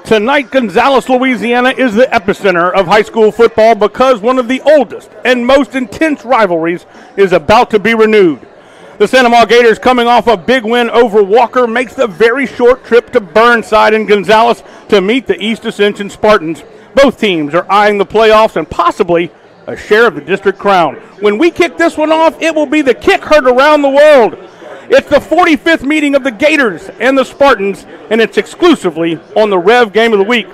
Tonight, Gonzales, Louisiana is the epicenter of high school football because one of the oldest and most intense rivalries is about to be renewed. The Santa Maria Gators, coming off a big win over Walker, makes the very short trip to Burnside in Gonzales to meet the East Ascension Spartans. Both teams are eyeing the playoffs and possibly a share of the district crown. When we kick this one off, it will be the kick heard around the world. It's the 45th meeting of the Gators and the Spartans, and it's exclusively on the REV Game of the Week.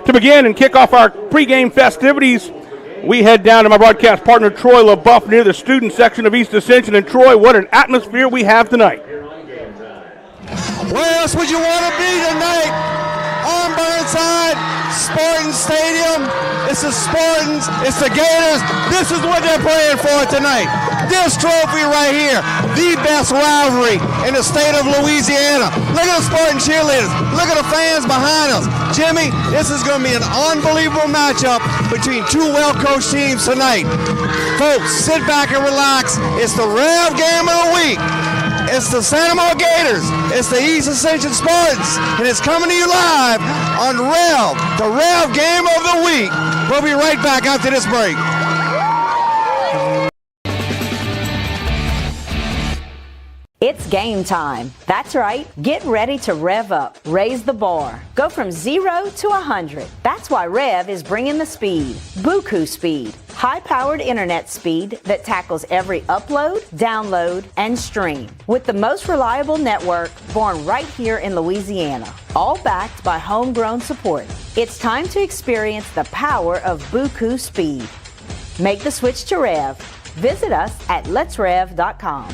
To begin and kick off our pregame festivities, we head down to my broadcast partner, Troy LaBeouf, near the student section of East Ascension. And Troy, what an atmosphere we have tonight. Where else would you want to be tonight? On Burnside, Spartan Stadium. It's the Spartans, it's the Gators. This is what they're playing for tonight. This trophy right here, the best rivalry in the state of Louisiana. Look at the Spartan cheerleaders. Look at the fans behind us. Jimmy, this is going to be an unbelievable matchup between two well-coached teams tonight. Folks, sit back and relax. It's the REV Game of the Week. It's the Santa Maria Gators. It's the East Ascension Spartans. And it's coming to you live on REV, the REV Game of the Week. We'll be right back after this break. It's game time. That's right. Get ready to rev up, raise the bar. Go from 0 to 100. That's why REV is bringing the speed. Buku speed. High-powered internet speed that tackles every upload, download, and stream. With the most reliable network born right here in Louisiana. All backed by homegrown support. It's time to experience the power of Buku speed. Make the switch to REV. Visit us at letsrev.com.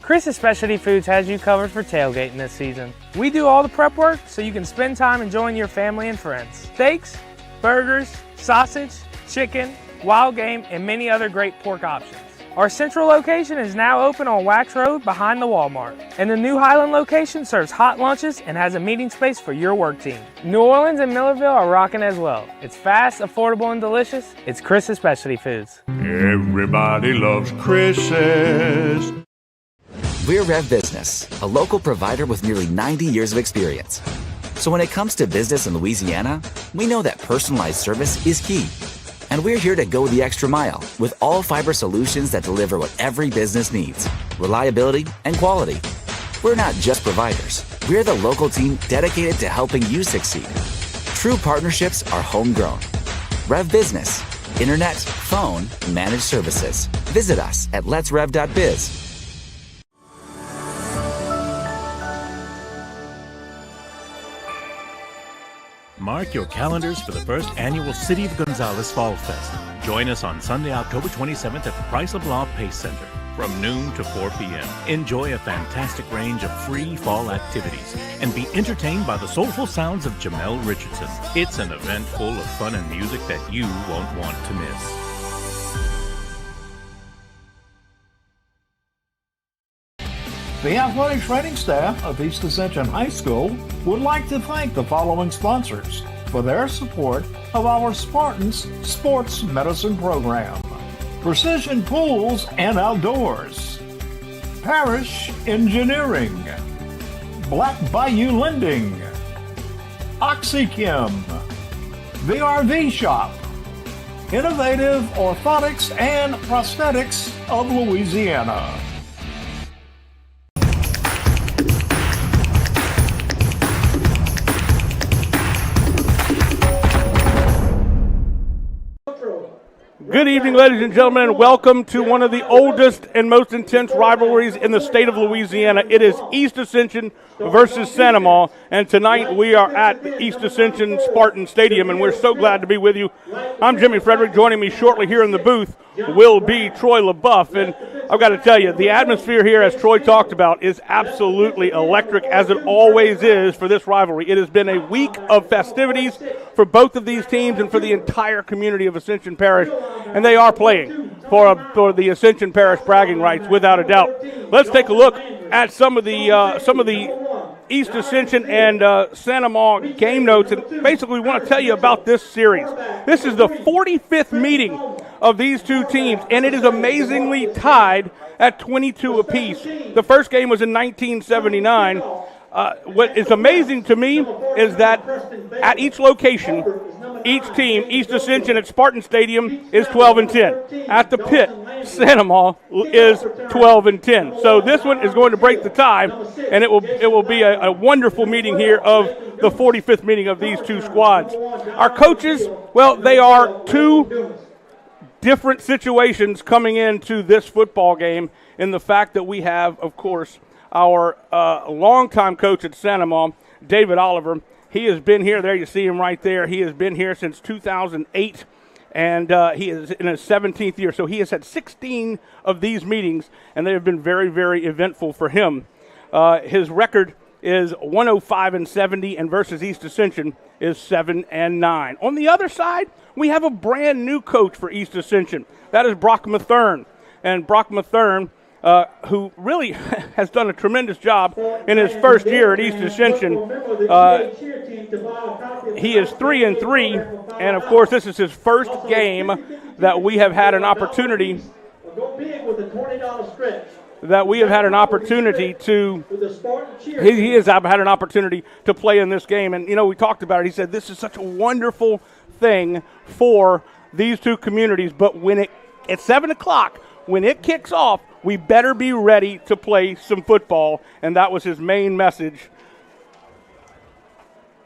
Chris's Specialty Foods has you covered for tailgating this season. We do all the prep work so you can spend time enjoying your family and friends. Steaks, burgers, sausage, chicken, wild game, and many other great pork options. Our central location is now open on Wax Road behind the Walmart. And the new Highland location serves hot lunches and has a meeting space for your work team. New Orleans and Millerville are rocking as well. It's fast, affordable, and delicious. It's Chris's Specialty Foods. Everybody loves Chris's. We're REV Business, a local provider with nearly 90 years of experience. So when it comes to business in Louisiana, we know that personalized service is key. And we're here to go the extra mile with all fiber solutions that deliver what every business needs, reliability and quality. We're not just providers. We're the local team dedicated to helping you succeed. True partnerships are homegrown. REV Business, internet, phone, managed services. Visit us at letsrev.biz. Mark your calendars for the first annual City of Gonzales Fall Fest. Join us on Sunday, October 27th at the Price LeBlanc Pace Center from noon to 4 p.m. Enjoy a fantastic range of free fall activities and be entertained by the soulful sounds of Jamel Richardson. It's an event full of fun and music that you won't want to miss. The athletic training staff of East Ascension High School would like to thank the following sponsors for their support of our Spartans Sports Medicine Program. Precision Pools and Outdoors, Parish Engineering, Black Bayou Lending, OxyChem, the RV Shop, Innovative Orthotics and Prosthetics of Louisiana. Good evening, ladies and gentlemen, and welcome to one of the oldest and most intense rivalries in the state of Louisiana. It is East Ascension versus Santa Maria, and tonight we are at the East Ascension Spartan Stadium, and we're so glad to be with you. I'm Jimmy Frederick. Joining me shortly here in the booth will be Troy LaBeouf, and I've got to tell you, the atmosphere here, as Troy talked about, is absolutely electric, as it always is for this rivalry. It has been a week of festivities for both of these teams and for the entire community of Ascension Parish, and they are playing for the Ascension Parish bragging rights, without a doubt. Let's take a look at some of the East Ascension and Santa Maria game notes, and basically we want to tell you about this series. This is the 45th meeting of these two teams, and it is amazingly tied at 22 apiece. The first game was in 1979. What is amazing to me is that at each location, each team, East Ascension at Spartan Stadium is 12-10. At the pit, Sanamaw is 12-10. So this one is going to break the tie, and it will be a wonderful meeting here of the 45th meeting of these two squads. Our coaches, well, they are two different situations coming into this football game in the fact that we have, of course, our longtime coach at Sanamaw, David Oliver. He has been here. There you see him right there. He has been here since 2008, and he is in his 17th year. So he has had 16 of these meetings, and they have been very, very eventful for him. His record is 105-70, and versus East Ascension is 7-9. On the other side, we have a brand new coach for East Ascension. That is Brock Mathern. And Brock Mathern, who really has done a tremendous job in his first year at East Ascension. He is 3-3, and of course this is his first game that we have had an opportunity he has had an opportunity to play in this game. And, you know, we talked about it. He said this is such a wonderful thing for these two communities. But when at 7 o'clock, when it kicks off, we better be ready to play some football. And that was his main message.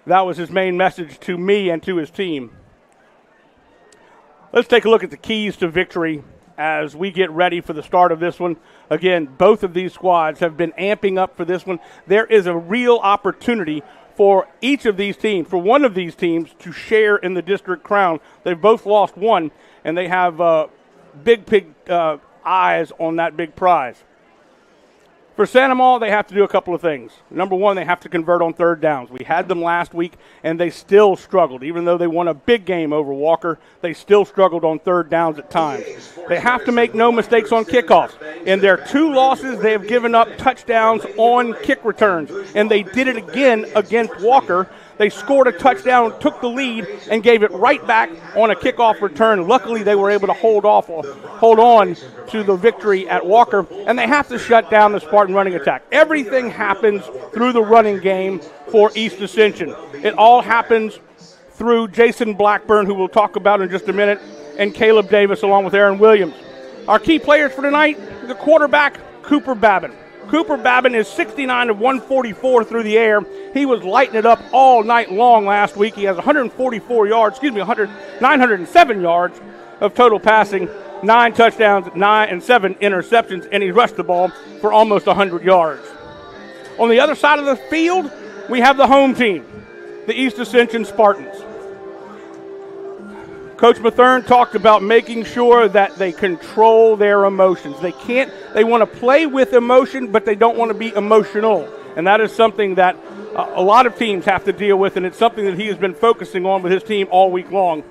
That was his main message to me and to his team. Let's take a look at the keys to victory as we get ready for the start of this one. Again, both of these squads have been amping up for this one. There is a real opportunity for each of these teams, for one of these teams, to share in the district crown. They've both lost one, and they have big eyes on that big prize. For Sanamaw, they have to do a couple of things. Number one, they have to convert on third downs. We had them last week, and they still struggled. Even though they won a big game over Walker, they still struggled on third downs at times. They have to make no mistakes on kickoffs. In their 2 losses, they have given up touchdowns on kick returns, and they did it again against Walker. They scored a touchdown, took the lead, and gave it right back on a kickoff return. Luckily, they were able to hold on to the victory at Walker, and they have to shut down the Spartan running attack. Everything happens through the running game for East Ascension. It all happens through Jason Blackburn, who we'll talk about in just a minute, and Caleb Davis, along with Aaron Williams. Our key players for tonight, the quarterback, Cooper Babin. Cooper Babin is 69 of 144 through the air. He was lighting it up all night long last week. He has 907 yards of total passing, 9 touchdowns, 9 and 7 interceptions, and he rushed the ball for almost 100 yards. On the other side of the field, we have the home team, the East Ascension Spartans. Coach Mathern talked about making sure that they control their emotions. They want to play with emotion, but they don't want to be emotional. And that is something that a lot of teams have to deal with, and it's something that he has been focusing on with his team all week long.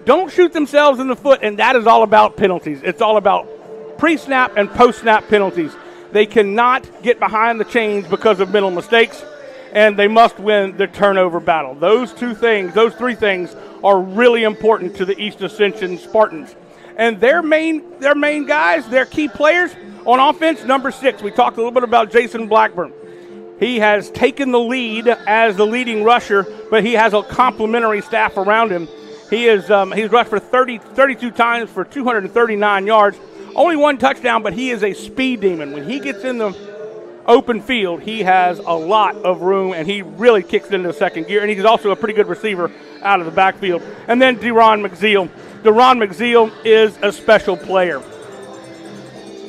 Don't shoot themselves in the foot, and that is all about penalties. It's all about pre-snap and post-snap penalties. They cannot get behind the chains because of mental mistakes, and they must win the turnover battle. Those 3 things are really important to the East Ascension Spartans. And their main guys, their key players on offense, number 6. We talked a little bit about Jason Blackburn. He has taken the lead as the leading rusher, but he has a complimentary staff around him. He's rushed for 32 times for 239 yards. Only 1 touchdown, but he is a speed demon. When he gets in the open field, he has a lot of room, and he really kicks it into second gear, and he's also a pretty good receiver out of the backfield. And then Deron McZeal. Deron McZeal is a special player.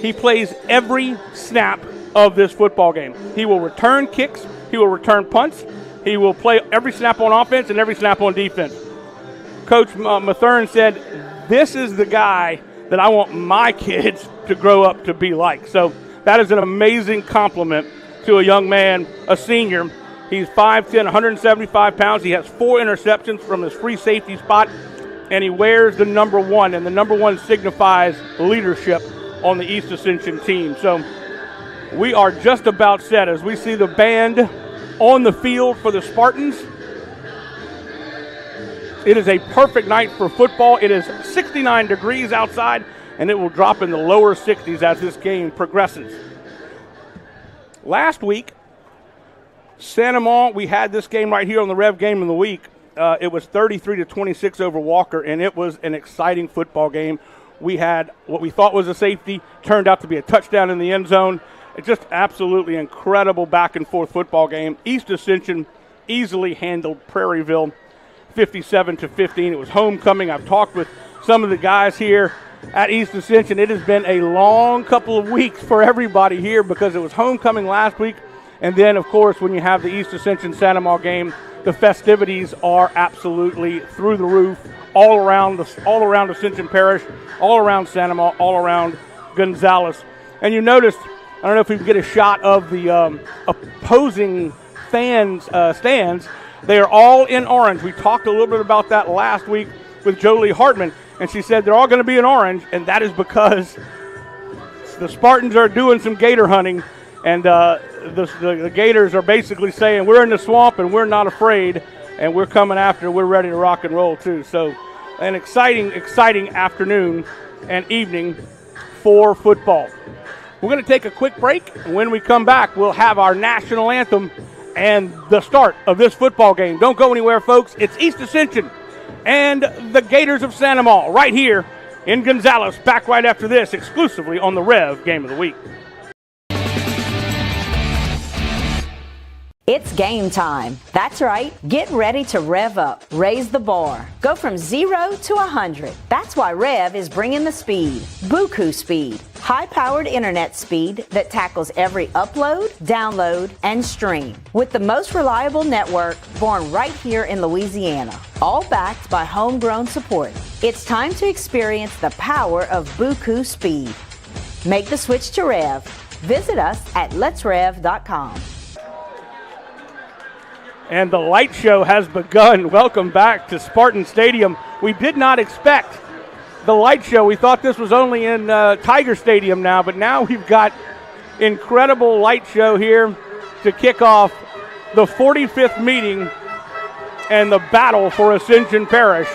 He plays every snap of this football game. He will return kicks. He will return punts. He will play every snap on offense and every snap on defense. Coach Mathern said, this is the guy that I want my kids to grow up to be like. So that is an amazing compliment to a young man, a senior. He's 5'10", 175 pounds. He has 4 interceptions from his free safety spot, and he wears the number 1, and the number 1 signifies leadership on the East Ascension team. So we are just about set as we see the band on the field for the Spartans. It is a perfect night for football. It is 69 degrees outside, and it will drop in the lower 60s as this game progresses. Last week, Santa Maria, we had this game right here on the Rev Game of the Week. It was 33-26 over Walker, and it was an exciting football game. We had what we thought was a safety, turned out to be a touchdown in the end zone. It's just absolutely incredible back-and-forth football game. East Ascension easily handled Prairieville 57-15. It was homecoming. I've talked with some of the guys here at East Ascension. It has been a long couple of weeks for everybody here because it was homecoming last week. And then, of course, when you have the East Ascension-Santa Maria game, the festivities are absolutely through the roof all around Ascension Parish, all around Santa Maria, all around Gonzales. And you noticed, I don't know if we can get a shot of the opposing fans stands. They are all in orange. We talked a little bit about that last week with Jolie Hartman, and she said they're all going to be in orange, and that is because the Spartans are doing some gator hunting, and the Gators are basically saying we're in the swamp and we're not afraid, and we're coming after. We're ready to rock and roll too. So an exciting afternoon and evening for football. We're going to take a quick break. When we come back, we'll have our national anthem and the start of this football game. Don't go anywhere, folks. It's East Ascension and the Gators of Santa Maria right here in Gonzales. Back right after this, exclusively on the Rev Game of the Week. It's game time. That's right. Get ready to rev up, raise the bar. Go from 0 to 100. That's why Rev is bringing the speed. Buku speed. High-powered internet speed that tackles every upload, download, and stream. With the most reliable network born right here in Louisiana. All backed by homegrown support. It's time to experience the power of Buku speed. Make the switch to Rev. Visit us at letsrev.com. And the light show has begun. Welcome back to Spartan Stadium. We did not expect the light show. We thought this was only in Tiger Stadium now, but now we've got incredible light show here to kick off the 45th meeting and the battle for Ascension Parish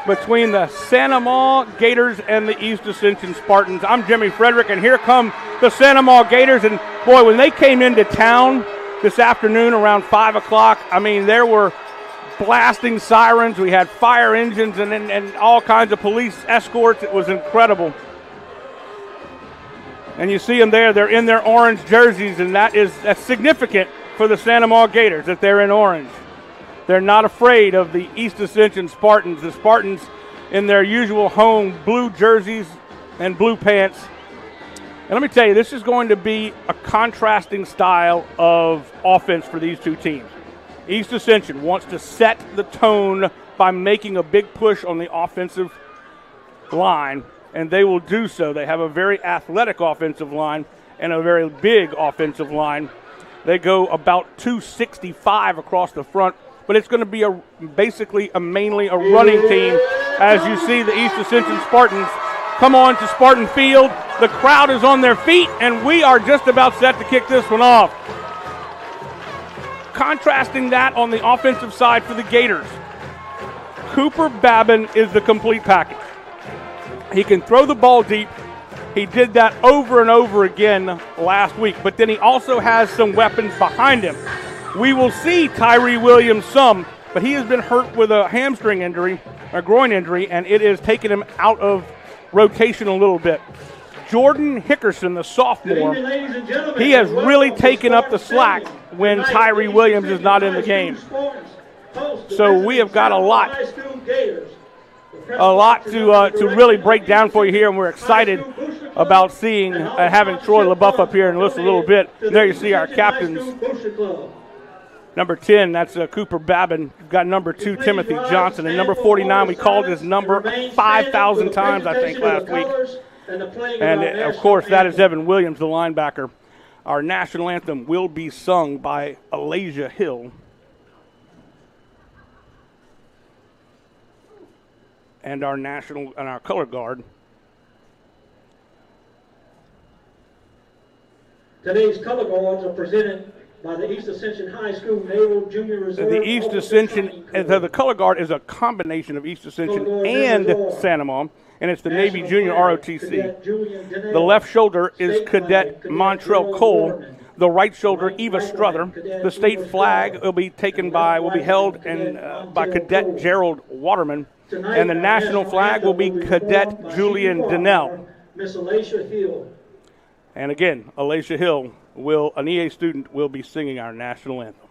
between the Santa Maria Gators and the East Ascension Spartans. I'm Jimmy Frederick, and here come the Santa Maria Gators. And boy, when they came into town this afternoon around 5 o'clock, I mean, there were blasting sirens. We had fire engines and all kinds of police escorts. It was incredible. And you see them there. They're in their orange jerseys, and that's significant for the Santa Maria Gators that they're in orange. They're not afraid of the East Ascension Spartans. The Spartans in their usual home blue jerseys and blue pants. And let me tell you, this is going to be a contrasting style of offense for these two teams. East Ascension wants to set the tone by making a big push on the offensive line, and they will do so. They have a very athletic offensive line and a very big offensive line. They go about 265 across the front, but it's going to be basically mainly a running team as you see the East Ascension Spartans come on to Spartan Field. The crowd is on their feet, and we are just about set to kick this one off. Contrasting that on the offensive side for the Gators, Cooper Babin is the complete package. He can throw the ball deep. He did that over and over again last week, but then he also has some weapons behind him. We will see Tyree Williams some, but he has been hurt with a hamstring injury, a groin injury, and it has taken him out of rotation a little bit. Jordan Hickerson, the sophomore, he has really taken up the slack when Tyree Williams is not in the game. So we have got a lot to really break down for you here, and we're excited about seeing having Troy LaBeouf up here in just a little bit. There you see our captains. Number 10, that's Cooper Babin. We've got number 2, Timothy Johnson. And number 49, we called his number 5,000 times, I think, last week. And, of course, that is Evan Williams, the linebacker. Our national anthem will be sung by Alasia Hill. And our color guard. Today's color guards are presented by the East Ascension High School Naval Junior Reserve. The East Ascension, the color guard is a combination of East Ascension and Santa Maria, and it's the Navy Junior ROTC. The left shoulder is Cadet Montrell Cole. the right shoulder, Eva Struther. The state flag will be held by Cadet Gerald Waterman. And the national flag will be Cadet Julian Donnell. Miss Alicia Hill. And again, Alicia Hill, an EA student, will be singing our national anthem.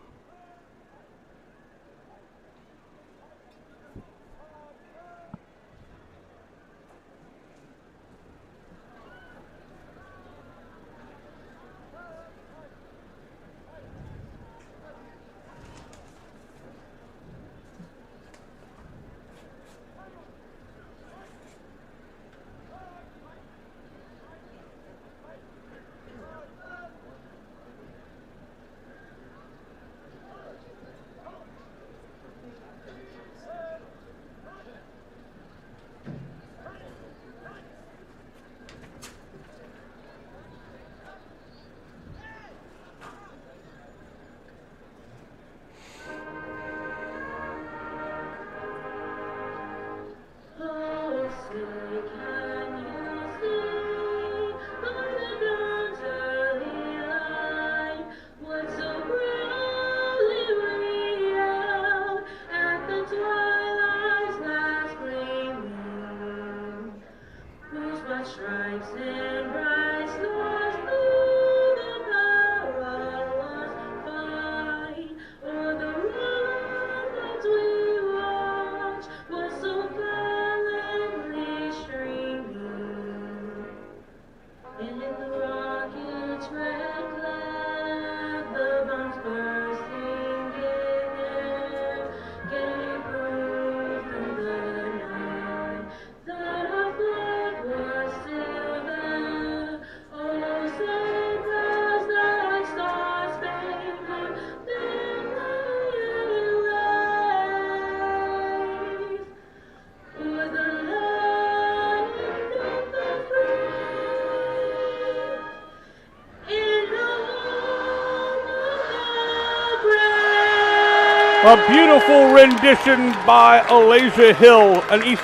A beautiful rendition by Alicia Hill, from East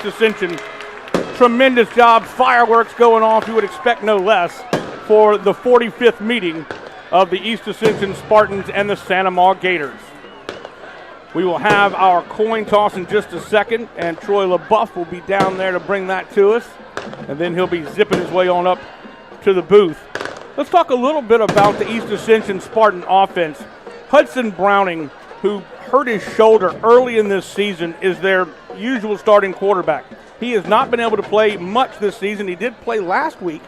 Ascension. Tremendous job. Fireworks going off, you would expect no less, for the 45th meeting of the East Ascension Spartans and the Santa Ma Gators. We will have our coin toss in just a second, and Troy LaBeouf will be down there to bring that to us, and then he'll be zipping his way on up to the booth. Let's talk a little bit about the East Ascension Spartan offense. Hudson Browning, who hurt his shoulder early in this season, is their usual starting quarterback. He has not been able to play much this season. He did play last week,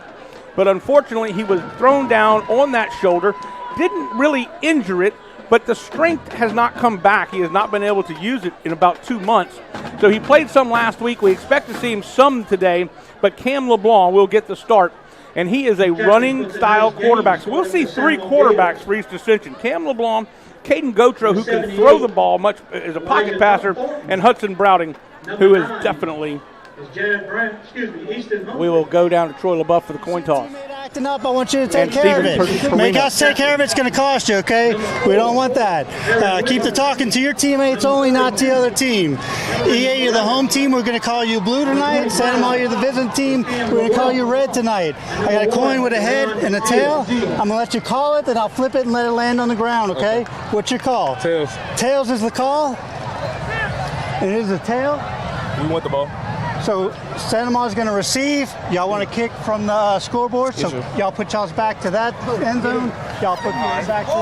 but unfortunately he was thrown down on that shoulder. Didn't really injure it, but the strength has not come back. He has not been able to use it in about 2 months. So he played some last week. We expect to see him some today, but Cam LeBlanc will get the start, and he is a running-style quarterback. So we'll see 3 quarterbacks for East Ascension. Cam LeBlanc, Caden Gautreaux, who can throw the ball much as a pocket passer, and Hudson Browning, who is definitely. We will go down to Troy LaBeouf for the coin toss. Acting up, I want you to take care of it. Make us take care of it. It's going to cost you, okay? We don't want that. Keep the talking to your teammates only, not to the other team. EA, you're the home team. We're going to call you blue tonight. Santa Ma, you're the visiting team. We're going to call you red tonight. I got a coin with a head and a tail. I'm going to let you call it, then I'll flip it and let it land on the ground, okay? What's your call? Tails. Tails is the call? It is a tail? We want the ball. So Santa Ma's going to receive. Y'all want to kick from the scoreboard? So y'all put y'all's back to that end zone. Y'all put yours back to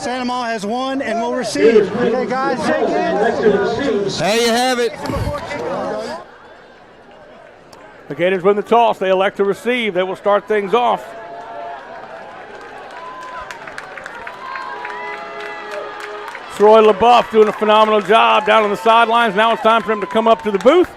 Santa Ma has won and will receive. Okay, guys, shake hands. There you have it. The Gators win the toss. They elect to receive. They will start things off. Troy LaBeouf doing a phenomenal job down on the sidelines. Now it's time for him to come up to the booth.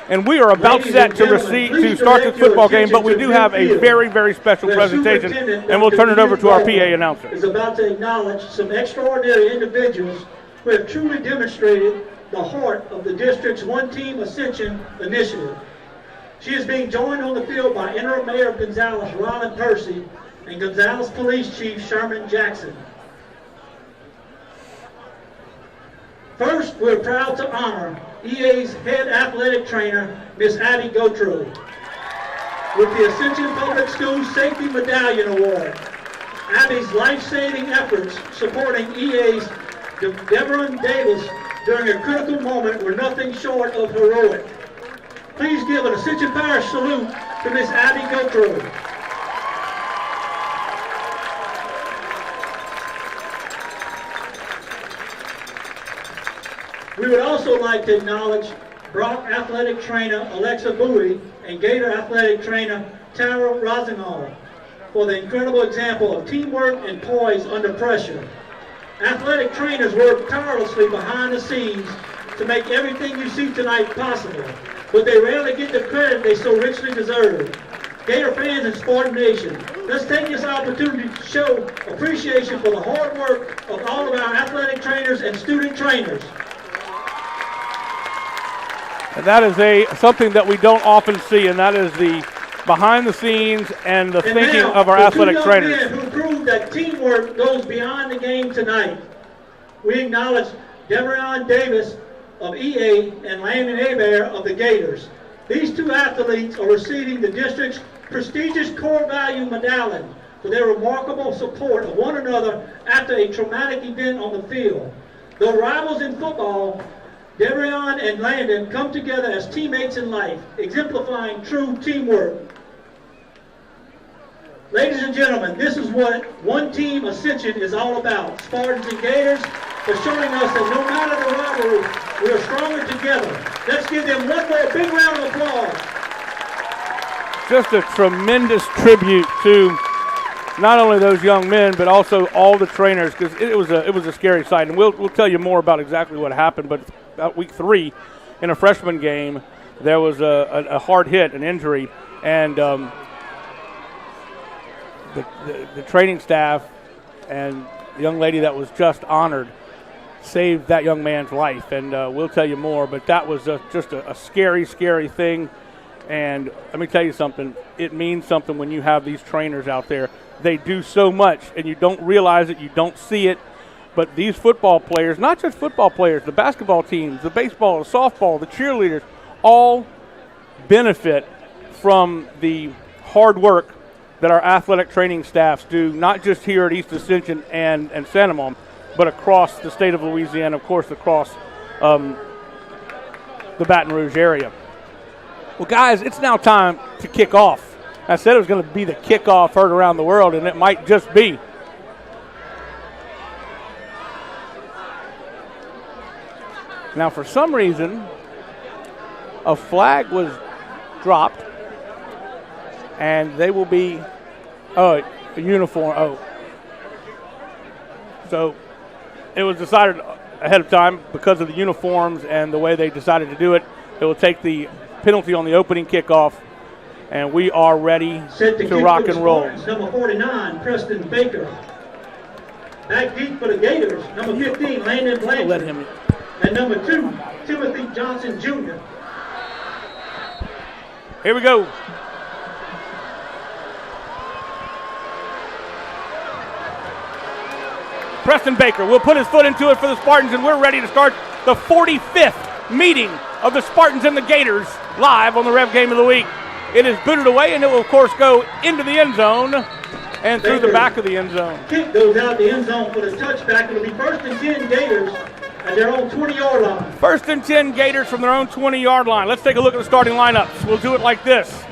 And we are about set to start this football game, but we do have a very, very special presentation, and we'll turn it over to our PA announcer. Is about to acknowledge some extraordinary individuals who have truly demonstrated the heart of the district's One Team Ascension initiative. She is being joined on the field by Interim Mayor of Gonzales, Robin Percy, and Gonzales Police Chief Sherman Jackson. First, we're proud to honor EA's head athletic trainer, Miss Addie Gautreaux. with the Ascension Public Schools Safety Medallion Award. Abby's life-saving efforts supporting EA's Deveron Davis during a critical moment were nothing short of heroic. Please give an Ascension Parish salute to Miss Abby Gautreaux. We would also like to acknowledge Brock Athletic Trainer Alexa Bowie and Gator Athletic Trainer Tara Rosenhall for the incredible example of teamwork and poise under pressure. Athletic trainers work tirelessly behind the scenes to make everything you see tonight possible, but they rarely get the credit they so richly deserve. Gator fans and Spartan Nation, let's take this opportunity to show appreciation for the hard work of all of our athletic trainers and student trainers. And that is something that we don't often see, and that is the behind the scenes and the thinking of our athletic trainers. Men who proved that teamwork goes beyond the game tonight. We acknowledge Deveron Davis of EA and Landon Hebert of the Gators. These two athletes are receiving the district's prestigious core value medallion for their remarkable support of one another after a traumatic event on the field. Though rivals in football, Deveron and Landon come together as teammates in life, exemplifying true teamwork. Ladies and gentlemen, this is what One Team Ascension is all about. Spartans and Gators for showing us that no matter the rivalry, we are stronger together. Let's give them one more big round of applause. Just a tremendous tribute to not only those young men, but also all the trainers, because it was a scary sight. And we'll tell you more about exactly what happened, but about week 3 in a freshman game, there was a hard hit, an injury, and the training staff and the young lady that was just honored saved that young man's life, and we'll tell you more, but that was just a scary, scary thing. And let me tell you something, it means something when you have these trainers out there. They do so much, and you don't realize it, you don't see it. But these football players, not just football players, the basketball teams, the baseball, the softball, the cheerleaders, all benefit from the hard work that our athletic training staffs do, not just here at East Ascension and Sangamon, but across the state of Louisiana, of course, across the Baton Rouge area. Well, guys, it's now time to kick off. I said it was going to be the kickoff heard around the world, and it might just be. Now, for some reason, a flag was dropped, and they will be, a uniform. So it was decided ahead of time because of the uniforms and the way they decided to do it. It will take the penalty on the opening kickoff, and we are ready to rock and roll. Number 49, Preston Baker. Back deep for the Gators, number 15, Landon Blanchard. And number 2, Timothy Johnson Jr. Here we go. Preston Baker will put his foot into it for the Spartans, and we're ready to start the 45th meeting of the Spartans and the Gators live on the Rev Game of the Week. It is booted away, and it will, of course, go into the end zone and through the back of the end zone. Kick goes out the end zone for the touchback. It'll be 1st and 10 Gators at their own 20-yard line. 1st and 10 Gators from their own 20-yard line. Let's take a look at the starting lineups. We'll do it like this.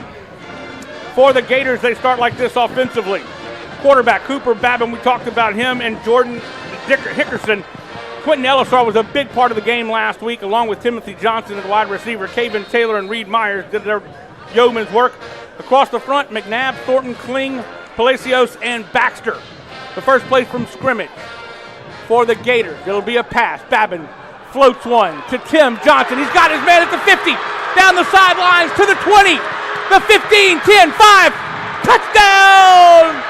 For the Gators, they start like this offensively. Quarterback, Cooper Babin, we talked about him, and Jordan Hickerson. Quentin Ellisar was a big part of the game last week, along with Timothy Johnson and wide receiver. Caven Taylor and Reed Myers did their yeoman's work. Across the front, McNabb, Thornton, Kling, Palacios, and Baxter. The first play from scrimmage for the Gators. It'll be a pass. Babin floats one to Tim Johnson. He's got his man at the 50. Down the sidelines to the 20. The 15, 10, 5. Touchdown!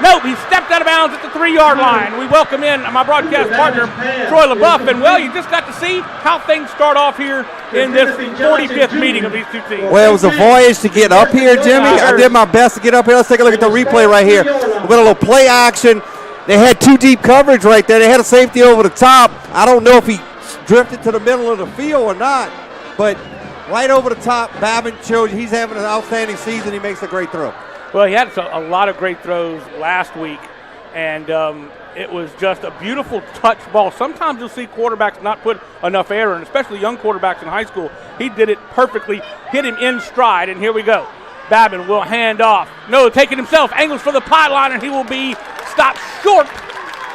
Nope, he stepped out of bounds at the 3-yard line. We welcome in my broadcast partner, Troy LaBeouf. And, well, you just got to see how things start off here in this 45th meeting of these two teams. Well, it was a voyage to get up here, Jimmy. I did my best to get up here. Let's take a look at the replay right here. We got a little play action. They had 2 deep coverage right there. They had a safety over the top. I don't know if he drifted to the middle of the field or not, but right over the top. Babin shows he's having an outstanding season. He makes a great throw. Well, he had a lot of great throws last week, and it was just a beautiful touch ball. Sometimes you'll see quarterbacks not put enough air in, especially young quarterbacks in high school. He did it perfectly, hit him in stride, and here we go. Babin will hand off. No, taking himself, angles for the pylon, and he will be stopped short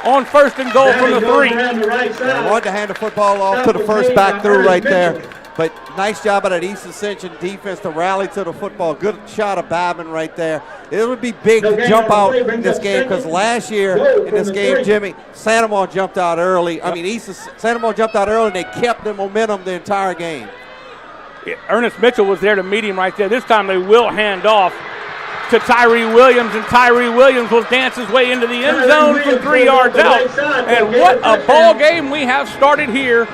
on 1st and goal from the 3. I wanted to hand the football off to the first back through right there. But nice job by that East Ascension defense to rally to the football. Good shot of Babin right there. It would be big to jump out in this game because last year in this game, Jimmy, Santamon jumped out early. I mean, Santamon jumped out early and they kept the momentum the entire game. Ernest Mitchell was there to meet him right there. This time they will hand off to Tyree Williams, and Tyree Williams will dance his way into the end zone from 3 yards out. And what a ball game we have started here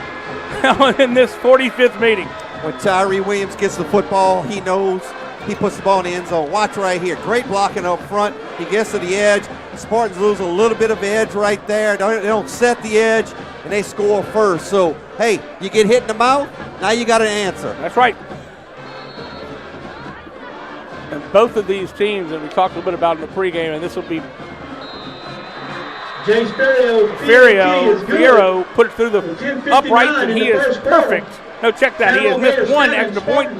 in this 45th meeting. When Tyree Williams gets the football, he knows he puts the ball in the end zone. Watch right here. Great blocking up front. He gets to the edge. The Spartans lose a little bit of edge right there. They don't set the edge, and they score first. So, hey, you get hit in the mouth, now you got an answer. That's right. And both of these teams, and we talked a little bit about in the pregame, and this will be Fierro put it through the uprights, and he is perfect. No, check that. He has missed 1 extra point.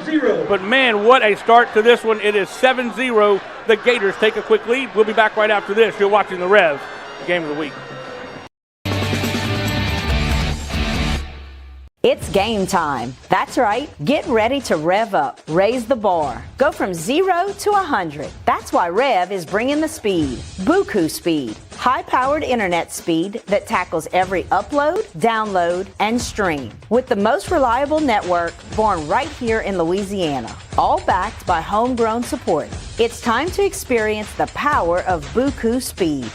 But, man, what a start to this one. It is 7-0. The Gators take a quick lead. We'll be back right after this. You're watching the REV Game of the Week. It's game time. That's right. Get ready to rev up, raise the bar. Go from 0 to 100. That's why REV is bringing the speed. Buku speed. High-powered internet speed that tackles every upload, download, and stream. With the most reliable network born right here in Louisiana. All backed by homegrown support. It's time to experience the power of Buku speed.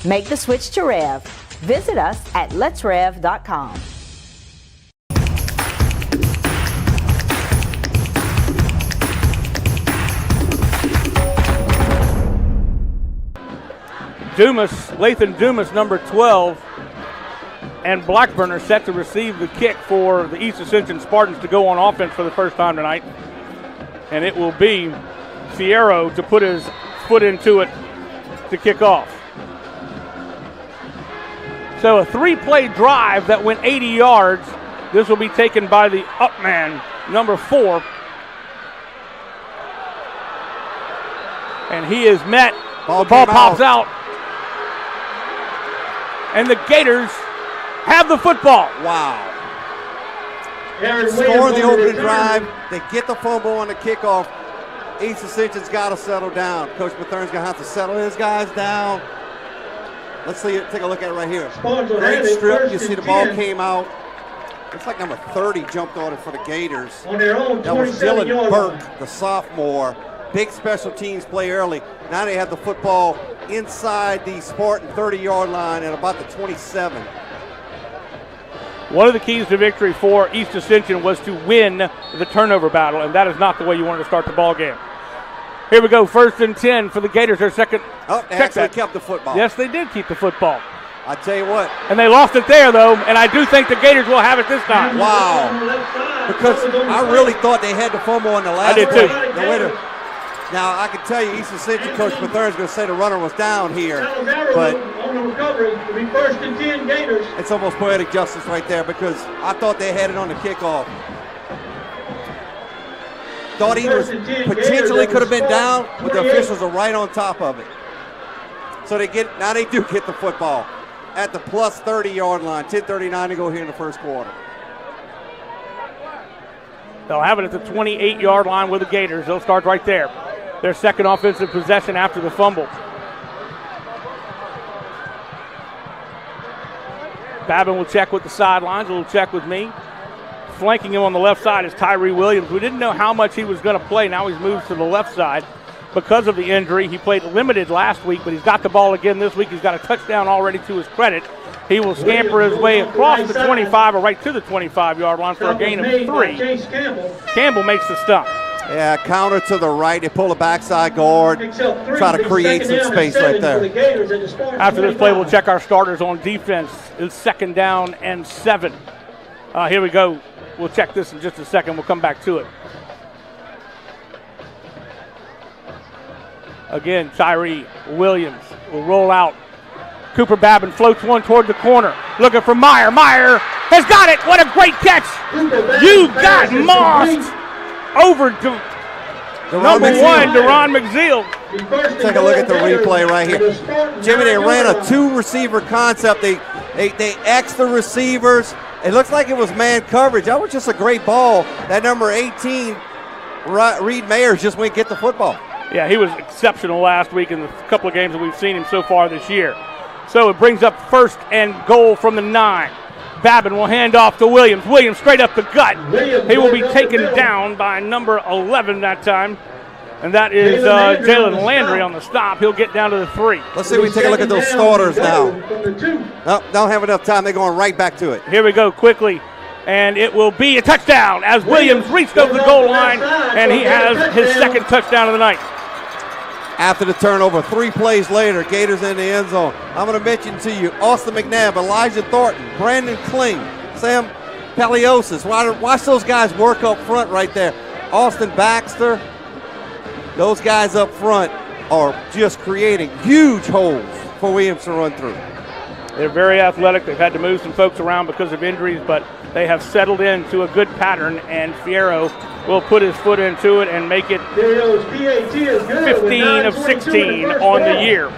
Make the switch to REV. Visit us at letsrev.com. Lathan Dumas, number 12, and Blackburn are set to receive the kick for the East Ascension Spartans to go on offense for the first time tonight. And it will be Fierro to put his foot into it to kick off. So a 3-play drive that went 80 yards. This will be taken by the up man, number 4. And he is met. The ball pops out. And the Gators have the football. Wow. Score the opening drive. They get the fumble on the kickoff. East Ascension's got to settle down. Coach Bethurne's going to have to settle his guys down. Let's see it. Take a look at it right here. Great strip. You see the ball came out. Looks like number 30 jumped on it for the Gators. That was Dylan Burke, the sophomore. Big special teams play early. Now they have the football inside the Spartan 30-yard line at about the 27. One of the keys to victory for East Ascension was to win the turnover battle, and that is not the way you wanted to start the ball game. Here we go, 1st and 10 for the Gators. Their second. Oh, they actually kept the football. Yes, they did keep the football. I tell you what. And they lost it there, though, and I do think the Gators will have it this time. Wow. Because I really thought they had the fumble on the last play. I did too. Now, I can tell you, East Ascension Coach Bethurne's going to say the runner was down here, but on the recovery, it'll be 1st and 10 Gators. It's almost poetic justice right there because I thought they had it on the kickoff. Thought he was potentially could have been down, but the officials are right on top of it. So they do get the football at the plus 30-yard line. 10:39 to go here in the first quarter. They'll have it at the 28-yard line with the Gators. They'll start right there. Their second offensive possession after the fumble. Babin will check with the sidelines. Will check with me. Flanking him on the left side is Tyree Williams. We didn't know how much he was going to play. Now he's moved to the left side because of the injury. He played limited last week, but he's got the ball again this week. He's got a touchdown already to his credit. He will scamper his way across the 25 or right to the 25-yard line for a gain of 3. Campbell makes the stop. Yeah, counter to the right. They pull a backside guard, try to create some space right there. After this play, we'll check our starters on defense. It's 2nd down and 7. Here we go. We'll check this in just a second. We'll come back to it. Again, Tyree Williams will roll out. Cooper Babin floats one toward the corner. Looking for Meyer. Meyer has got it. What a great catch. You got mossed over to number one, Deron McZeal. Take a look at the replay right here. Jimmy, they ran a two-receiver concept. They X'd the receivers. It looks like it was man coverage. That was just a great ball. That number 18, Reed Mayers, just went get the football. Yeah, he was exceptional last week in the couple of games that we've seen him so far this year. So it brings up 1st and goal from the 9. Babin will hand off to Williams. Williams straight up the gut. He will be taken down by number 11 that time. And that is Jalen Landry on the stop. He'll get down to the 3. Let's see if we take a look at those starters now. Nope, don't have enough time. They're going right back to it. Here we go quickly. And it will be a touchdown as Williams reached over the goal line, and he has his 2nd touchdown of the night. After the turnover, 3 plays later, Gators in the end zone. I'm going to mention to you Austin McNabb, Elijah Thornton, Brandon Kling, Sam Paliosis. Watch those guys work up front right there. Austin Baxter, those guys up front are just creating huge holes for Williams to run through. They're very athletic. They've had to move some folks around because of injuries, but they have settled into a good pattern, and Fierro will put his foot into it and make it 15 of 16 on the year.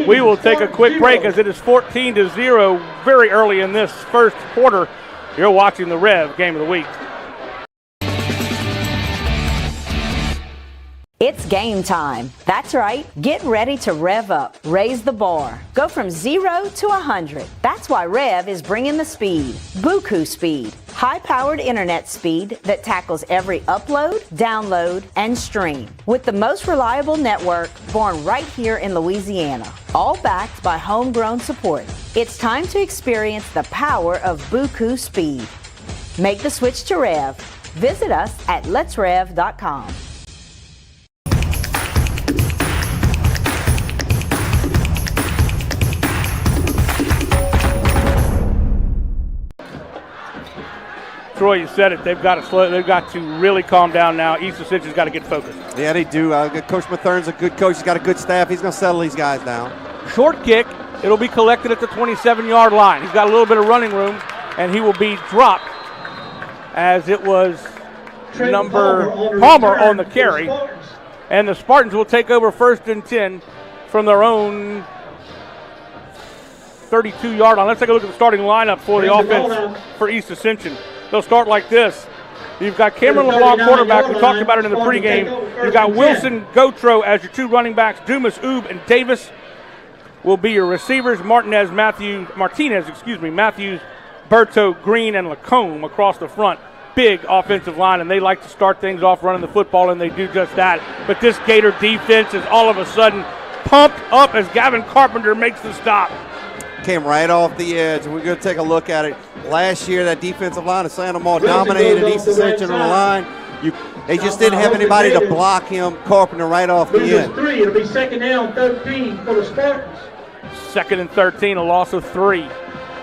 We will take a quick break as it is 14-0 very early in this first quarter. You're watching the Rev Game of the Week. It's game time. That's right. Get ready to rev up, raise the bar. Go from 0 to 100. That's why Rev is bringing the speed. Buku speed. High-powered internet speed that tackles every upload, download, and stream. With the most reliable network born right here in Louisiana. All backed by homegrown support. It's time to experience the power of Buku speed. Make the switch to Rev. Visit us at letsrev.com. Troy, you said it. They've got to really calm down now. East Ascension's got to get focused. Yeah, they do. Coach Mathern's a good coach. He's got a good staff. He's going to settle these guys down. Short kick. It'll be collected at the 27-yard line. He's got a little bit of running room, and he will be dropped as it was number Palmer on the carry. And the Spartans will take over 1st and 10 from their own 32-yard line. Let's take a look at the starting lineup for the offense for East Ascension. They'll start like this. You've got Cameron LeBlanc, quarterback. We talked about it in the pregame. You've got Wilson Gotro as your 2 running backs. Dumas, Oob, and Davis will be your receivers. Martinez, Matthews, Berto, Green, and Lacombe across the front. Big offensive line, and they like to start things off running the football, and they do just that. But this Gator defense is all of a sudden pumped up as Gavin Carpenter makes the stop. Came right off the edge, and we're going to take a look at it. Last year, that defensive line of Santa Maria dominated East Ascension on the line. They just didn't have anybody to block him. Carpenter right off the end. 3. It'll be 2nd down, 13 for the Spartans. 2nd and 13, a loss of 3.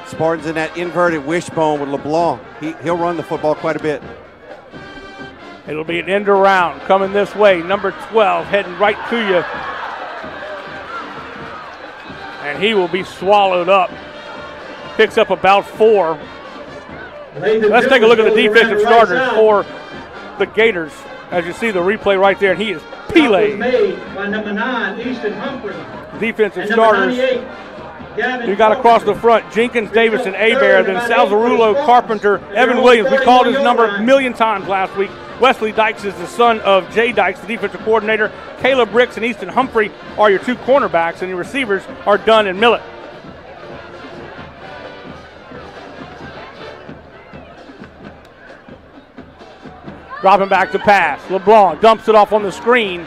Spartans in that inverted wishbone with LeBlanc. He'll run the football quite a bit. It'll be an end around coming this way. Number 12 heading right to you. And he will be swallowed up. Picks up about 4. Let's take a look at the defensive starters for the Gators. As you see the replay right there, and he is Pele. Made by number 9, Easton Humphrey. Defensive starters. You got across the front Jenkins, Davis, and Abear. Then Salzarulo, Carpenter, Evan Williams. We called his number a million times last week. Wesley Dykes is the son of Jay Dykes, the defensive coordinator. Caleb Bricks and Easton Humphrey are your 2 cornerbacks, and your receivers are Dunn and Millett. Dropping back to pass. LeBlanc dumps it off on the screen,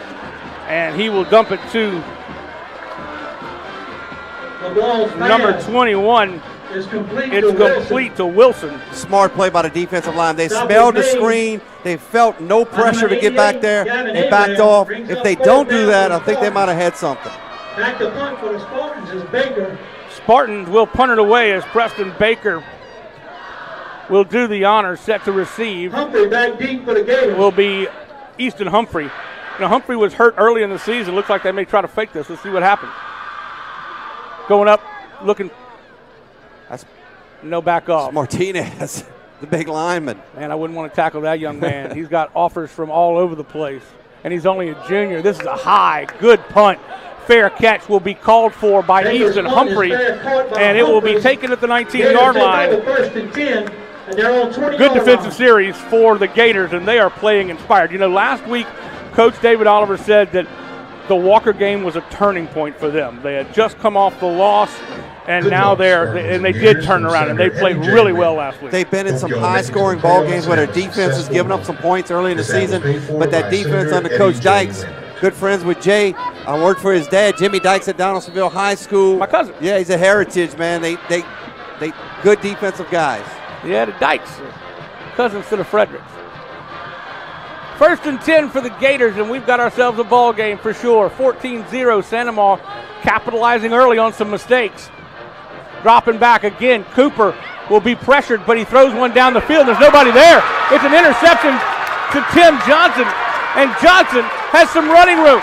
and he will dump it to number 21. It's complete to Wilson. Smart play by the defensive line. They smelled the screen. They felt no pressure to get back there. They backed off. If they don't do that, I think they might have had something. Back to punt for the Spartans is Baker. Spartans will punt it away as Preston Baker will do the honors. Set to receive Humphrey back deep for the Gators. will be Easton Humphrey. Now, Humphrey was hurt early in the season. Looks like they may try to fake this. Let's see what happens. Going up, looking. That's no back off. Martinez, the big lineman. Man, I wouldn't want to tackle that young man. He's got offers from all over the place, and he's only a junior. This is a high, good punt. Fair catch will be called for by Easton Humphrey, and it will be taken at the 19-yard line. Good defensive series for the Gators, and they are playing inspired. You know, last week, Coach David Oliver said that the Walker game was a turning point for them. They had just come off the loss, and now they did turn around, and they played really well last week. They've been in some high-scoring ball games where their defense has given up some points early in the season, but that defense under Coach Dykes, good friends with Jay. I worked for his dad, Jimmy Dykes, at Donaldsonville High School. My cousin. Yeah, he's a heritage, man. They good defensive guys. Yeah, the Dykes, cousins to the Fredericks. 1st and 10 for the Gators, and we've got ourselves a ball game for sure. 14-0, Sanamaw capitalizing early on some mistakes. Dropping back again, Cooper will be pressured, but he throws one down the field. There's nobody there. It's an interception to Tim Johnson, and Johnson has some running room.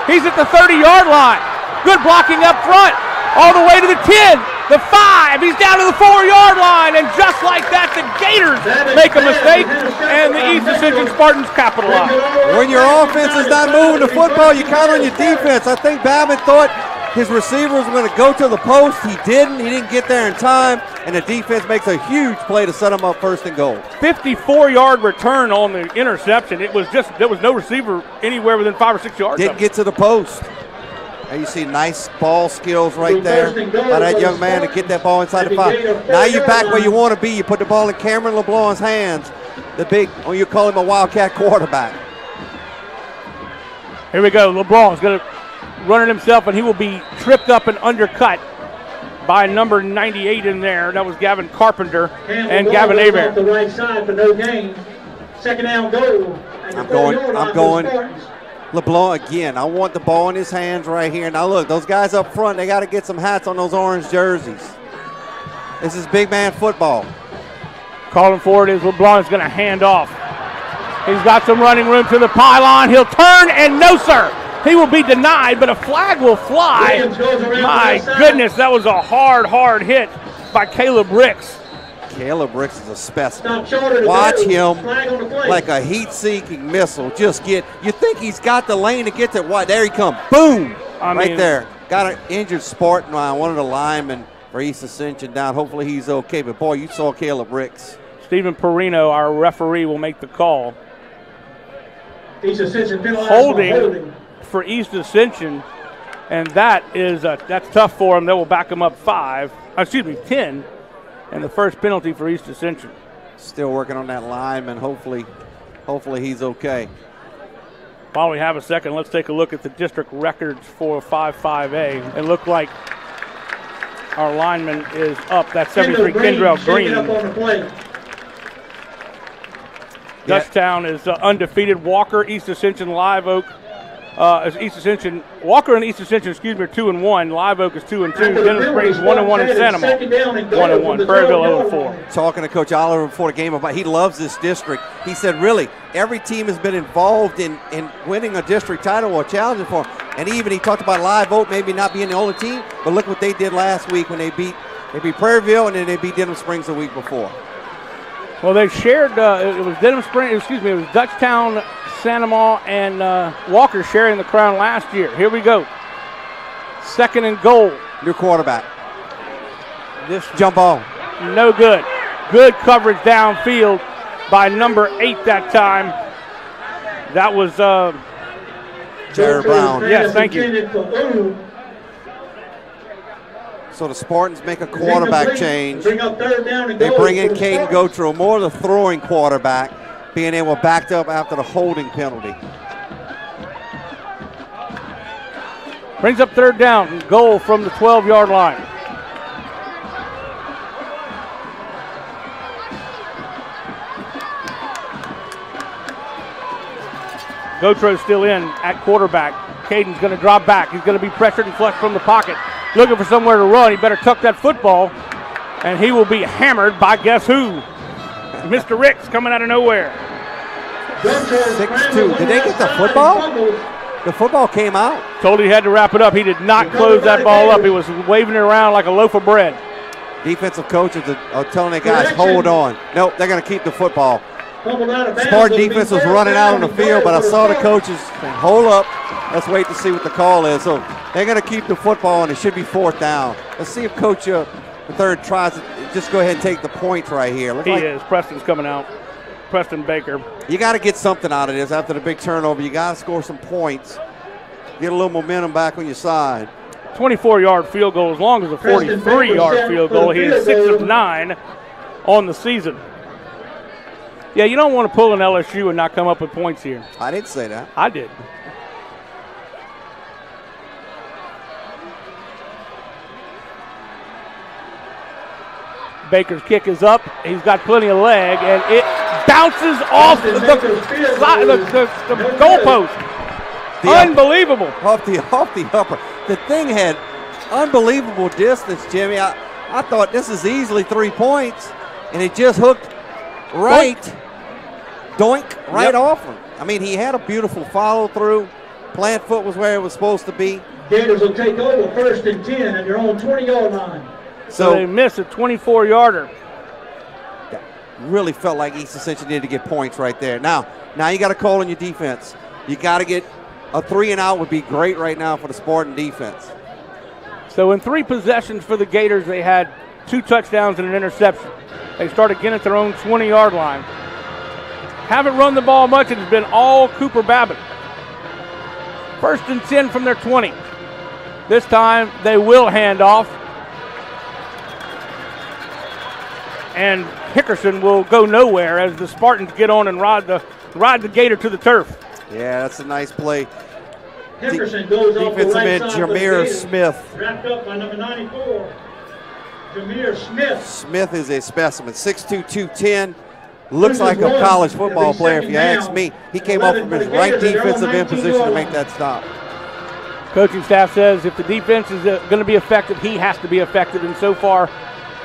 He's at the 30-yard line. Good blocking up front, all the way to the 10, the 5. He's down to the 4-yard line, and just like that, the Gators make a mistake, and the East Ascension Spartans capitalize. When your offense is not moving the football, you count on your defense. I think Babbitt thought his receivers were going to go to the post. He didn't. He didn't get there in time, and the defense makes a huge play to set him up 1st and goal. 54-yard return on the interception. It was just, there was no receiver anywhere within 5 or 6 yards. Didn't get to the post. And you see nice ball skills right there by that young man to get that ball inside the 5. Now you're back where you want to be. You put the ball in Cameron LeBlanc's hands. The big, you call him a Wildcat quarterback. Here we go. LeBlanc's going to run it himself, and he will be tripped up and undercut by number 98 in there. That was Gavin Carpenter and Gavin Aber. Off the right side for no gain. 2nd down goal. I'm going. LeBlanc again. I want the ball in his hands right here. Now look, those guys up front, they got to get some hats on those orange jerseys. This is big man football. Calling for it is LeBlanc is going to hand off. He's got some running room to the pylon. He'll turn, and no, sir. He will be denied, but a flag will fly. My goodness, that was a hard hit by Caleb Ricks. Caleb Ricks is a specimen. Watch him like a heat-seeking missile. You think he's got the lane to get to, there he comes. Boom! Right there. Got an injured Spartan, one of the linemen for East Ascension down. Hopefully he's okay, but boy, you saw Caleb Ricks. Stephen Perino, our referee, will make the call. East Ascension holding for East Ascension, and that's tough for him. That will back him up 10. And the first penalty for East Ascension. Still working on that lineman. Hopefully he's okay. While we have a second, let's take a look at the district records for 5-5A. It looked like our lineman is up. That's 73, Kendrell Green. Dutchtown is undefeated. Walker, East Ascension, Live Oak. Walker and East Ascension, are 2-1. Live Oak is 2-2. Denham Springs 1-1, and Sanamaw 1-1. Prairieville 0-4. Talking to Coach Oliver before the game about he loves this district. He said, really, every team has been involved in winning a district title or challenging for him. And he talked about Live Oak maybe not being the only team, but look what they did last week when they beat Prairieville, and then they beat Denham Springs the week before. Well, they shared. It was it was Dutchtown, Sanamaw, and Walker sharing the crown last year. Here we go. 2nd and goal. New quarterback. This jump ball. No good. Good coverage downfield by number 8 that time. That was Jared Brown. Yes, thank you. So the Spartans make a quarterback change. They bring in Caden Gautreau, more of the throwing quarterback, being able to back up after the holding penalty. Brings up 3rd down, goal from the 12-yard line. Gautreau's still in at quarterback. Caden's going to drop back. He's going to be pressured and flushed from the pocket. Looking for somewhere to run. He better tuck that football, and he will be hammered by guess who? Mr. Ricks coming out of nowhere. 6-2. Did they get the football? The football came out. Told he had to wrap it up. He did not close that ball up. He was waving it around like a loaf of bread. Defensive coaches are telling the guys, hold on. Nope, they're going to keep the football. Spartan defense was running out on the field, but I saw the coaches say, hold up. Let's wait to see what the call is. So they're going to keep the football, and it should be 4th down. Let's see if Coach the third tries to just go ahead and take the points right here. He is. Preston's coming out. Preston Baker. You got to get something out of this after the big turnover. You got to score some points. Get a little momentum back on your side. 24-yard field goal as long as a 43-yard field goal. He is 6 of 9 on the season. Yeah, you don't want to pull an LSU and not come up with points here. I didn't say that. I did. Baker's kick is up. He's got plenty of leg, and it bounces off the goalpost. Unbelievable. Off the upper. The thing had unbelievable distance, Jimmy. I thought this is easily 3 points, and it just hooked right, doink, right off him. I mean, he had a beautiful follow through. Plant foot was where it was supposed to be. Gators will take over 1st and 10 at their own 20-yard line. So they missed a 24-yarder. Really felt like East Ascension needed to get points right there. Now you got to call on your defense. You got to get a 3-and-out would be great right now for the Spartan defense. So in 3 possessions for the Gators, they had 2 touchdowns and an interception. They start again at their own 20-yard line. Haven't run the ball much. It's been all Cooper Babbitt. 1st and 10 from their 20. This time they will hand off. And Hickerson will go nowhere as the Spartans get on and ride the Gator to the turf. Yeah, that's a nice play. Hickerson goes off the right side. Jameer Smith. Wrapped up by number 94. Jameer Smith. Smith is a specimen. 6'2", 210. Looks like a college football player, if you ask me. He came off from his right defensive end position to make that stop. Coaching staff says if the defense is going to be effective, he has to be effective, and so far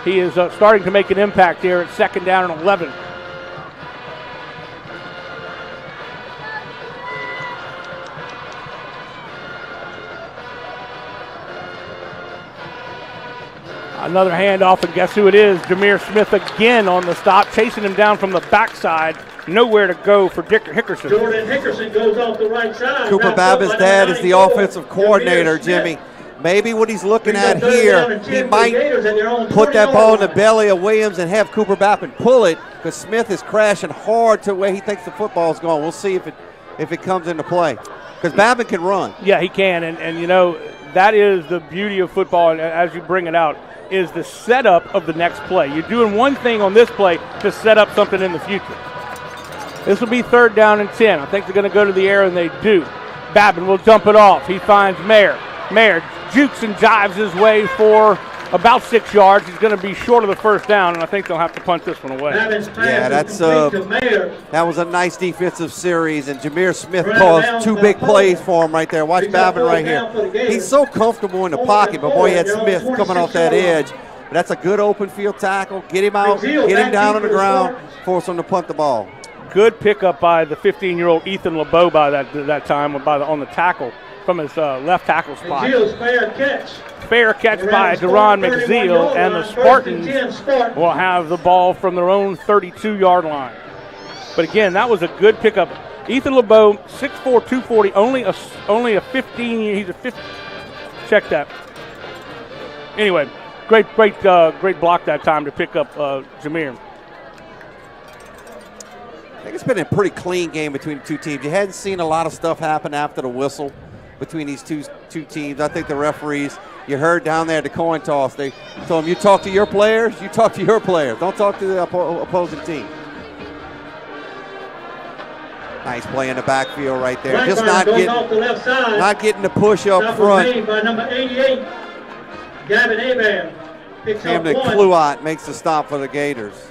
he is starting to make an impact here at 2nd down and 11. Another handoff, and guess who it is? Jameer Smith again on the stop, chasing him down from the backside. Nowhere to go for Hickerson. Jordan Hickerson goes off the right side. Cooper Babbitt's dad is the offensive coordinator, Jimmy. Maybe what he's looking at here, he might put that ball in the belly of Williams and have Cooper Babbitt pull it, because Smith is crashing hard to where he thinks the football is going. We'll see if it comes into play, because Babbitt can run. Yeah, he can, and you know, that is the beauty of football, and as you bring it out, is the setup of the next play. You're doing one thing on this play to set up something in the future. This will be 3rd down and 10. I think they're going to go to the air, and they do. Babin will dump it off. He finds Mayer. Mayer jukes and jives his way for about 6 yards. He's going to be short of the 1st down, and I think they'll have to punt this one away. Yeah, that was a nice defensive series, and Jameer Smith caused 2 big plays for him right there. Watch Babin right here. He's so comfortable in the pocket, but boy, he had Smith coming off that edge. But that's a good open field tackle. Get him out, get him down on the ground, force him to punt the ball. Good pickup by the 15-year-old Ethan LeBeau by that time on the tackle from his left tackle spot. Fair catch by Deron McZeal, and the Spartans will have the ball from their own 32-yard line. But again, that was a good pickup. Ethan LeBeau, 6'4", 240, only a 15. He's a 50. Check that. Anyway, great block that time to pick up Jameer. I think it's been a pretty clean game between the 2 teams. You hadn't seen a lot of stuff happen after the whistle between these two teams. I think the referees, you heard down there at the coin toss, they told them, you talk to your players, you talk to your players. Don't talk to the opposing team. Nice play in the backfield right there. Just not getting the push up front. By number 88, Gavin Abair. Camden Kluat makes the stop for the Gators.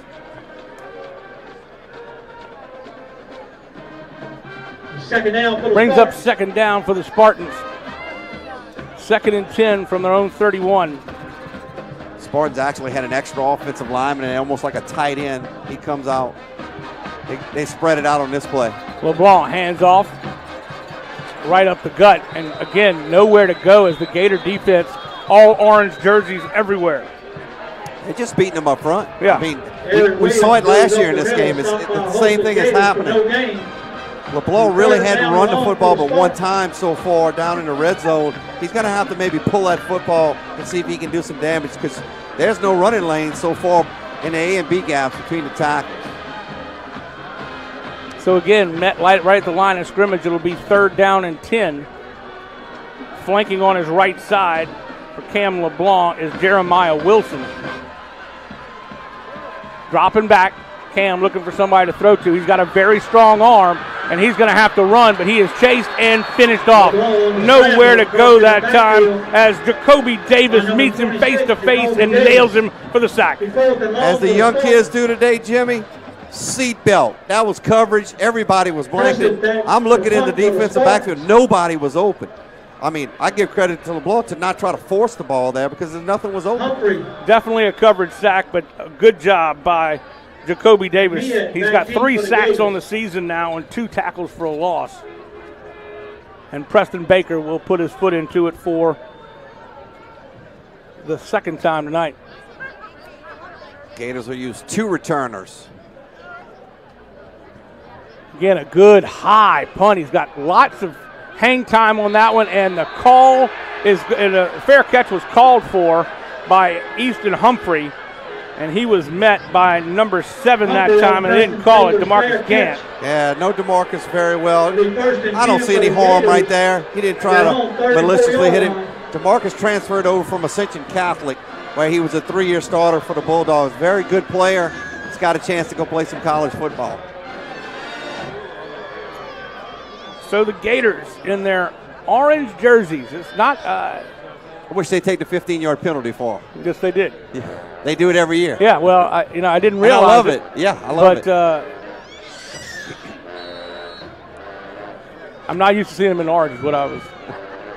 Brings up 2nd down for the Spartans. 2nd and 10 from their own 31. Spartans actually had an extra offensive lineman and almost like a tight end. He comes out. They spread it out on this play. LeBlanc hands off right up the gut. And again, nowhere to go as the Gator defense, all orange jerseys everywhere. They're just beating them up front. Yeah. I mean, we saw it last year in this game. It's the same thing is happening. LeBlanc really hadn't run the football but one time so far down in the red zone. He's going to have to maybe pull that football and see if he can do some damage because there's no running lane so far in the A and B gaps between the tackles. So again, met right at the line of scrimmage. It'll be 3rd down and 10. Flanking on his right side for Cam LeBlanc is Jeremiah Wilson. Dropping back. Cam looking for somebody to throw to. He's got a very strong arm, and he's going to have to run, but he is chased and finished off. Nowhere to go that time as Jacoby Davis meets him face-to-face and nails him for the sack. As the young kids do today, Jimmy, seat belt. That was coverage. Everybody was blanketed. I'm looking in the defensive backfield. Nobody was open. I mean, I give credit to LeBlanc to not try to force the ball there because nothing was open. Definitely a coverage sack, but a good job by Jacoby Davis. He's got 3 sacks on the season now and 2 tackles for a loss. And Preston Baker will put his foot into it for the 2nd time tonight. Gators will use 2 returners. Again, a good high punt. He's got lots of hang time on that one, and the call is, and a fair catch was called for by Easton Humphrey. And he was met by number 7 that time, and they didn't call it, DeMarcus Gant. Yeah, no DeMarcus very well. I don't see any harm right there. He didn't try to maliciously hit him. DeMarcus transferred over from Ascension Catholic, where he was a 3-year starter for the Bulldogs. Very good player. He's got a chance to go play some college football. So the Gators in their orange jerseys. It's not. I wish they'd take the 15-yard penalty for him. Yes, they did. Yeah. They do it every year. Yeah, well, I didn't realize. And I love it. Yeah, I love it. But I'm not used to seeing them in orange. Is what I was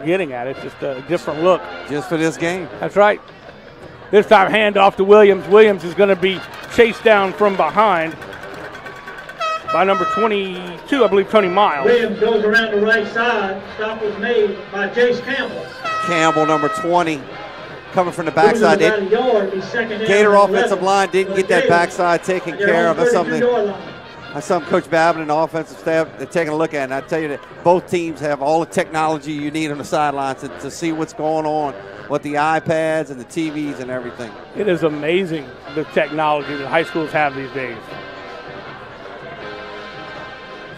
getting at. It's just a different look. Just for this game. That's right. This time, handoff to Williams. Williams is going to be chased down from behind by number 22, I believe, Tony Miles. Williams goes around the right side. Stop was made by Jace Campbell. Campbell, number 20, coming from the backside. Gator offensive line didn't get that backside taken care of. That's something Coach Babin and the offensive staff are taking a look at. And I tell you that both teams have all the technology you need on the sidelines to see what's going on with the iPads and the TVs and everything. It is amazing the technology that high schools have these days.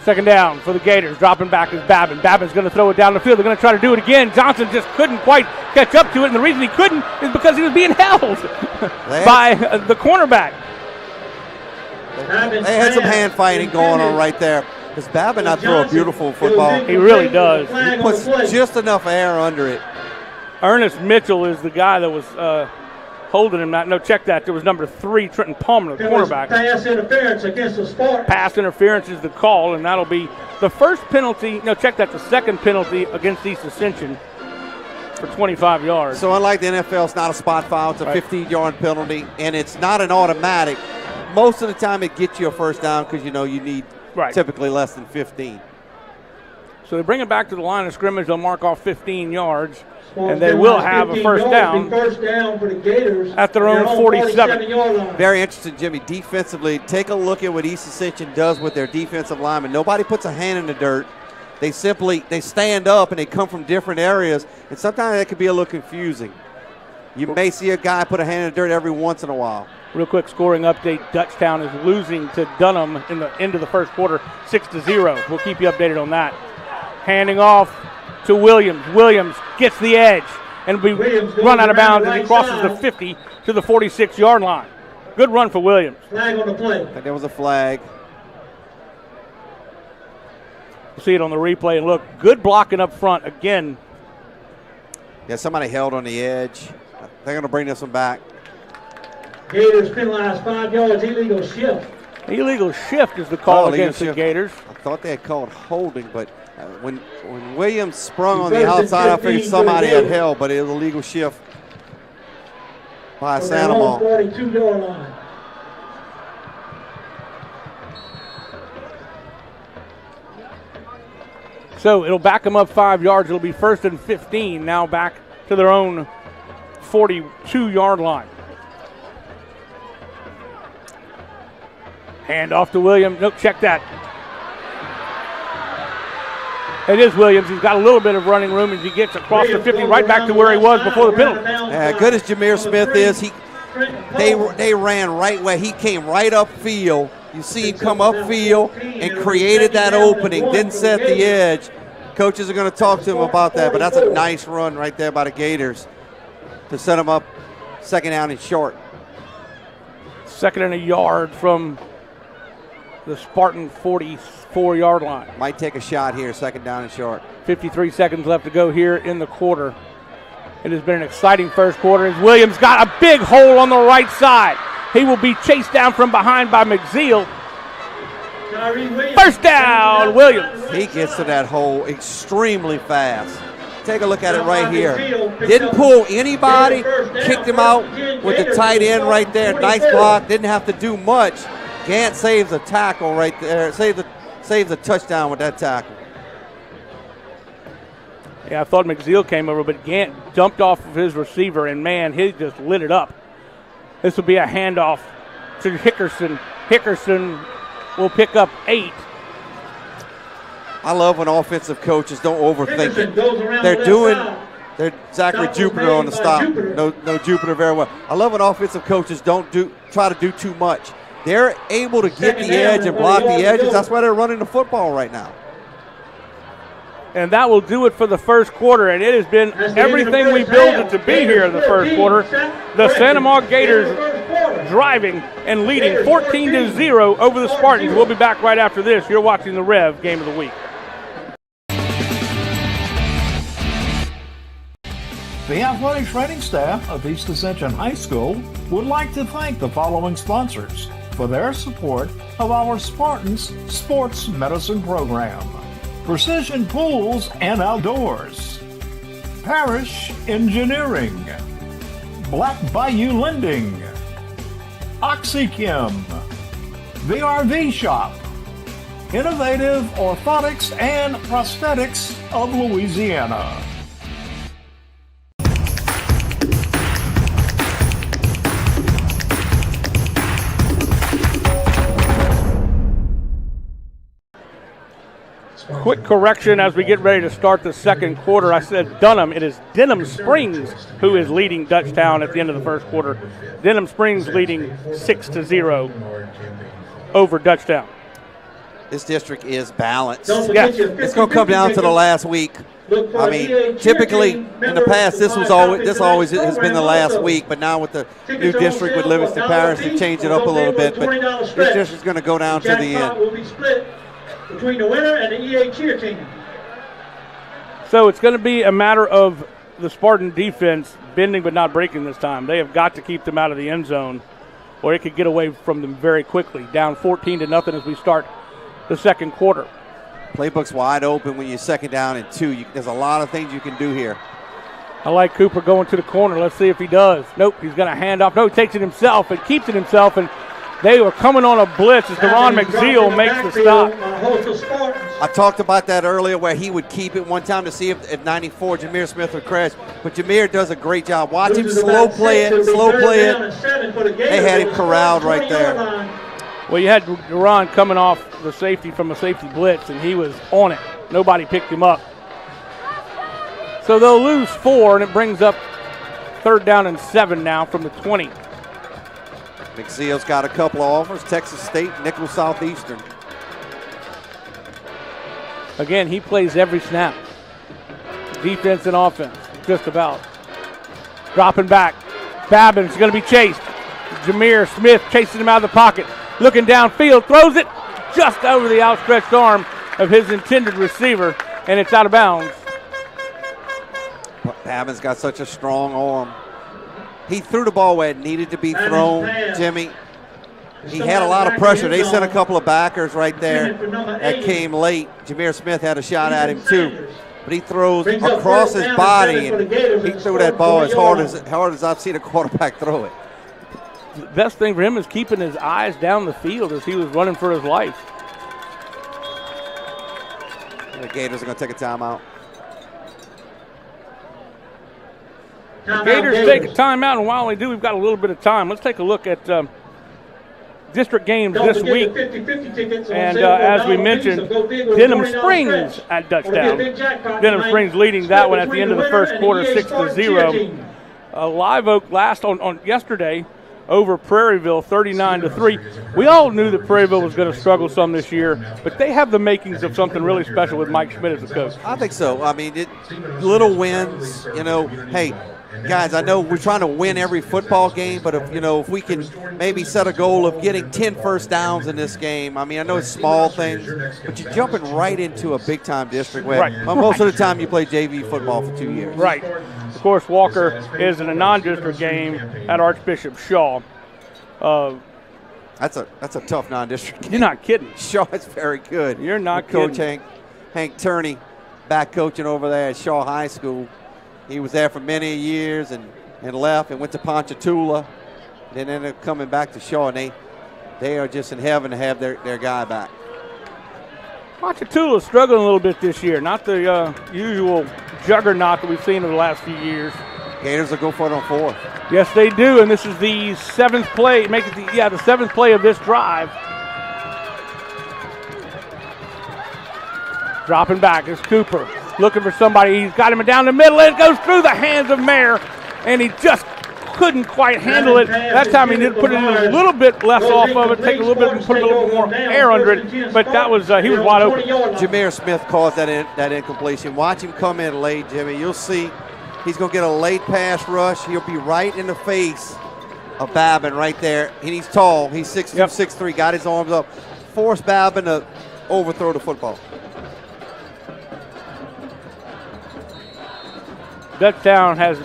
2nd down for the Gators. Dropping back is Babin. Babin's going to throw it down the field. They're going to try to do it again. Johnson just couldn't quite catch up to it, and the reason he couldn't is because he was being held by the cornerback. They had some hand fighting going on right there. Does Babin not throw a beautiful football? He really does. He puts just enough air under it. Ernest Mitchell is the guy that was holding him. No, check that. There was number 3, Trenton Palmer, the cornerback. Pass interference against the Spartans. Pass interference is the call, and that'll be the first penalty. No, check that. The 2nd penalty against East Ascension for 25 yards. So unlike the NFL, it's not a spot foul. It's a 15-yard penalty, and it's not an automatic. Most of the time, it gets you a 1st down because you need typically less than 15. So they bring it back to the line of scrimmage. They'll mark off 15 yards. And they will have a 1st down for the Gators at their own 47. Very interesting, Jimmy. Defensively, take a look at what East Ascension does with their defensive linemen. Nobody puts a hand in the dirt. They stand up and they come from different areas. And sometimes that can be a little confusing. You may see a guy put a hand in the dirt every once in a while. Real quick scoring update. Dutchtown is losing to Dunham in the end of the 1st quarter, 6-0. We'll keep you updated on that. Handing off to Williams. Williams gets the edge and we run out of bounds as he crosses the 50 to the 46-yard line. Good run for Williams. Flag on the play. I think there was a flag. You see it on the replay, and look, good blocking up front again. Yeah, somebody held on the edge. They're going to bring this one back. Gators penalized 5 yards, illegal shift. Illegal shift is the call against the Gators. I thought they had called holding, but when Williams sprung on the outside, I figured somebody had held, but it was a legal shift by Sandoval. 42-yard line. So it'll back them up 5 yards. It'll be 1st and 15, now back to their own 42-yard line. Hand off to Williams. Nope, check that. It is Williams. He's got a little bit of running room as he gets across the 50, right back to where he was before the penalty. Good as Jameer Smith is, they ran right where he came right upfield. You see him come upfield and created that opening, didn't set the edge. Coaches are going to talk to him about that, but that's a nice run right there by the Gators to set him up 2nd down and short. 2nd and a yard from the Spartan 44-yard line. Might take a shot here, 2nd down and short. 53 seconds left to go here in the quarter. It has been an exciting first quarter as Williams got a big hole on the right side. He will be chased down from behind by McZeal. 1st down, Williams. He gets to that hole extremely fast. Take a look at it right here. Didn't pull anybody, kicked him out with the tight end right there. Nice block, didn't have to do much. Gant saves a tackle right there, saves a touchdown with that tackle. Yeah, I thought McZeal came over, but Gant dumped off of his receiver, and man, he just lit it up. This will be a handoff to Hickerson. Hickerson will pick up 8. I love when offensive coaches don't overthink it. They're Zachary Jupiter on the stop. No Jupiter very well. I love when offensive coaches don't try to do too much. They're able to get the edge and block the edges. That's why they're running the football right now. And that will do it for the first quarter, and it has been everything we built it to be here in the first quarter. The Santa Maria Gators driving and leading 14-0 over the Spartans. We'll be back right after this. You're watching the Rev Game of the Week. The athletic training staff of East Ascension High School would like to thank the following sponsors for their support of our Spartans Sports Medicine Program. Precision Pools and Outdoors, Parish Engineering, Black Bayou Lending, OxyChem, The RV Shop, Innovative Orthotics and Prosthetics of Louisiana. Quick correction as we get ready to start the second quarter. I said Dunham. It is Denham Springs who is leading Dutchtown at the end of the first quarter. Denham Springs leading 6-0 over Dutchtown. This district is balanced. Yes. It's going to come down to the last week. I mean, typically in the past, this always has been the last week, but now with the new district with Livingston Parish, they changed it up a little bit. But this district's going to go down to the end. Between the winner and the EA cheer team. So it's going to be a matter of the Spartan defense bending but not breaking this time. They have got to keep them out of the end zone or it could get away from them very quickly. Down 14-0 as we start the second quarter. Playbook's wide open when you're 2nd down and 2. There's a lot of things you can do here. I like Cooper going to the corner. Let's see if he does. Nope, he's going to hand off. No, he takes it himself and keeps it himself, and they were coming on a blitz as Deron McZeal makes the stop. I talked about that earlier where he would keep it one time to see if 94, Jameer Smith would crash. But Jameer does a great job. Watch him slow play it. They had him corralled right there. Well, you had Deron coming off the safety from a safety blitz, and he was on it. Nobody picked him up. So they'll lose 4, and it brings up 3rd down and 7 now from the 20. McZeal's got a couple of offers, Texas State, Nickel Southeastern. Again, he plays every snap. Defense and offense, just about. Dropping back. Babin's going to be chased. Jameer Smith chasing him out of the pocket. Looking downfield, throws it just over the outstretched arm of his intended receiver, and it's out of bounds. Babin's got such a strong arm. He threw the ball where it needed to be thrown, Jimmy. He had a lot of pressure. They sent a couple of backers right there that came late. Jameer Smith had a shot at him too. but he throws Brings up across first his down body, and 7 for the and Gators. he It's threw that scored ball as 40 hard as I've seen a quarterback throw it. The best thing for him is keeping his eyes down the field as he was running for his life. And the Gators are going to take a timeout. Gators take a timeout, and while we do, we've got a little bit of time. Let's take a look at district games this week. And as we mentioned, Denham Springs at touchdown. Denham Springs leading that one at the end of the first quarter, 6-0. Live Oak last on yesterday over Prairieville, 39-3. We all knew that Prairieville was going to struggle some this year, but they have the makings of something really special with Mike Schmidt as the coach. I think so. I mean, little wins, hey, guys, I know we're trying to win every football game, but if we can maybe set a goal of getting 10 first downs in this game, I mean, I know it's small things, but you're jumping right into a big-time district where most of the time you play JV football for 2 years. Right. Of course, Walker is in a non-district game at Archbishop Shaw. That's a tough non-district game. You're not kidding. Shaw is very good. You're not Coach kidding. Hank Turney back coaching over there at Shaw High School. He was there for many years and left and went to Ponchatoula, then ended up coming back to Shaw, and they are just in heaven to have their guy back. Ponchatoula's struggling a little bit this year. Not the usual juggernaut that we've seen in the last few years. Gators will go for it on 4th. Yes, they do, and this is the 7th play. Make it the 7th play of this drive. Dropping back is Cooper. Looking for somebody. He's got him down the middle. It goes through the hands of Mayer, and he just couldn't quite handle it. That time he did put it in a little bit less off of it, take a little bit and put a little bit more air under it, but that was he was wide open. Jameer Smith caused that incompletion. Watch him come in late, Jimmy. You'll see he's going to get a late pass rush. He'll be right in the face of Babin right there, and he's tall. He's 6'2", 6'3", got his arms up. Forced Babin to overthrow the football. Dutchtown has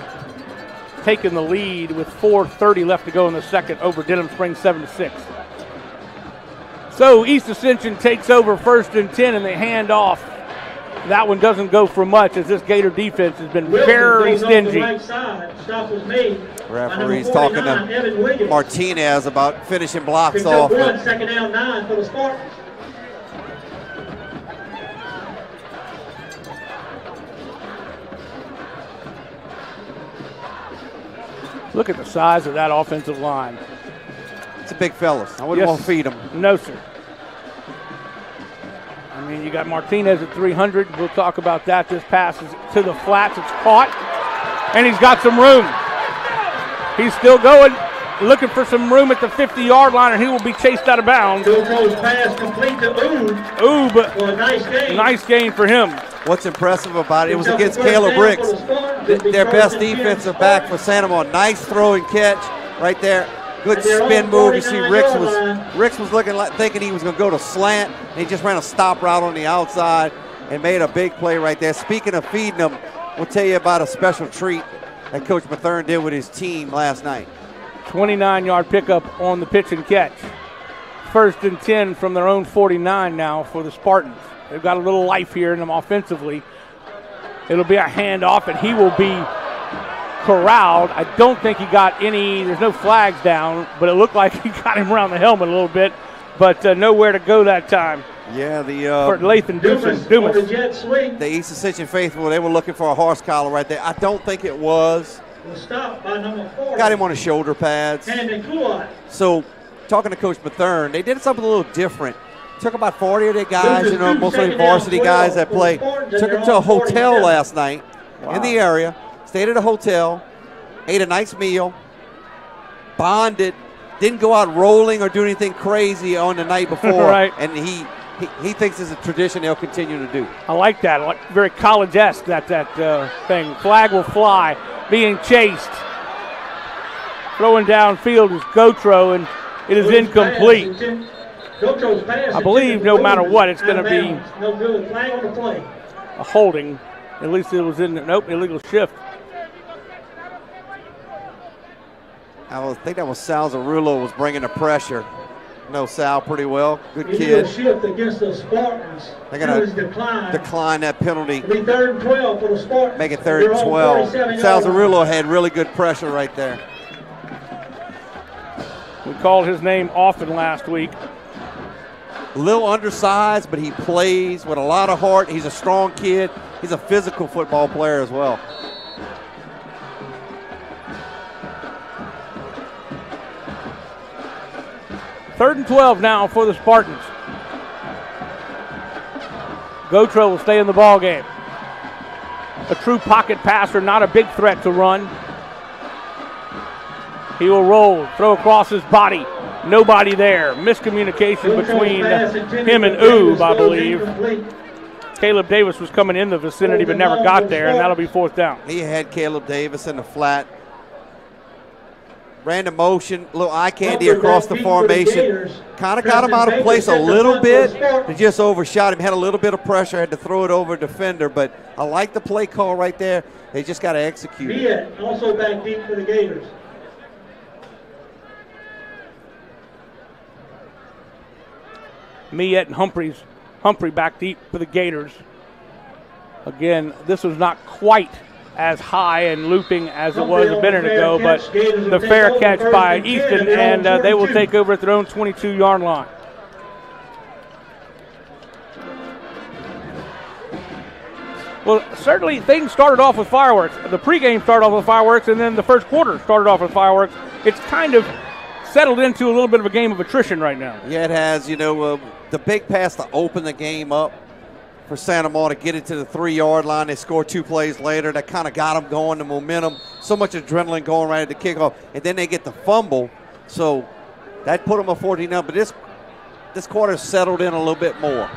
taken the lead with 4:30 left to go in the second over Denham Springs 7-6. So East Ascension takes over 1st and 10, and they hand off. That one doesn't go for much as this Gator defense has been very stingy. Referee's talking to Martinez about finishing blocks off. 2nd down 9 for the Spartans. Look at the size of that offensive line. It's a big fellas. I wouldn't want to feed him. No, sir. I mean, you got Martinez at 300. We'll talk about that. This pass is to the flats. It's caught, and he's got some room. He's still going, looking for some room at the 50-yard line, and he will be chased out of bounds. Pass complete to Oob. For a nice gain. Nice gain for him. What's impressive about it was against Caleb Ricks, their best defensive back for Santa Monica. Nice throw and catch right there. Good spin move. You see Ricks was looking like thinking he was going to go to slant, and he just ran a stop route on the outside and made a big play right there. Speaking of feeding them, we'll tell you about a special treat that Coach Mathern did with his team last night. 29-yard pickup on the pitch and catch. 1st and 10 from their own 49 now for the Spartans. They've got a little life here in them offensively. It'll be a handoff, and he will be corralled. I don't think he got any, there's no flags down, but it looked like he got him around the helmet a little bit, but nowhere to go that time. Yeah, for Lathan Dumas. The East Ascension faithful, they were looking for a horse collar right there. I don't think it was. Stopped by number 4. Got him on his shoulder pads. So, talking to Coach Mathern, they did something a little different. Took about 40 of their guys, mostly varsity guys that play. Took them to a hotel last night in the area. Stayed at a hotel, ate a nice meal, bonded, didn't go out rolling or do anything crazy on the night before. Right. And he thinks it's a tradition they'll continue to do. I like that. I like very college-esque, that thing. Flag will fly, being chased. Throwing downfield is Gotro, and it is incomplete. I believe no matter what, it's going to be a holding. At least it was illegal shift. I think that was Salzarulo was bringing the pressure. know Sal pretty well. Good He kid. shift against the Spartans. They're going to decline that penalty. It'll be 3rd and 12 for the Spartans. Make it 3rd and 12. Salzarillo had really good pressure right there. We called his name often last week. A little undersized, but he plays with a lot of heart. He's a strong kid. He's a physical football player as well. Third and 12 now for the Spartans. Gautreaux will stay in the ball game. A true pocket passer, not a big threat to run. He will roll, throw across his body. Nobody there. Miscommunication between him and Oob, I believe. Caleb Davis was coming in the vicinity but never got there, and that'll be 4th down. He had Caleb Davis in the flat. Random motion, a little eye candy across the formation. Kind of got him out of place a little bit. He just overshot him, had a little bit of pressure, had to throw it over a defender, but I like the play call right there. They just got to execute it. Also back deep for the Gators. Miette and Humphrey back deep for the Gators. Again, this was not quite as high and looping as it was a minute ago, but the fair catch by Easton, and they will take over at their own 22-yard line. Well, certainly things started off with fireworks. The pregame started off with fireworks, and then the first quarter started off with fireworks. It's kind of settled into a little bit of a game of attrition right now. Yeah, it has. You know, the big pass to open the game up for Santa Maria to get it to the 3-yard line. They scored 2 plays later. That kind of got them going, the momentum. So much adrenaline going right at the kickoff. And then they get the fumble. So that put them a 14 up. But this quarter settled in a little bit more.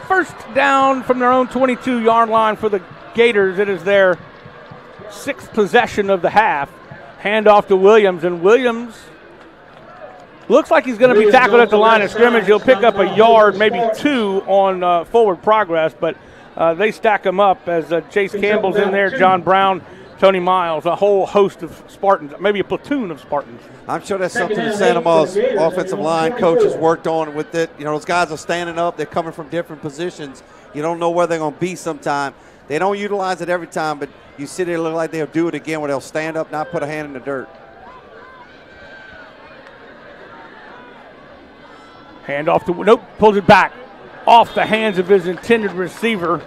First down from their own 22-yard line for the Gators. It is their 6th possession of the half. Handoff to Williams, and Williams looks like he's going to be tackled at the line of scrimmage. He'll pick up a yard, maybe 2 on forward progress, but they stack him up as Chase Campbell's in there, John Brown, Tony Miles, a whole host of Spartans, maybe a platoon of Spartans. I'm sure that's something Santa Maria's offensive line coaches worked on with it. You know, those guys are standing up. They're coming from different positions. You don't know where they're going to be sometime. They don't utilize it every time, but you see they look like they'll do it again where they'll stand up, not put a hand in the dirt. Hand off to, nope, pulls it back. Off the hands of his intended receiver.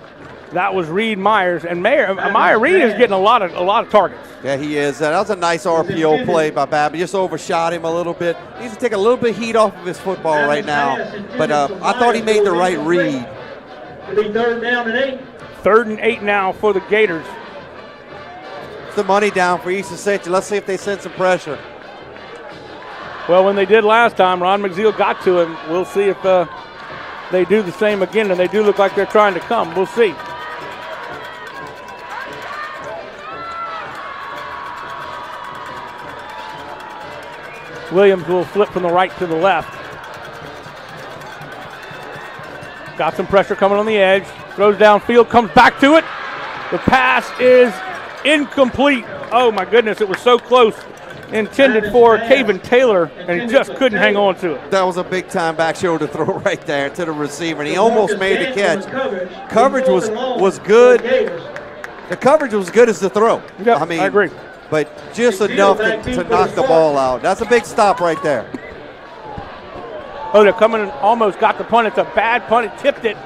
That was Reed Myers, and Meyer Reed is getting a lot of targets. Yeah, he is. That was a nice RPO play by Babbitt. Just overshot him a little bit. He needs to take a little bit of heat off of his football right now. But I thought he made the right read. It'll be 3rd down and 8. 3rd and 8 now for the Gators. It's the money down for East Ascension. Let's see if they send some pressure. Well, when they did last time, Ron McZeal got to him. We'll see if they do the same again, and they do look like they're trying to come. We'll see. Williams will flip from the right to the left. Got some pressure coming on the edge. Throws downfield, comes back to it. The pass is incomplete. Oh, my goodness, it was so close. Intended for Caven Taylor, and he just couldn't hang on to it. That was a big-time back shoulder throw right there to the receiver, and he almost made the catch. Coverage was good. The coverage was good as the throw. Yep, I agree. But just enough to knock the ball out. That's a big stop right there. Oh, they're coming and almost got the punt. It's a bad punt. It tipped it.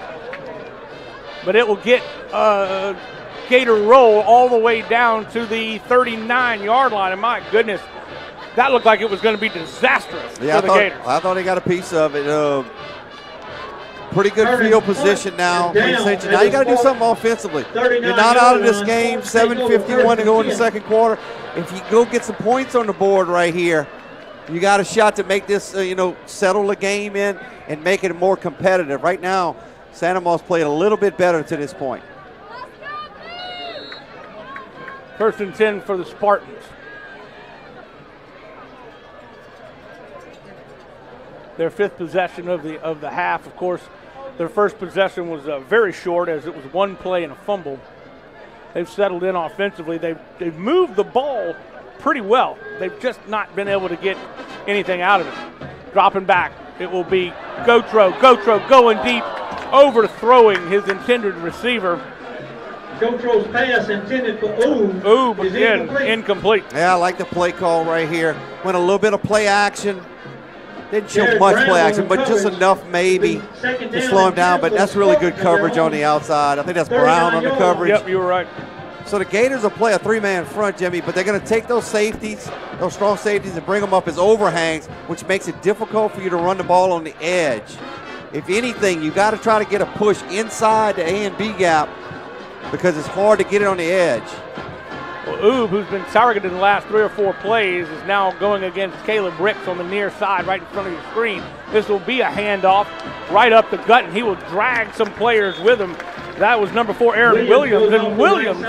But it will get Gator roll all the way down to the 39-yard line. And my goodness, that looked like it was going to be disastrous for the Gators. I thought he got a piece of it. Pretty good field position now for Ascension. Now you got to do something offensively. You're not out of this game. 7:51 to go in the second quarter. If you go get some points on the board right here, you got a shot to make this, settle the game in and make it more competitive. Right now, Santa Maria's played a little bit better to this point. 1st and 10 for the Spartans. Their 5th possession of the half. Of course, their first possession was very short, as it was 1 play and a fumble. They've settled in offensively. They've moved the ball pretty well. They've just not been able to get anything out of it. Dropping back. It will be Gotro. Gotro going deep, overthrowing his intended receiver. Gotro's pass intended for Oob. Oob again, incomplete. Yeah, I like the play call right here. Went a little bit of play action. Didn't show much play action, but just enough maybe to slow him down. But that's really good coverage on the outside. I think that's Brown on the coverage. Yep, you were right. So the Gators will play a three-man front, Jimmy, but they're going to take those safeties, those strong safeties, and bring them up as overhangs, which makes it difficult for you to run the ball on the edge. If anything, you got to try to get a push inside the A and B gap because it's hard to get it on the edge. Well, Oob, who's been targeted in the last 3 or 4 plays, is now going against Caleb Ricks on the near side right in front of your screen. This will be a handoff right up the gut, and he will drag some players with him. That was number 4, Aaron Williams, and Williams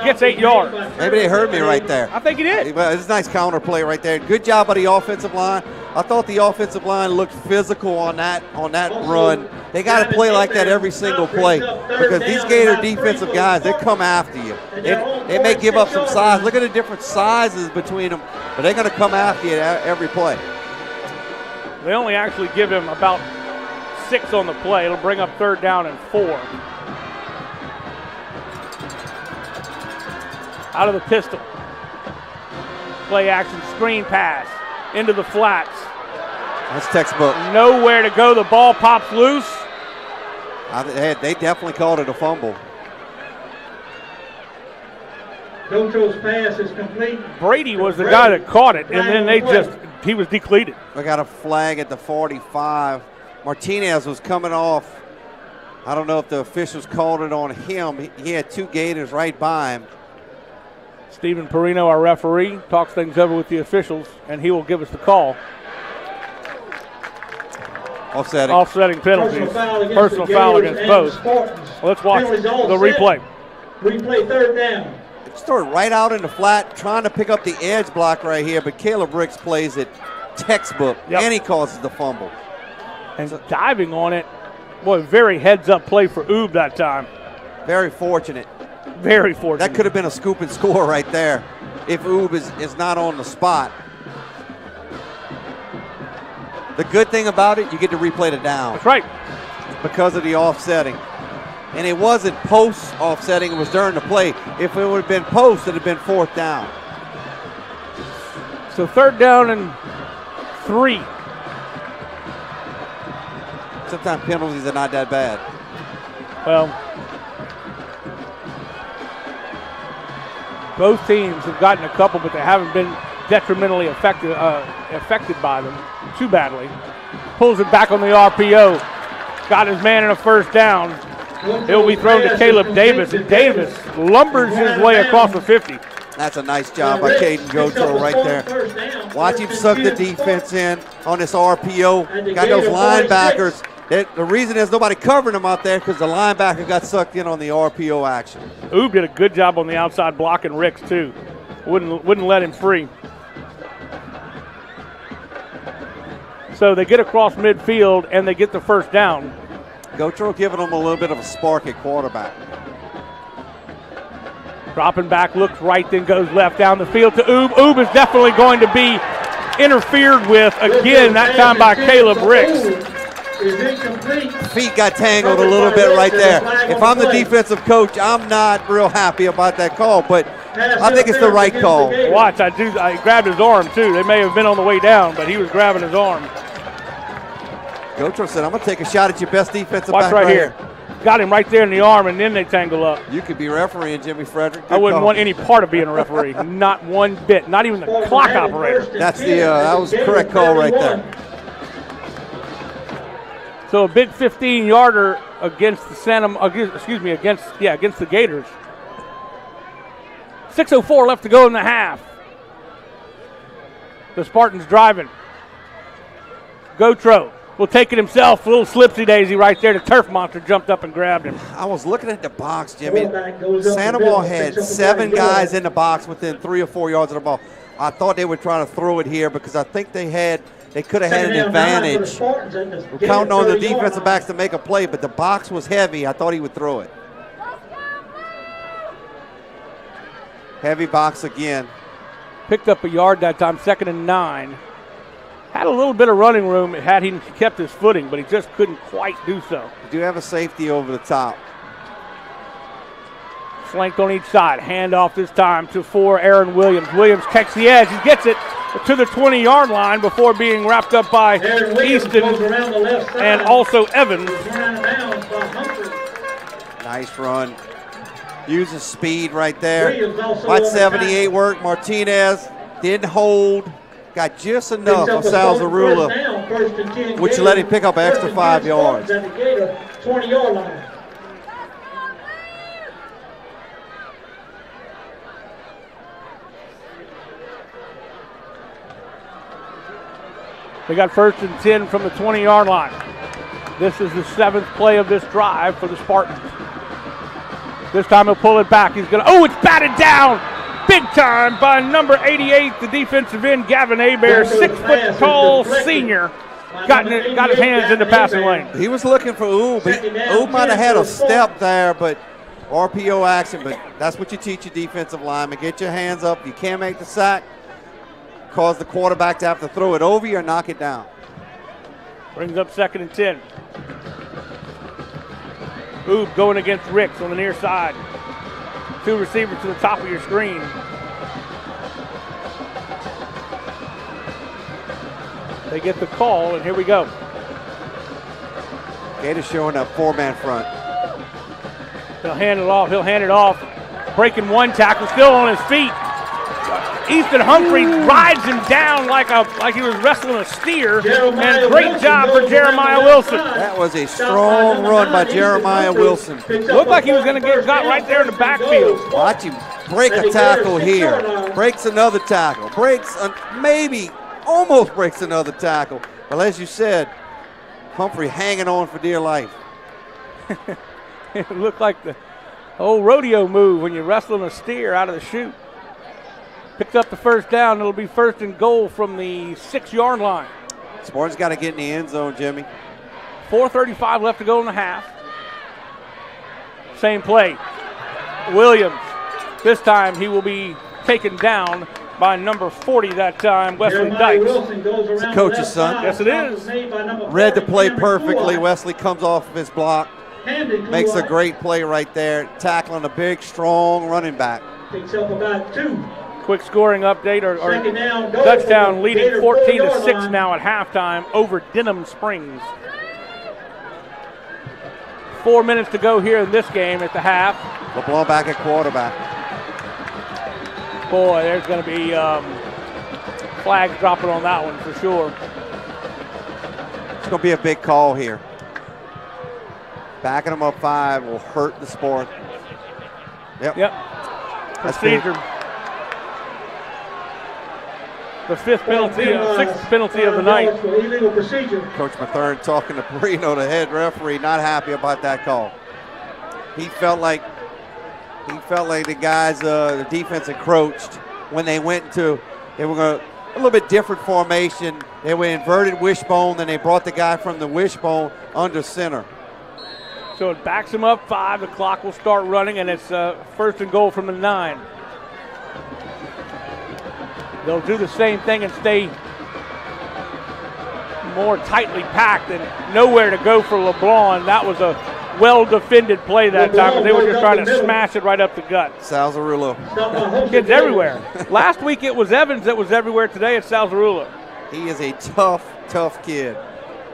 gets 8 yards. Maybe they heard me right there. I think he did. It's a nice counter play right there. Good job by the offensive line. I thought the offensive line looked physical on that run. They got to play like that every single play because these Gator defensive guys, they come after you. They may give up some size. Look at the different sizes between them, but they're going to come after you every play. They only actually give him about 6 on the play. It'll bring up 3rd down and 4. Out of the pistol. Play action screen pass into the flats. That's textbook. Nowhere to go. The ball pops loose. They definitely called it a fumble. Gotro's pass is complete. Brady was the guy that caught it, and then he was decleated. We got a flag at the 45. Martinez was coming off. I don't know if the officials called it on him. He had 2 Gators right by him. Stephen Perino, our referee, talks things over with the officials, and he will give us the call. Offsetting penalties. Personal foul against both. Let's watch the replay. Replay 3rd down. It started right out in the flat, trying to pick up the edge block right here, but Caleb Ricks plays it textbook, and he causes the fumble. And diving on it, boy, very heads-up play for Oob that time. Very fortunate. Very fortunate. That could have been a scoop and score right there if Oob is not on the spot. The good thing about it, you get to replay the down. That's right. Because of the offsetting. And it wasn't post offsetting, it was during the play. If it would have been post, it would have been 4th down. So 3rd down and 3. Sometimes penalties are not that bad. Well, both teams have gotten a couple, but they haven't been detrimentally affected by them too badly. Pulls it back on the RPO. Got his man in a 1st down. He'll be thrown to Caleb Davis, and Davis lumbers his way across the 50. That's a nice job by Caden Gotro right there. Watch him suck the defense in on this RPO. Got those linebackers. The reason there's nobody covering him out there because the linebacker got sucked in on the RPO action. Oob did a good job on the outside blocking Ricks too. Wouldn't let him free. So they get across midfield and they get the 1st down. Gotro giving them a little bit of a spark at quarterback. Dropping back, looks right, then goes left down the field to Oob. Oob is definitely going to be interfered with again, that time by Caleb Ricks. Feet got tangled a little bit right there. If I'm the defensive coach, I'm not real happy about that call, but I think it's the right call. Watch, I grabbed his arm too. They may have been on the way down, but he was grabbing his arm. Gotro said, I'm going to take a shot at your best defensive back right here. Got him right there in the arm, and then they tangle up. You could be refereeing, Jimmy Frederick. I wouldn't want any part of being a referee. Not one bit. Not even the clock operator. That's that was the correct call right there. So a big 15-yarder against the against the Gators. 6:04 left to go in the half. The Spartans driving. Gotro will take it himself. A little slipsy-daisy right there. The turf monster jumped up and grabbed him. I was looking at the box, Jimmy. Sandoval had 7 guys in the box within 3 or 4 yards of the ball. I thought they were trying to throw it here because I think they could have had an advantage. We're counting on the defensive backs to make a play, but the box was heavy. I thought he would throw it. Heavy box again. Picked up a yard that time, 2nd and 9. Had a little bit of running room had he kept his footing, but he just couldn't quite do so. You do have a safety over the top. Flanked on each side. Handoff this time to Aaron Williams. Williams takes the edge. He gets it to the 20-yard line before being wrapped up by Easton and also Evans. Nice run. Uses speed right there. Watch 78 work. Martinez didn't hold. Got just enough of Salzarula, which let him pick up an extra 5 yards. 20-yard line. They got 1st and 10 from the 20-yard line. This is the 7th play of this drive for the Spartans. This time he'll pull it back. He's going to, it's batted down big time by number 88, the defensive end, Gavin Hebert, 6-foot-tall senior. Got his hands in the passing lane. He was looking for Oob. Oob might have had a step there, but RPO action, but that's what you teach your defensive lineman. Get your hands up. You can't make the sack. Cause the quarterback to have to throw it over you or knock it down. Brings up 2nd and 10. Oob going against Ricks on the near side. 2 receivers to the top of your screen. They get the call, and here we go. Gators showing up 4-man front. He'll hand it off. Breaking 1 tackle, still on his feet. Easton Humphrey rides him down like he was wrestling a steer, and great job for Jeremiah Wilson. That was a strong run by Jeremiah Wilson. Looked like he was going to get got right there in the backfield. Watch him break a tackle here, breaks another tackle, almost breaks another tackle. Well, as you said, Humphrey hanging on for dear life. It looked like the old rodeo move when you're wrestling a steer out of the chute. Picked up the 1st down. It'll be 1st and goal from the 6-yard line. Spartans got to get in the end zone, Jimmy. 4:35 left to go in the half. Same play. Williams. This time he will be taken down by number 40 that time, Wesley Dykes. It's the coach's son. Yes, it is. Read the play perfectly. Wesley comes off of his block. Makes a great play right there, tackling a big, strong running back. Picks up about 2. Quick scoring update or touchdown leading 14-6 now at halftime over Denham Springs. 4 minutes to go here in this game at the half. LeBlanc back at quarterback. Boy, there's going to be flags dropping on that one for sure. It's going to be a big call here. Backing them up 5 will hurt the Sport. Yep. Procedure. The 6th penalty of the night. Coach Mathern talking to Perino, the head referee, not happy about that call. He felt like the guys, the defense encroached when they went into, they were going a little bit different formation. They were inverted wishbone, then they brought the guy from the wishbone under center. So it backs him up 5. The clock will start running, and it's 1st and goal from the 9. They'll do the same thing and stay more tightly packed and nowhere to go for LeBlanc. That was a well-defended play that time. They were just trying to smash it right up the gut. Salzarula. Kids everywhere. Last week it was Evans that was everywhere. Today it's Salzarula. He is a tough kid.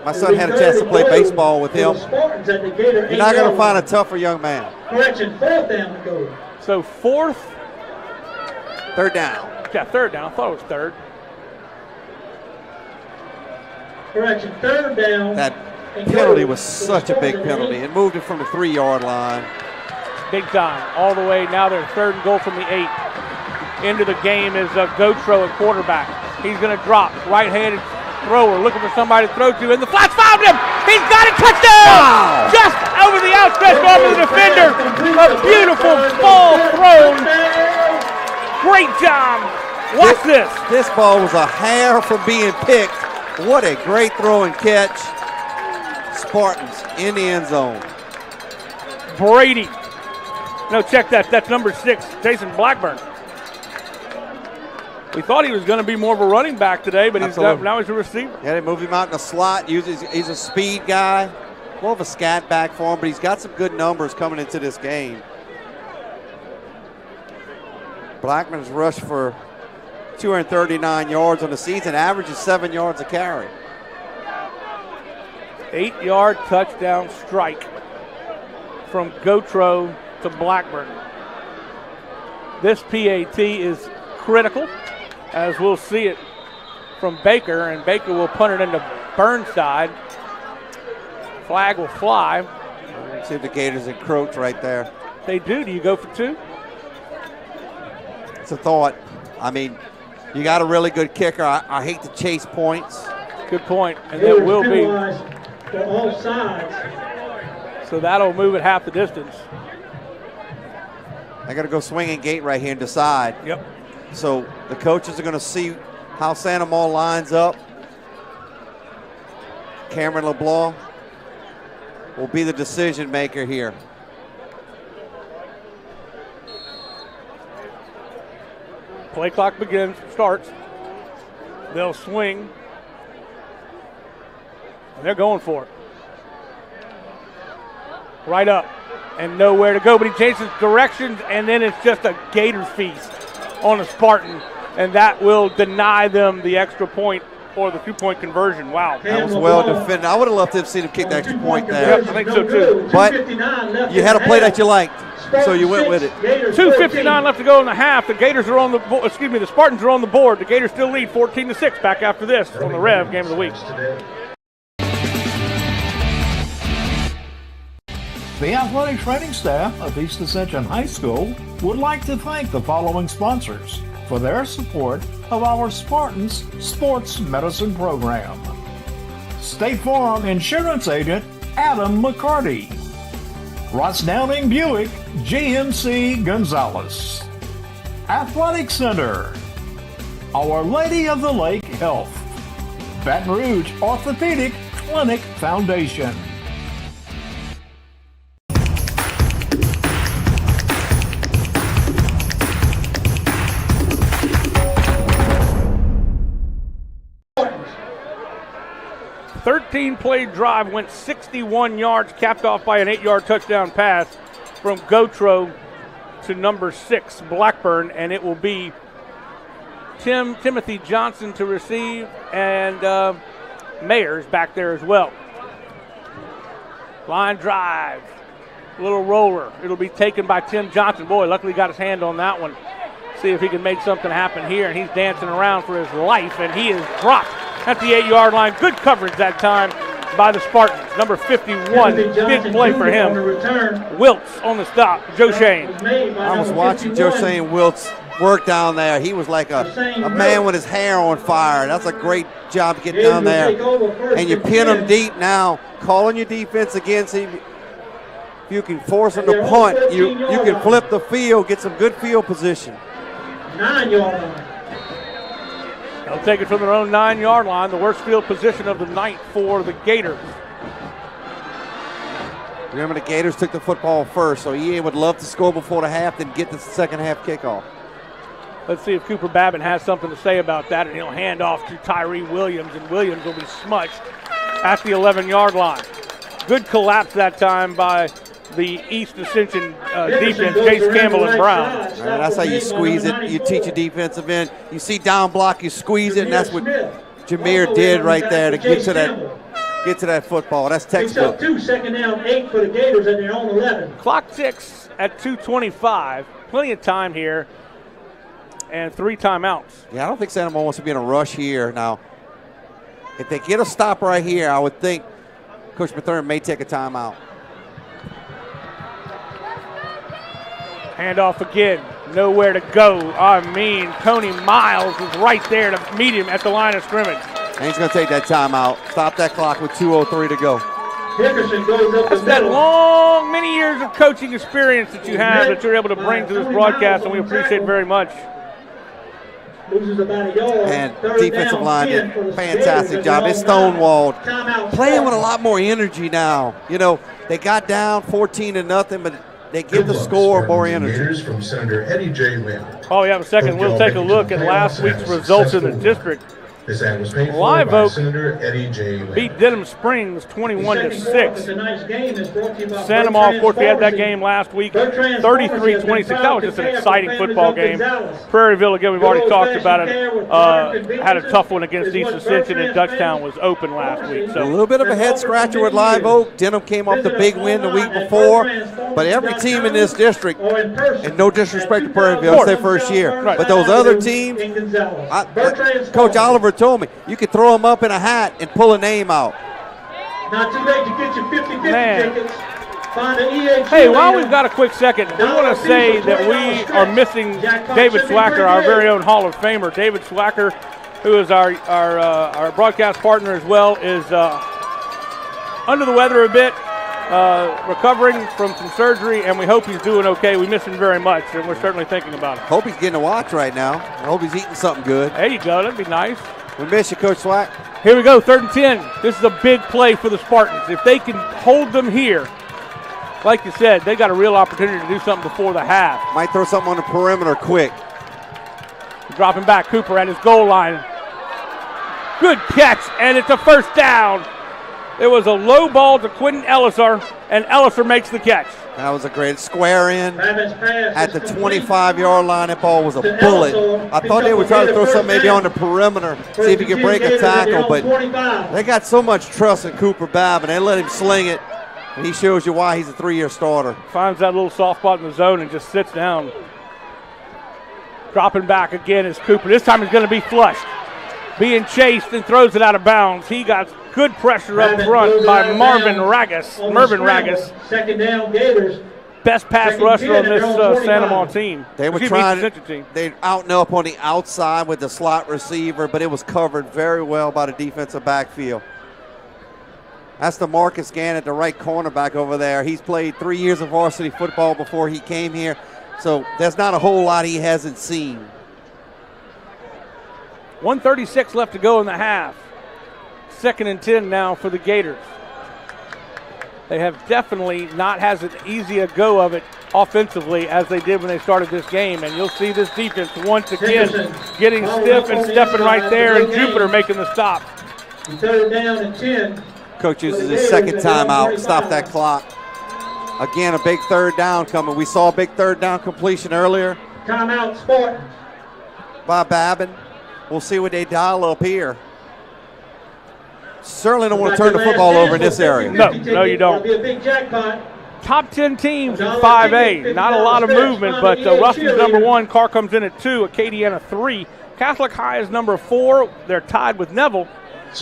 My son had a chance to play baseball with him. You're not going to find a tougher young man. Correction, 4th down to go. So 4th. 3rd down. Yeah, 3rd down. I thought it was 3rd. Correction, 3rd down. That penalty was such a big penalty. It moved it from the 3-yard line. Big time. All the way. Now they're 3rd and goal from the 8. Into the game is Gotro at quarterback. He's going to drop. Right-handed thrower looking for somebody to throw to. And the flats found him. He's got a touchdown. Wow. Just over the outstretched arm of the defender. A beautiful ball thrown. Great job. Watch this. This ball was a hair from being picked. What a great throw and catch. Spartans in the end zone. Brady. No, check that. That's number 6, Jason Blackburn. We thought he was going to be more of a running back today, but now he's a receiver. Yeah, they move him out in the slot. He's a speed guy. More of a scat back for him, but he's got some good numbers coming into this game. Blackman's rushed for 239 yards on the season, averages 7 yards a carry. 8-yard touchdown strike from Gautreaux to Blackburn. This PAT is critical, as we'll see it from Baker, and Baker will punt it into Burnside. Flag will fly. See if the Gators encroach right there. They do. Do you go for 2? It's a thought. I mean, you got a really good kicker. I hate to chase points. Good point. And there will be. For all sides. So that'll move it half the distance. I got to go swing and gate right here and decide. Yep. So the coaches are going to see how Santa Maria lines up. Cameron LeBlanc will be the decision maker here. Play clock starts. They'll swing. And they're going for it. Right up and nowhere to go, but he changes directions, and then it's just a Gators feast on a Spartan, and that will deny them the extra point or the 2-point conversion. Wow. That was well defended. I would have loved to have seen him kick the extra point there. Yep, I think so too. But you had a play that you liked, so you went with it. 2:59 left to go in the half. The Gators are on the the Spartans are on the board. The Gators still lead 14-6. Back after this on the Rev Game of the Week. The athletic training staff of East Ascension High School would like to thank the following sponsors for their support of our Spartans Sports Medicine Program. State Farm Insurance Agent Adam McCarty. Ross Downing Buick GMC Gonzales. Athletic Center. Our Lady of the Lake Health. Baton Rouge Orthopedic Clinic Foundation. Play drive went 61 yards, capped off by an 8-yard touchdown pass from Gautreaux to number 6, Blackburn, and it will be Timothy Johnson to receive, and Mayers back there as well. Line drive, little roller. It'll be taken by Tim Johnson. Boy, luckily got his hand on that one. See if he can make something happen here, and he's dancing around for his life, and he is dropped at the 8-yard line. Good coverage that time by the Spartans. Number 51, big play for him. Wiltz on the stop. Joe Shane. I was watching Joe Shane Wiltz work down there. He was like a man with his hair on fire. That's a great job to get down there. And you pin him deep now. Calling your defense again. See if you can force him to punt. You can flip the field, get some good field position. 9-yard line. They'll take it from their own 9-yard line, the worst field position of the night for the Gators. Remember, the Gators took the football first, so EA would love to score before the half, then get the second half kickoff. Let's see if Cooper Babbitt has something to say about that, and he'll hand off to Tyree Williams, and Williams will be smudged at the 11-yard line. Good collapse that time by the East Ascension defense, Chase Campbell and Brown. Right, that's how you squeeze it. You teach a defensive end. You see down block, you squeeze it, and that's what Jameer did right there to get to that football. That's textbook. 2, 2nd down, 8 for the Gators at their own 11. Clock ticks at 2:25. Plenty of time here, and 3 timeouts. Yeah, I don't think Santa Maria wants to be in a rush here. Now, if they get a stop right here, I would think Coach Mathern may take a timeout. Handoff again, nowhere to go. I mean, Tony Miles is right there to meet him at the line of scrimmage. And he's going to take that timeout. Stop that clock with 2:03 to go. Dickerson goes up That's that long, many years of coaching experience that you have that you're able to bring to this broadcast, and we appreciate very much. Loses about a yard. And defensive line did a fantastic job. It's stonewalled. Playing with a lot more energy now. You know, they got down 14-0, but they give the score more energy. Gators from Senator Eddie J. Lynn. Oh, we have a second. We'll take a look at last week's results in the district. This ad was paid for Live by Oak Senator Eddie J. Lynn. beat Denham Springs 21-6. Tonight's game is brought to you by Santa Maria, of course, we had that game last week, 33-26. That was just an exciting football game. Prairieville, again, we've already talked about it, had a tough one against East Ascension, and Dutchtown was open last week. So a little bit of a head scratcher with Live Oak. Denham came off the big win the week before, but every team in this district, and no disrespect to Prairieville, it's their first year, but those other teams, Coach Oliver told me, you could throw them up in a hat and pull a name out. Not too late to get your 50-50 tickets. Find an EHU. Hey, while we've got a quick second, we want to say that we are missing David Swacker, our very own Hall of Famer. David Swacker, who is our broadcast partner as well, is under the weather a bit, recovering from some surgery, and we hope he's doing okay. We miss him very much, and we're certainly thinking about him. Hope he's getting a watch right now. I hope he's eating something good. There you go. That'd be nice. We miss you, Coach Swack. Here we go, 3rd and 10. This is a big play for the Spartans. If they can hold them here, like you said, they got a real opportunity to do something before the half. Might throw something on the perimeter quick. Dropping back, Cooper at his goal line. Good catch, and it's a first down. It was a low ball to Quentin Elliser, and Elliser makes the catch. That was a great square in at the 25-yard line. That ball was a bullet. I thought they would try to throw something maybe on the perimeter, see if he could break a tackle, but they got so much trust in Cooper Babin. They let him sling it, and he shows you why he's a 3-year starter. Finds that little soft spot in the zone and just sits down. Dropping back again is Cooper. This time he's going to be flushed. Being chased and throws it out of bounds. He got good pressure up front by Mervin Ragus. 2nd down, Gators. Best pass rusher on this Santa Maria team. They were trying. They out and up on the outside with the slot receiver, but it was covered very well by the defensive backfield. That's the Marcus Gannett, the right cornerback over there. He's played 3 years of varsity football before he came here, so there's not a whole lot he hasn't seen. 1:36 left to go in the half. 2nd and 10 now for the Gators. They have definitely not had as easy a go of it offensively as they did when they started this game, and you'll see this defense once again getting stiff and stepping right there, and Jupiter making the stop. 3rd down and 10. Coach uses his second timeout, stop that clock. Again, a big 3rd down coming. We saw a big 3rd down completion earlier. Timeout, Spartans. By Babin. We'll see what they dial up here. Certainly don't want to turn the football over in this area. No, you don't. Be a big jackpot. Top 10 teams in 5A. Not a lot of movement, but Ruston's number 1. Carr comes in at 2. Acadiana 3. Catholic High is number 4. They're tied with Neville.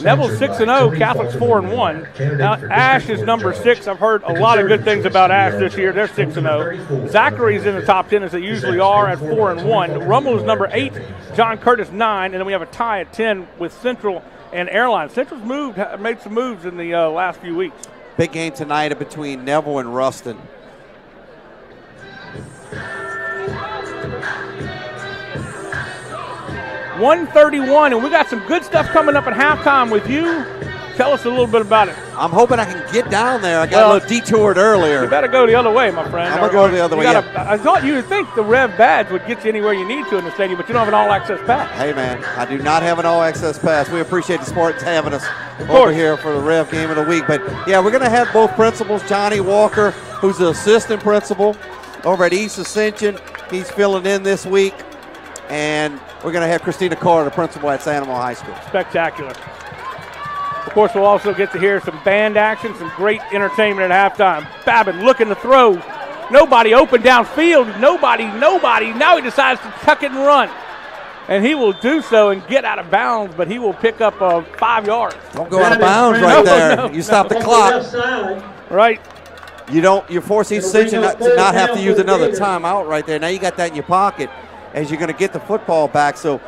Neville's 6-0. Catholic's 4-1. Now Ash is number 6. I've heard a lot of good things about Ash this year. They're 6-0. Zachary's in the top 10 as they usually are at 4-1. Rummel is number 8. John Curtis 9, and then we have a tie at 10 with Central and Airline. Central's made some moves in the last few weeks. Big game tonight between Neville and Ruston. .131, and we got some good stuff coming up at halftime with you. Tell us a little bit about it. I'm hoping I can get down there. I got a little detoured earlier. You better go the other way, my friend. I'm going to go the other way. I thought you would think the REV badge would get you anywhere you need to in the stadium, but you don't have an all-access pass. Hey, man, I do not have an all-access pass. We appreciate the Spartans having us over here for the REV game of the week. But, yeah, we're going to have both principals. Johnny Walker, who's the assistant principal over at East Ascension. He's filling in this week. And we're going to have Christina Carter, the principal at Santa Maria High School. Spectacular. Of course, we'll also get to hear some band action, some great entertainment at halftime. Babin looking to throw. Nobody open downfield. Nobody. Now he decides to tuck it and run. And he will do so and get out of bounds, but he will pick up 5 yards. Don't go out of bounds right there. You stop the clock. Right. You force East Ascension to not have to use another timeout right there. Now you got that in your pocket as you're going to get the football back. So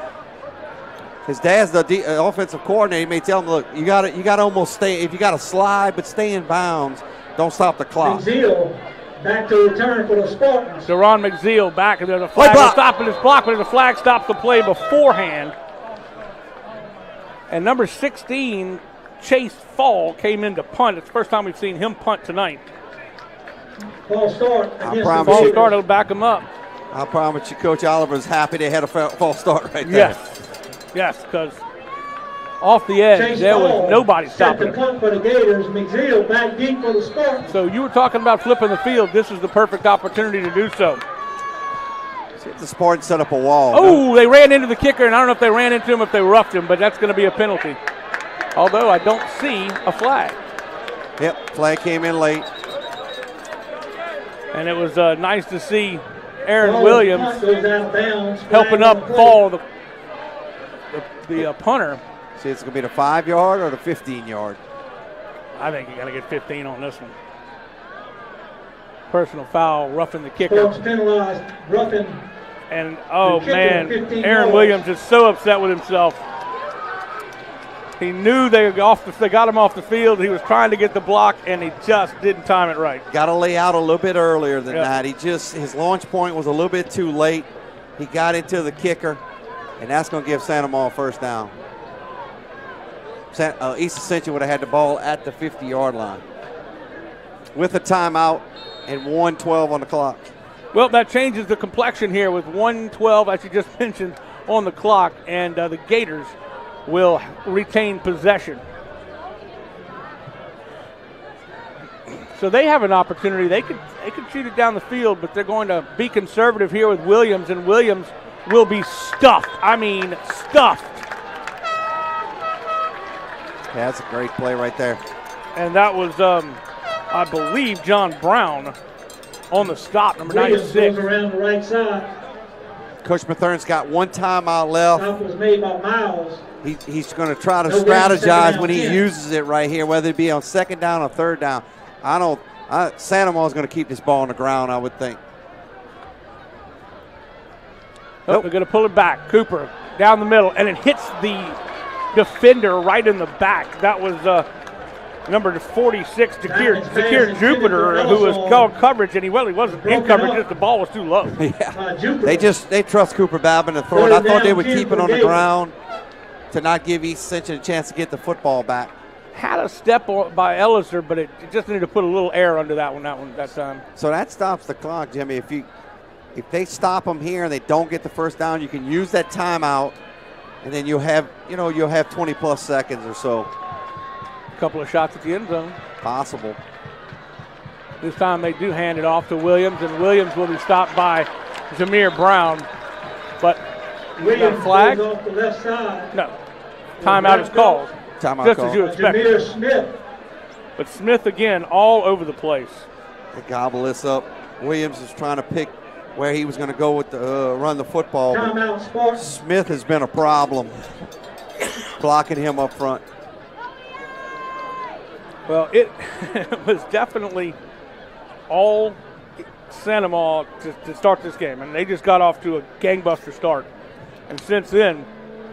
his dad's the offensive coordinator. He may tell him, look, you got to almost stay. If you got to slide, but stay in bounds. Don't stop the clock. McZeal back to return for the Spartans. Deron McZeal back, and there's a flag stopping his block, but the flag stops the play beforehand. And number 16, Chase Fall, came in to punt. It's the first time we've seen him punt tonight. False start. False start will back them up. I promise you, Coach Oliver's happy they had a false start right there. Yes, because off the edge, there was nobody stopping him. Punt for the Gators. McZeal back deep for the start. So you were talking about flipping the field. This is the perfect opportunity to do so. See if the Spartans set up a wall. Oh, they ran into the kicker, and I don't know if they ran into him, if they roughed him, but that's going to be a penalty. Although I don't see a flag. Yep, flag came in late. And it was nice to see Aaron Williams helping up Paul, the punter. See, it's going to be the 5-yard or the 15-yard. I think you got to get 15 on this one. Personal foul, roughing the kicker. Penalized, roughing. And oh man, Aaron Williams is so upset with himself. He knew they got him off the field. He was trying to get the block, and he just didn't time it right. Got to lay out a little bit earlier than that. His launch point was a little bit too late. He got into the kicker, and that's going to give Santa Maria first down. East Ascension would have had the ball at the 50-yard line with a timeout and 1:12 on the clock. Well, that changes the complexion here with 1:12, as you just mentioned, on the clock, and the Gators will retain possession. So they have an opportunity. They could shoot it down the field, but they're going to be conservative here with Williams, and Williams will be stuffed. I mean, stuffed. Yeah, that's a great play right there. And that was, I believe, John Brown on the stop, number 96. Goes around the right side. Coach Mathern's got one timeout left. Stop was made by Miles. He's going to try to strategize when he uses it right here, whether it be on second down or third down. Santa Maria's going to keep this ball on the ground, I would think. They're going to pull it back. Cooper down the middle, and it hits the defender right in the back. That was number 46, Zakir Jupiter, who was called coverage, and he wasn't in coverage, just the ball was too low. Yeah. They trust Cooper Babin to throw it. I thought they would keep it on the ground to not give East Ascension a chance to get the football back. Had a step by Elliser, but it just needed to put a little air under that time. So that stops the clock, Jimmy. If they stop them here and they don't get the first down, you can use that timeout, and then you'll have 20+ seconds or so. A couple of shots at the end zone. Possible. This time they do hand it off to Williams, and Williams will be stopped by Jameer Brown. But Williams flag? goes off the left side. No. Timeout is called. Timeout just called. as you expect. Jameer Smith. But Smith again all over the place. They gobble this up. Williams is trying to pick where he was going to go with the run the football. Timeout, Spartans. Smith has been a problem blocking him up front. Well, it was definitely all Santa Maria to start this game, and they just got off to a gangbuster start. And since then,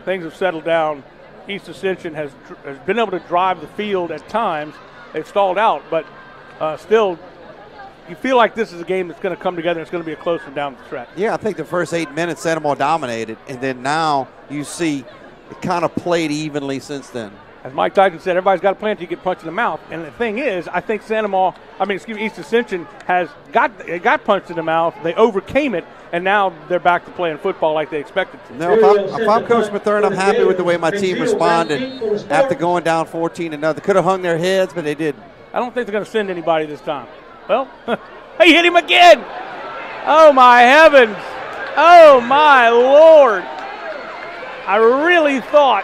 things have settled down. East Ascension has been able to drive the field at times. They've stalled out, but still, you feel like this is a game that's going to come together. It's going to be a close one down the stretch. Yeah, I think the first 8 minutes, Santa Maria dominated, and then now you see it kind of played evenly since then. As Mike Tyson said, everybody's got a plan until you get punched in the mouth. And the thing is, I think East Ascension got punched in the mouth. They overcame it, and now they're back to playing football like they expected to. No, if I'm Coach Mathern, I'm happy with the way my team responded after going down 14-0. They could have hung their heads, but they didn't. I don't think they're going to send anybody this time. Well, he hit him again. Oh, my heavens. Oh, my Lord. I really thought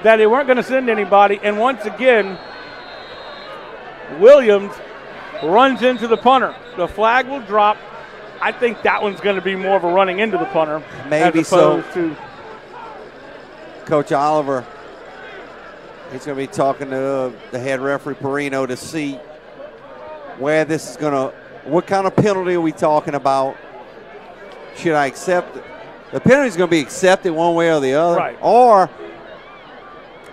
that they weren't going to send anybody, and once again, Williams runs into the punter. The flag will drop. I think that one's going to be more of a running into the punter. Maybe as opposed to Coach Oliver. He's going to be talking to the head referee, Perino, to see where this is going to, what kind of penalty are we talking about? Should I accept it? The penalty is going to be accepted one way or the other. Right. Or,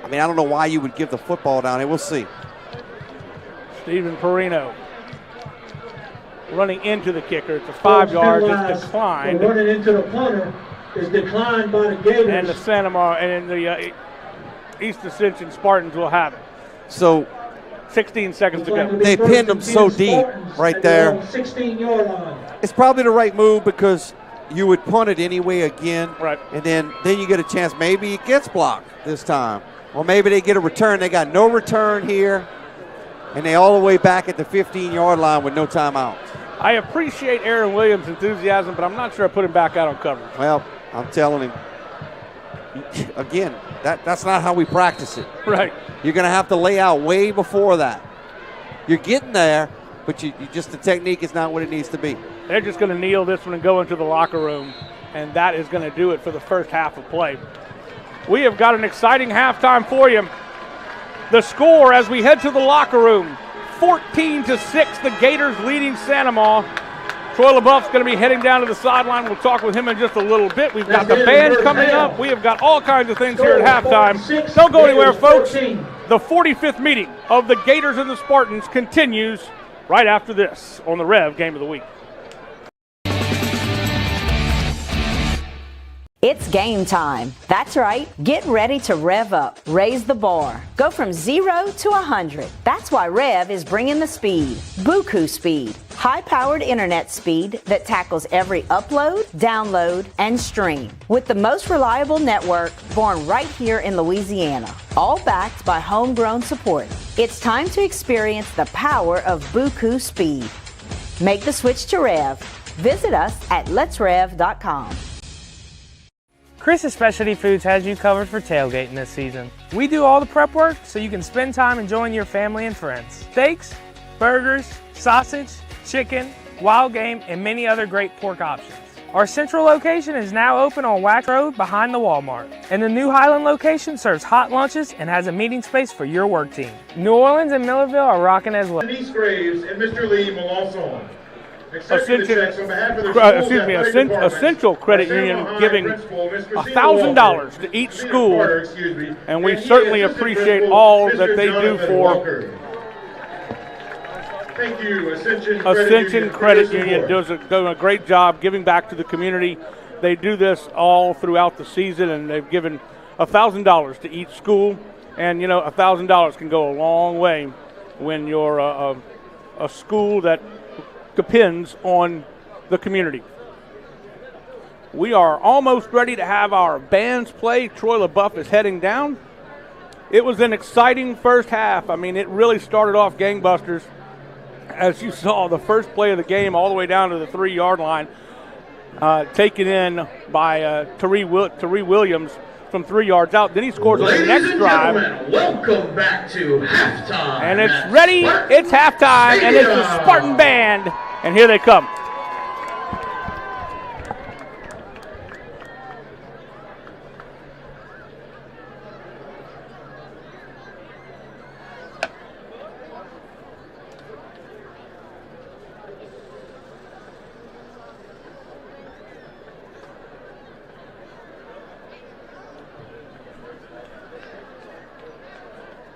I don't know why you would give the football down here. We'll see. Stephen Perino running into the kicker. It's a 5 yard. It's declined. Running into the punter is declined by the Gators. And the Santa Maria and the East Ascension Spartans will have it. So 16 seconds to go. They pinned them so deep right there. 16-yard line. It's probably the right move because you would punt it anyway again. Right. And then you get a chance. Maybe it gets blocked this time. Or maybe they get a return. They got no return here. And they all the way back at the 15-yard line with no timeout. I appreciate Aaron Williams' enthusiasm, but I'm not sure I put him back out on coverage. Well, I'm telling him, again, that's not how we practice it. Right. You're going to have to lay out way before that. You're getting there, but you just the technique is not what it needs to be. They're just going to kneel this one and go into the locker room, and that is going to do it for the first half of play. We have got an exciting halftime for you. The score as we head to the locker room, 14-6, the Gators leading Sanamaw. Troy LaBeouf's going to be heading down to the sideline. We'll talk with him in just a little bit. We've got the band coming up. We have got all kinds of things here at halftime. Don't go anywhere, folks. The 45th meeting of the Gators and the Spartans continues right after this on the Rev Game of the Week. It's game time. That's right. Get ready to rev up, raise the bar. Go from 0 to 100. That's why REV is bringing the speed. Buku speed. High-powered internet speed that tackles every upload, download, and stream. With the most reliable network born right here in Louisiana. All backed by homegrown support. It's time to experience the power of Buku speed. Make the switch to REV. Visit us at letsrev.com. Chris's Specialty Foods has you covered for tailgating this season. We do all the prep work so you can spend time enjoying your family and friends. Steaks, burgers, sausage, chicken, wild game, and many other great pork options. Our central location is now open on Wax Road behind the Walmart. And the new Highland location serves hot lunches and has a meeting space for your work team. New Orleans and Millerville are rocking as well. Denise Graves and Mr. Lee Melanson. Essential Credit Union giving $1,000 to each school, and we certainly appreciate all that they do for Thank you, Ascension Credit Union doing a great job giving back to the community. They do this all throughout the season, and they've given $1,000 to each school, and you know $1,000 can go a long way when you're a school that depends on the community. We are almost ready to have our bands play. Troy LaBeouf is heading down. It was an exciting first half. I mean, it really started off gangbusters. As you saw, the first play of the game all the way down to the 3-yard line, taken in by Tyree Williams from 3 yards out. Then he scores on the next drive. Welcome back to halftime. And it's ready. It's halftime, and it's the Spartan Band. And here they come.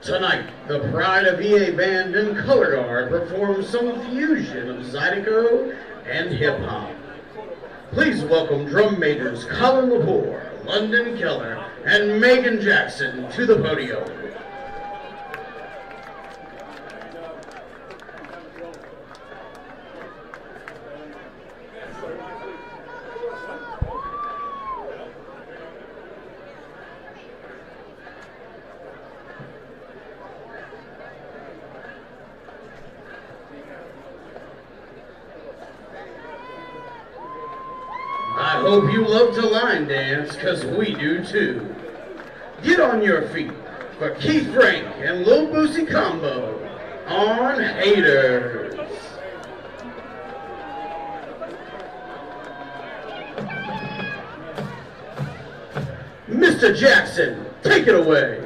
Tonight, the Pride of EA Band and Color Guard performs some fusion of Zydeco and hip-hop. Please welcome drum majors Colin Lepore, London Keller, and Megan Jackson to the podium. I hope you love to line dance, cause we do too. Get on your feet for Keith Frank and Lil Boosie combo on Haters. Mr. Jackson, take it away.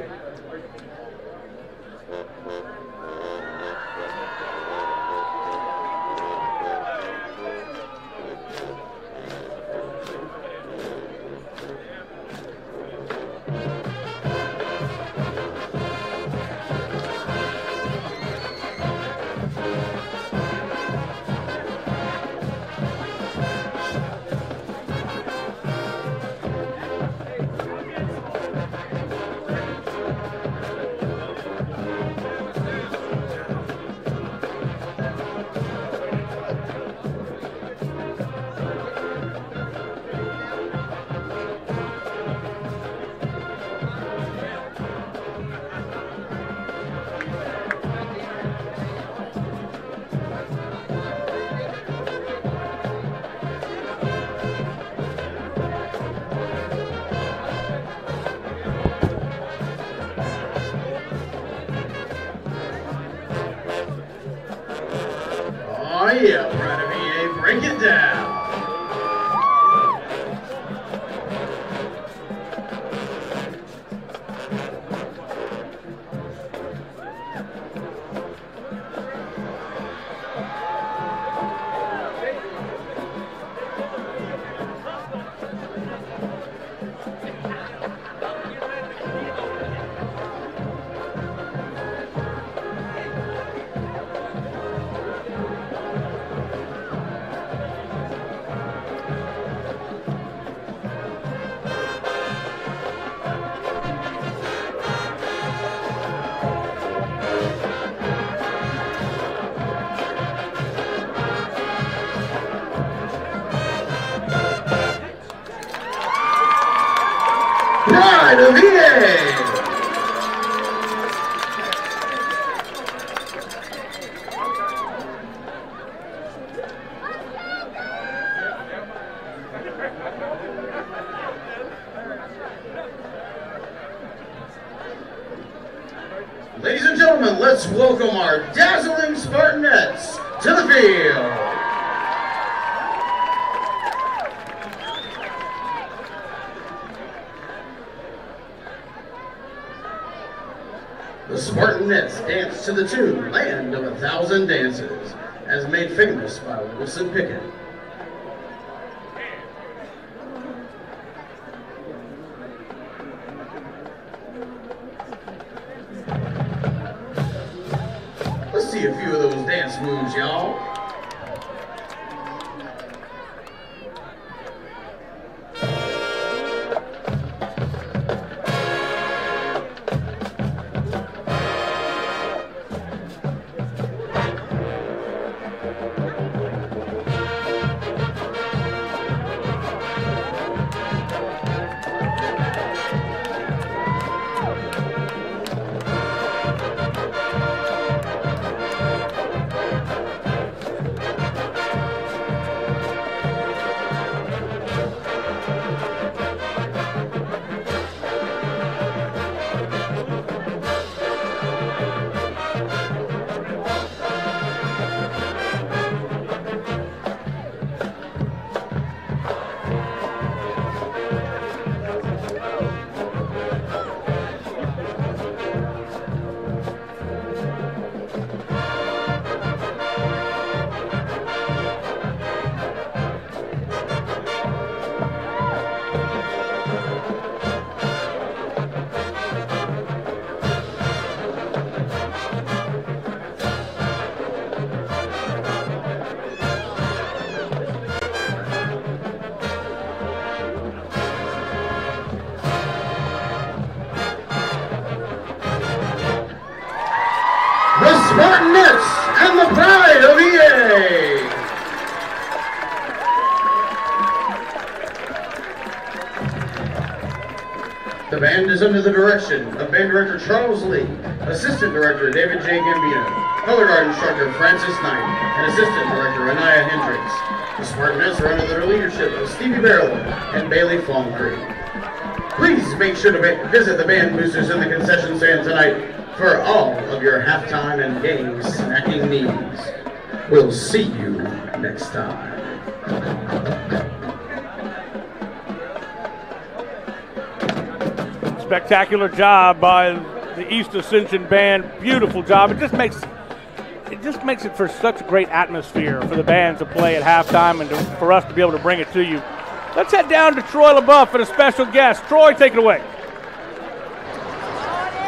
Yeah, Pride of EA, break it down. Pride of EA! Ladies and gentlemen, let's welcome our dazzling Spartanettes to the field. The Spartanettes dance to the tune Land of 1,000 Dances, as made famous by Wilson Pickett. Let's see a few of those dance moves, y'all. The Spartanettes and the Pride of EA. The band is under the direction of Band Director Charles Lee, Assistant Director David J. Gambino, Color Guard Instructor Francis Knight, and Assistant Director Anaya Hendricks. The Spartanettes are under the leadership of Stevie Barrel and Bailey Fongtree. Please make sure to visit the band boosters in the concession stand tonight for all of your halftime and game snacking needs. We'll see you next time. Spectacular job by the East Ascension band. Beautiful job. It just makes it for such a great atmosphere for the band to play at halftime and for us to be able to bring it to you. Let's head down to Troy LaBeouf and a special guest. Troy, take it away.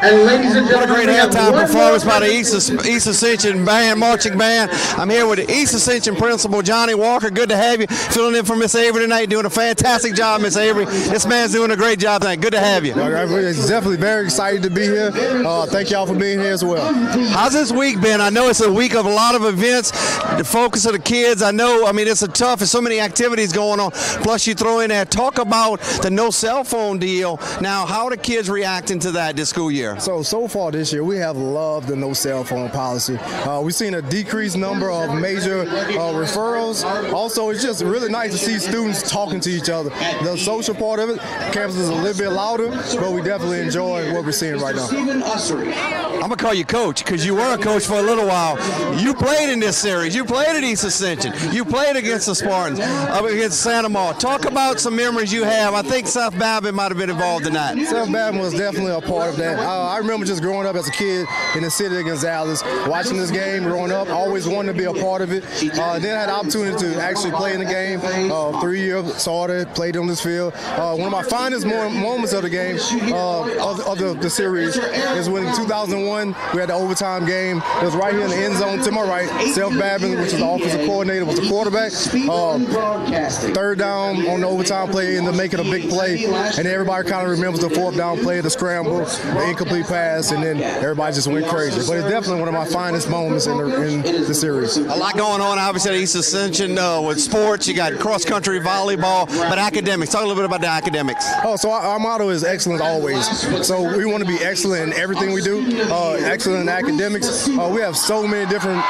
And ladies and gentlemen, what a great halftime performance by the East Ascension band, marching band. I'm here with the East Ascension principal, Johnny Walker. Good to have you. Filling in for Miss Avery tonight, doing a fantastic job, Miss Avery. This man's doing a great job tonight. Good to have you. It's definitely very excited to be here. Thank y'all for being here as well. How's this week been? I know it's a week of a lot of events. The focus of the kids. I mean, it's there's so many activities going on. Plus, you throw in there, talk about the no cell phone deal. Now, how are the kids reacting to that this school year? year? So far this year, we have loved the no cell phone policy. We've seen a decreased number of major referrals. Also, it's just really nice to see students talking to each other. The social part of it, campus is a little bit louder, but we definitely enjoy what we're seeing right now. I'm going to call you coach because you were a coach for a little while. You played in this series. You played at East Ascension. You played against the Spartans, against Santa Mar. Talk about some memories you have. I think South Babbitt might have been involved in that. South Babbitt was definitely a part of that. I remember just growing up as a kid in the city of Gonzales, watching this game growing up, always wanted to be a part of it. Then I had the opportunity to actually play in the game. 3 years started, played on this field. One of my finest moments of the game, of the series, is when in 2001 we had the overtime game. It was right here in the end zone to my right. South Babbitt, which is the offensive coordinator, was the quarterback. Third down on the overtime play and to make it a big play. And everybody kind of remembers the fourth down play, the scramble, the incomplete pass, and then everybody just went crazy. But it's definitely one of my finest moments in the series. A lot going on, obviously, at East Ascension with sports. You got cross-country volleyball, but academics. Talk a little bit about the academics. So our motto is excellence always. So we want to be excellent in everything we do, excellent in academics. We have so many different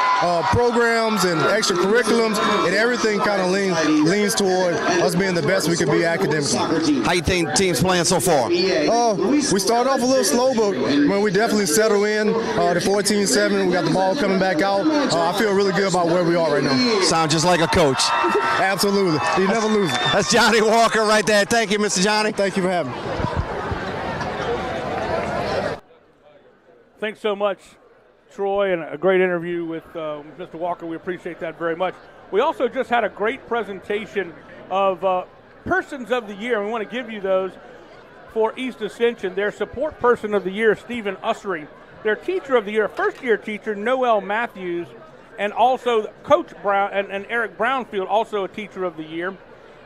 programs and extracurriculums, and everything kind of leans toward us being the best we could be academically. How you think teams playing so far? We started off a little slow, but when we definitely settle in, the 14-7, we got the ball coming back out. I feel really good about where we are right now. Sound just like a coach. Absolutely. You never lose it. That's Johnny Walker right there. Thank you, Mr. Johnny. Thank you for having me. Thanks so much, Troy, and a great interview with Mr. Walker. We appreciate that very much. We also just had a great presentation of Persons of the Year, and we want to give you those for East Ascension. Their Support Person of the Year, Stephen Ussery. Their Teacher of the Year, first-year teacher, Noel Matthews, and also Coach Brown and Eric Brownfield, also a Teacher of the Year.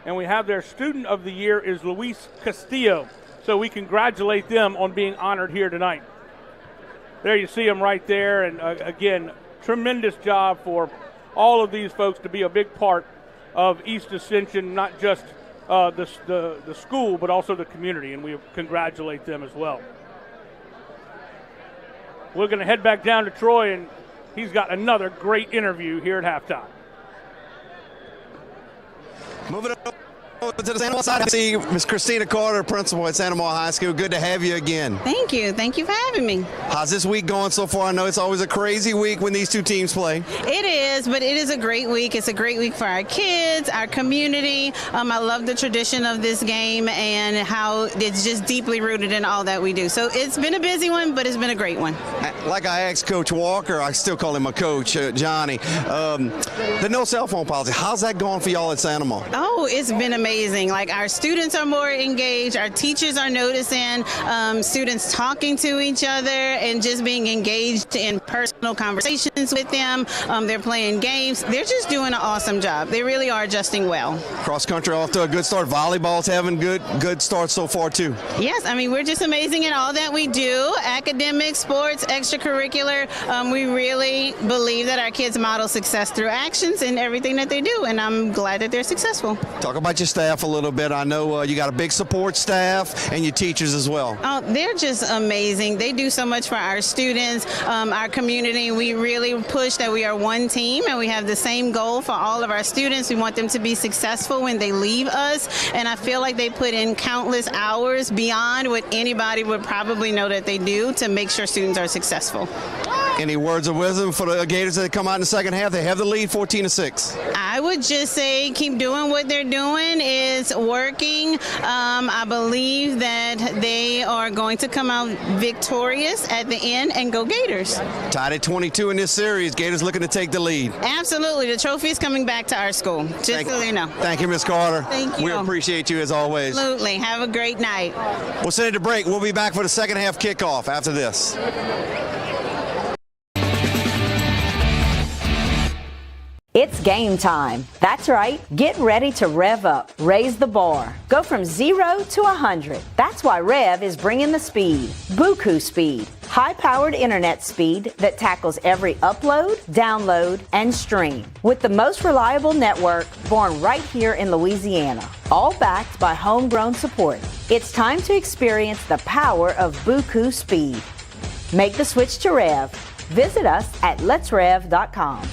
And we have their Student of the Year is Luis Castillo. So we congratulate them on being honored here tonight. There you see them right there, and again, tremendous job for all of these folks to be a big part of East Ascension, not just the school, but also the community, and we congratulate them as well. We're going to head back down to Troy, and he's got another great interview here at halftime. Moving on to the Santa Mar side, I see Ms. Christina Carter, principal at Santa Mar High School. Good to have you again. Thank you. Thank you for having me. How's this week going so far? I know it's always a crazy week when these two teams play. It is, but it is a great week. It's a great week for our kids, our community. I love the tradition of this game and how it's just deeply rooted in all that we do. So it's been a busy one, but it's been a great one. Like I asked Coach Walker, I still call him a coach, Johnny, the no cell phone policy, how's that going for y'all at Santa Mar? Oh, it's been amazing. Like our students are more engaged, our teachers are noticing students talking to each other and just being engaged in personal conversations with them. They're playing games. They're just doing an awesome job. They really are adjusting well. Cross country off to a good start. Volleyball's having good starts so far too. Yes, I mean we're just amazing in all that we do. Academic, sports, extracurricular. We really believe that our kids model success through actions in everything that they do, and I'm glad that they're successful. Talk about your staff a little bit. I know you got a big support staff and your teachers as well. Oh, they're just amazing. They do so much for our students, our community. We really push that we are one team and we have the same goal for all of our students. We want them to be successful when they leave us, and I feel like they put in countless hours beyond what anybody would probably know that they do to make sure students are successful. Any words of wisdom for the Gators that come out in the second half? They have the lead 14-6. I would just say keep doing what they're doing. It's working. I believe that they are going to come out victorious at the end, and go Gators. Tied at 22 in this series. Gators looking to take the lead. Absolutely. The trophy is coming back to our school, just so you know. Thank you, Ms. Carter. Thank you. We appreciate you as always. Absolutely. Have a great night. We'll send it to break. We'll be back for the second half kickoff after this. It's game time. That's right. Get ready to rev up, raise the bar. Go from 0 to 100. That's why REV is bringing the speed. Buku speed. High-powered internet speed that tackles every upload, download, and stream. With the most reliable network born right here in Louisiana. All backed by homegrown support. It's time to experience the power of Buku speed. Make the switch to REV. Visit us at letsrev.com.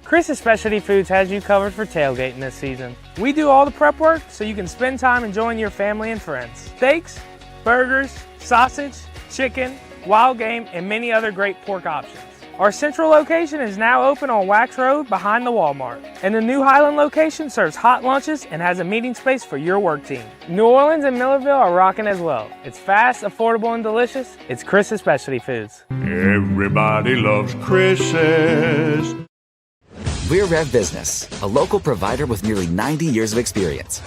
Chris's Specialty Foods has you covered for tailgating this season. We do all the prep work so you can spend time enjoying your family and friends. Steaks, burgers, sausage, chicken, wild game, and many other great pork options. Our central location is now open on Wax Road behind the Walmart. And the new Highland location serves hot lunches and has a meeting space for your work team. New Orleans and Millerville are rocking as well. It's fast, affordable, and delicious. It's Chris's Specialty Foods. Everybody loves Chris's. We're Rev Business, a local provider with nearly 90 years of experience.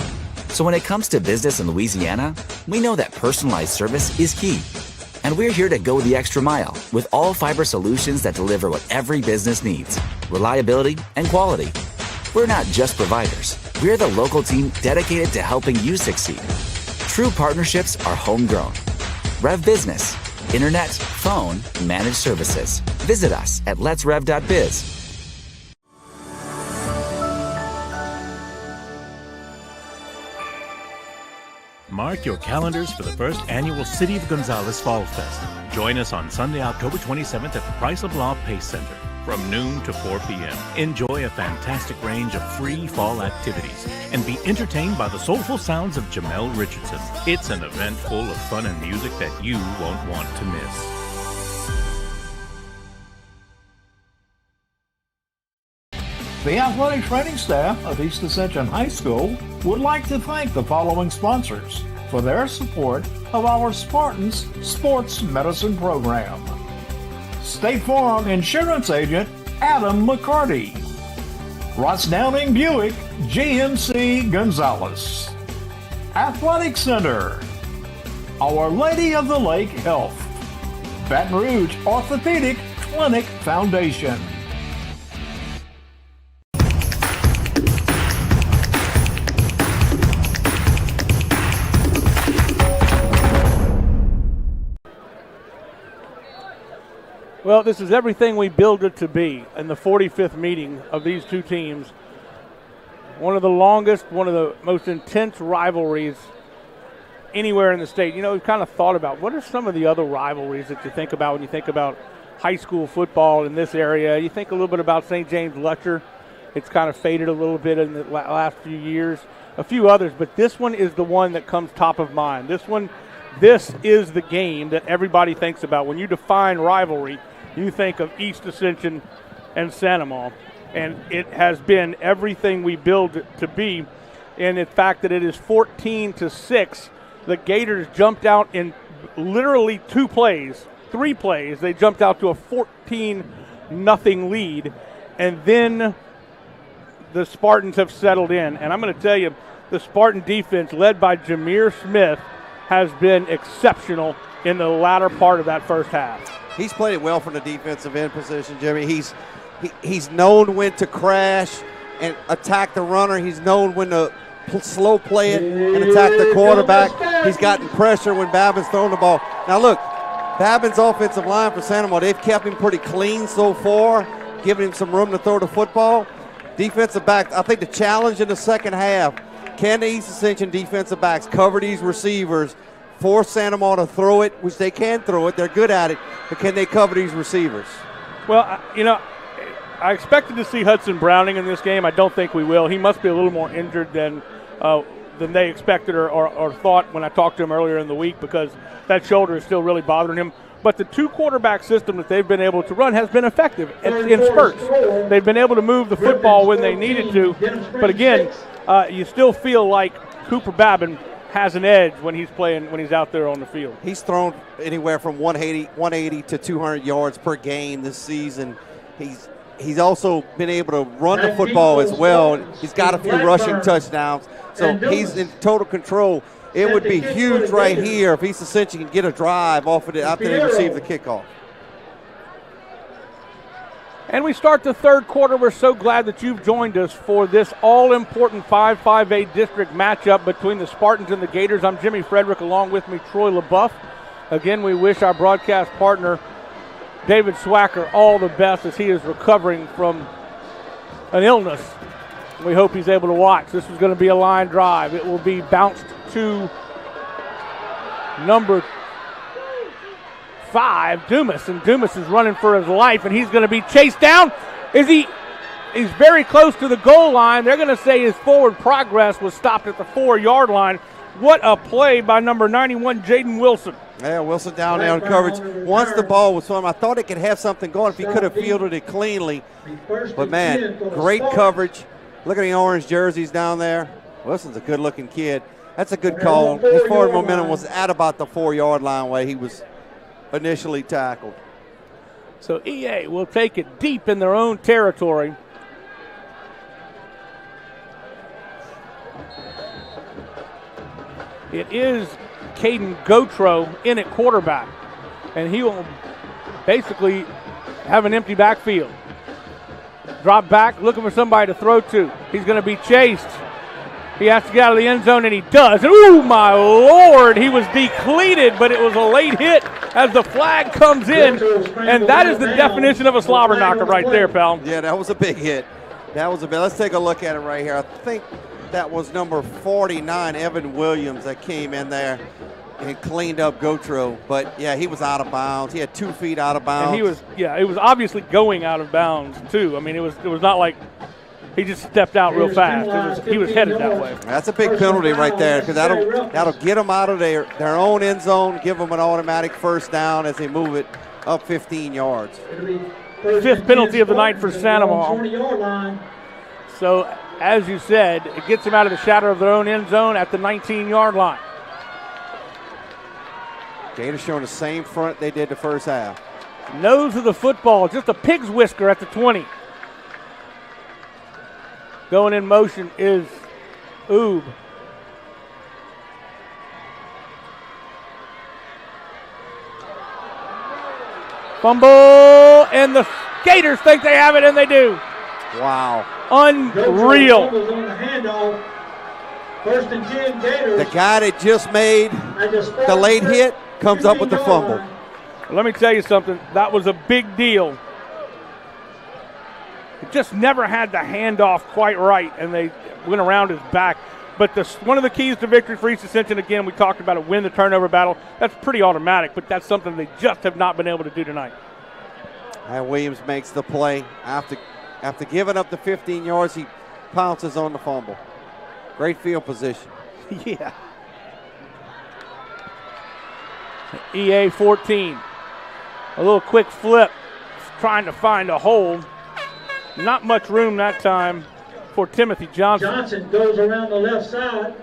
So when it comes to business in Louisiana, we know that personalized service is key. And we're here to go the extra mile with all fiber solutions that deliver what every business needs: reliability and quality. We're not just providers. We're the local team dedicated to helping you succeed. True partnerships are homegrown. Rev Business, internet, phone, managed services. Visit us at letsrev.biz. Mark your calendars for the first annual City of Gonzales Fall Fest. Join us on Sunday, October 27th at the Price of Law Pace Center from noon to 4 p.m. Enjoy a fantastic range of free fall activities and be entertained by the soulful sounds of Jamel Richardson. It's an event full of fun and music that you won't want to miss. The athletic training staff of East Ascension High School would like to thank the following sponsors for their support of our Spartans Sports Medicine Program. State Farm Insurance Agent Adam McCarty. Ross Downing Buick GMC Gonzales. Athletic Center. Our Lady of the Lake Health. Baton Rouge Orthopedic Clinic Foundation. Well, this is everything we build it to be in the 45th meeting of these two teams. One of the longest, one of the most intense rivalries anywhere in the state. You know, we've kind of thought about what are some of the other rivalries that you think about when you think about high school football in this area. You think a little bit about St. James Letcher. It's kind of faded a little bit in the last few years. A few others, but this one is the one that comes top of mind. This is the game that everybody thinks about. When you define rivalry, you think of East Ascension and Sanamaw, and it has been everything we build it to be. And the fact that it is 14-6, the Gators jumped out in literally 3 plays. They jumped out to a 14-0 lead, and then the Spartans have settled in. And I'm going to tell you, the Spartan defense, led by Jameer Smith, has been exceptional in the latter part of that first half. He's played it well from the defensive end position, Jimmy. He's known when to crash and attack the runner. He's known when to slow play it and attack the quarterback. He's gotten pressure when Babin's thrown the ball. Now look, Babin's offensive line for Sanamaw, they've kept him pretty clean so far, giving him some room to throw the football. Defensive back, I think the challenge in the second half, can the East Ascension defensive backs cover these receivers, force Sanamaw to throw it, which they can throw it, they're good at it, but can they cover these receivers? Well, I expected to see Hudson Browning in this game. I don't think we will. He must be a little more injured than they expected or thought when I talked to him earlier in the week, because that shoulder is still really bothering him. But the 2-quarterback system that they've been able to run has been effective in spurts. They've been able to move the football when they needed to. But again, you still feel like Cooper Babin has an edge when he's out there on the field. He's thrown anywhere from 180 to 200 yards per game this season. He's also been able to run the football as well. He's got a few rushing touchdowns, so he's in total control. It would be huge right here if East Ascension can get a drive off of it after they receive the kickoff. And we start the third quarter. We're so glad that you've joined us for this all-important 5-5A district matchup between the Spartans and the Gators. I'm Jimmy Frederick, along with me, Troy LaBeouf. Again, we wish our broadcast partner, David Swacker, all the best as he is recovering from an illness. We hope he's able to watch. This is going to be a line drive. It will be bounced to number 5, Dumas, and Dumas is running for his life, and he's going to be chased down. He's very close to the goal line. They're going to say his forward progress was stopped at the 4-yard line. What a play by number 91, Jaden Wilson. Yeah, Wilson down there on coverage. Once the ball was from him, I thought it could have something going if he could have fielded it cleanly. But, man, great coverage. Look at the orange jerseys down there. Wilson's a good-looking kid. That's a good call. His forward momentum was at about the 4-yard line where he was initially tackled. So EA will take it deep in their own territory. It is Caden Gotro in at quarterback, and he will basically have an empty backfield. Drop back, looking for somebody to throw to. He's going to be chased. He has to get out of the end zone, and he does. And, oh, my Lord, he was decleated, but it was a late hit as the flag comes in, and that is the definition of a slobber knocker right there, pal. Yeah, that was a big hit. That was a big. Let's take a look at it right here. I think that was number 49, Evan Williams, that came in there and cleaned up Gotro. But, yeah, he was out of bounds. He had 2 feet out of bounds. And he was, it was obviously going out of bounds, too. I mean, it was not like he just stepped out real fast. He was headed that way. That's a big penalty right there because that'll get them out of their own end zone, give them an automatic first down as they move it up 15 yards. 5th penalty of the night for Sandoval. So, as you said, it gets them out of the shadow of their own end zone at the 19-yard line. Gators showing the same front they did the first half. Nose of the football, just a pig's whisker at the 20. Going in motion is Oob. Fumble, and the Gators think they have it, and they do. Wow. Unreal. First and 10 Gators. The guy that just made the late hit comes up with the fumble. Let me tell you something. That was a big deal. It just never had the handoff quite right, and they went around his back. But one of the keys to victory for East Ascension, again, we talked about it, win the turnover battle. That's pretty automatic, but that's something they just have not been able to do tonight. And Williams makes the play. After giving up the 15 yards, he pounces on the fumble. Great field position. Yeah. EA 14. A little quick flip, trying to find a hole. Not much room that time for Timothy Johnson. Johnson goes around the left side.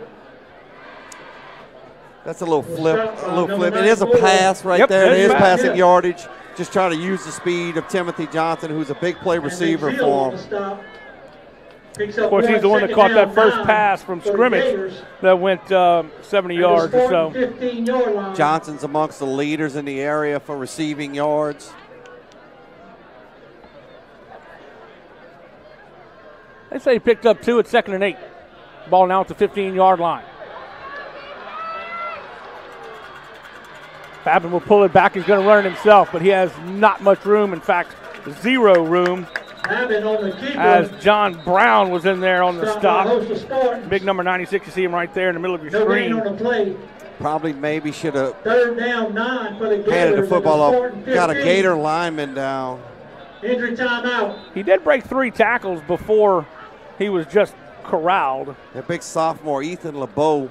That's a little flip. It is a pass right there. It is passing yardage. Just trying to use the speed of Timothy Johnson, who's a big play receiver for him. Of course, he's the one that caught that first pass from scrimmage that went 70 yards or so. Johnson's amongst the leaders in the area for receiving yards. They say he picked up 2 at 2nd and 8. Ball now at the 15-yard line. Babin will pull it back. He's going to run it himself, but he has not much room. In fact, 0 room. As John Brown was in there on the stop. Big number 96, you see him right there in the middle of your screen. Probably maybe should have Third down 9 for the Gators. handed the football up. Got a Gator lineman down. Injury timeout. He did break 3 tackles before he was just corralled. The big sophomore, Ethan LeBeau,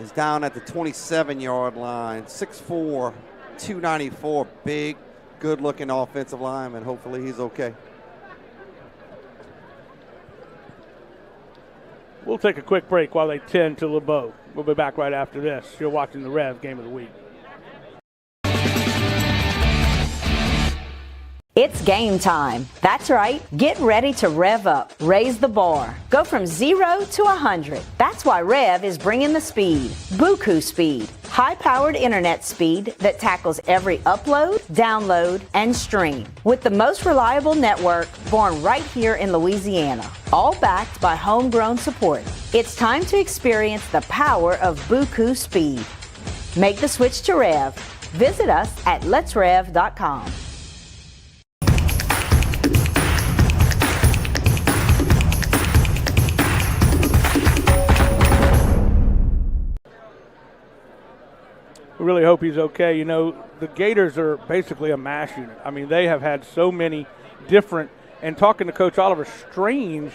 is down at the 27-yard line. 6'4", 294, big, good-looking offensive lineman. Hopefully he's okay. We'll take a quick break while they tend to LeBeau. We'll be back right after this. You're watching the REV Game of the Week. It's game time. That's right. Get ready to rev up, raise the bar. Go from 0 to 100. That's why REV is bringing the speed. Buku speed. High-powered internet speed that tackles every upload, download, and stream. With the most reliable network born right here in Louisiana. All backed by homegrown support. It's time to experience the power of Buku speed. Make the switch to REV. Visit us at letsrev.com. We really hope he's okay. You know, the Gators are basically a mass unit. I mean, they have had so many different, and talking to Coach Oliver, strange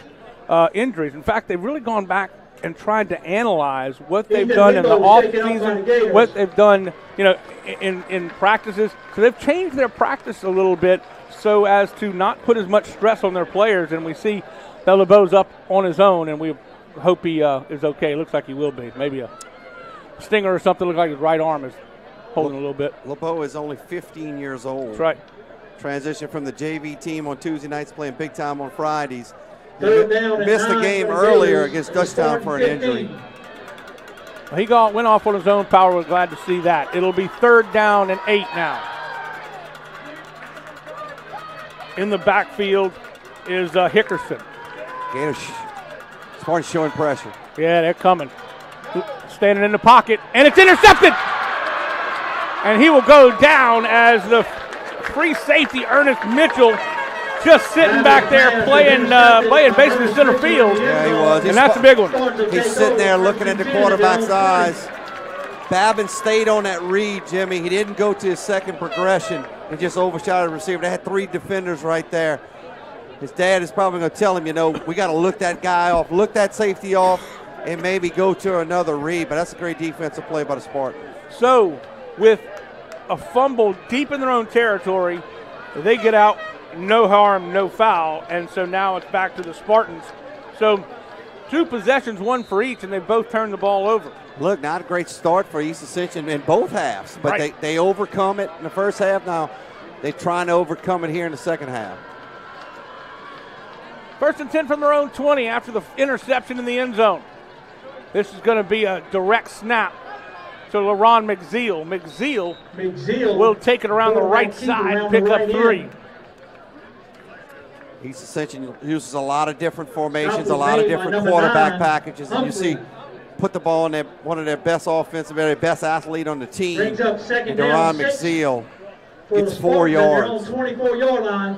injuries. In fact, they've really gone back and tried to analyze what they've done in the offseason, what they've done, you know, in practices. So they've changed their practice a little bit so as to not put as much stress on their players. And we see that LeBeau's up on his own, and we hope he is okay. Looks like he will be. Maybe a stinger or something. Looks like his right arm is holding a little bit. LeBeau is only 15 years old. That's right. Transition from the JV team on Tuesday nights, playing big time on Fridays. Third down and Missed the 9 game for the earlier Gators. against Dutchtown for an injury. He went off on his own power. We're glad to see that. It'll be 3rd down and 8 now. In the backfield is Hickerson. Gators, Spartans showing pressure. Yeah, they're coming. Standing in the pocket, and it's intercepted. And he will go down as the free safety, Ernest Mitchell, just sitting back there playing basically center field. Yeah, he was. And that's a big one. He's sitting there looking at the quarterback's eyes. Babin stayed on that read, Jimmy. He didn't go to his second progression and just overshot the receiver. They had 3 defenders right there. His dad is probably going to tell him, you know, we got to look that guy off, look that safety off, and maybe go to another read. But that's a great defensive play by the Spartans. So, with a fumble deep in their own territory, they get out, no harm, no foul, and so now it's back to the Spartans. So 2 possessions, 1 for each, and they both turned the ball over. Look, not a great start for East Ascension in both halves, but right. they overcome it in the first half. Now they're trying to overcome it here in the second half. 1st and 10 from their own 20 after the interception in the end zone. This is going to be a direct snap to LaRon McZeal. McZeal will take it around the right side and pick up 3. East Ascension uses a lot of different formations, a lot of different quarterback packages, and you see put the ball in one of their best offensive, their best athlete on the team, and DeRon McZeal gets 4 yards. 24-yard line.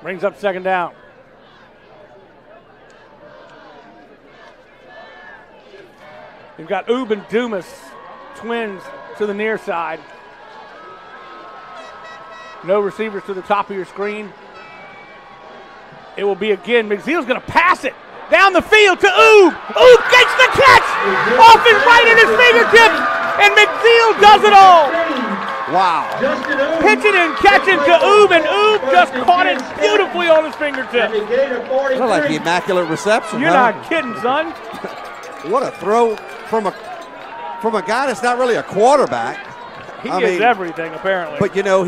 Brings up 2nd down. You've got Oob and Dumas, twins, to the near side. No receivers to the top of your screen. It will be again. McZeal's going to pass it down the field to Oob. Oob gets the catch off his right at his fingertips, and McZeal does it all. Wow. Pitching and catching to Oob, and Oob just caught it beautifully on his fingertips. Looked like the immaculate reception. You're not kidding, son. What a throw from a guy that's not really a quarterback. He gets everything, apparently. But, you know,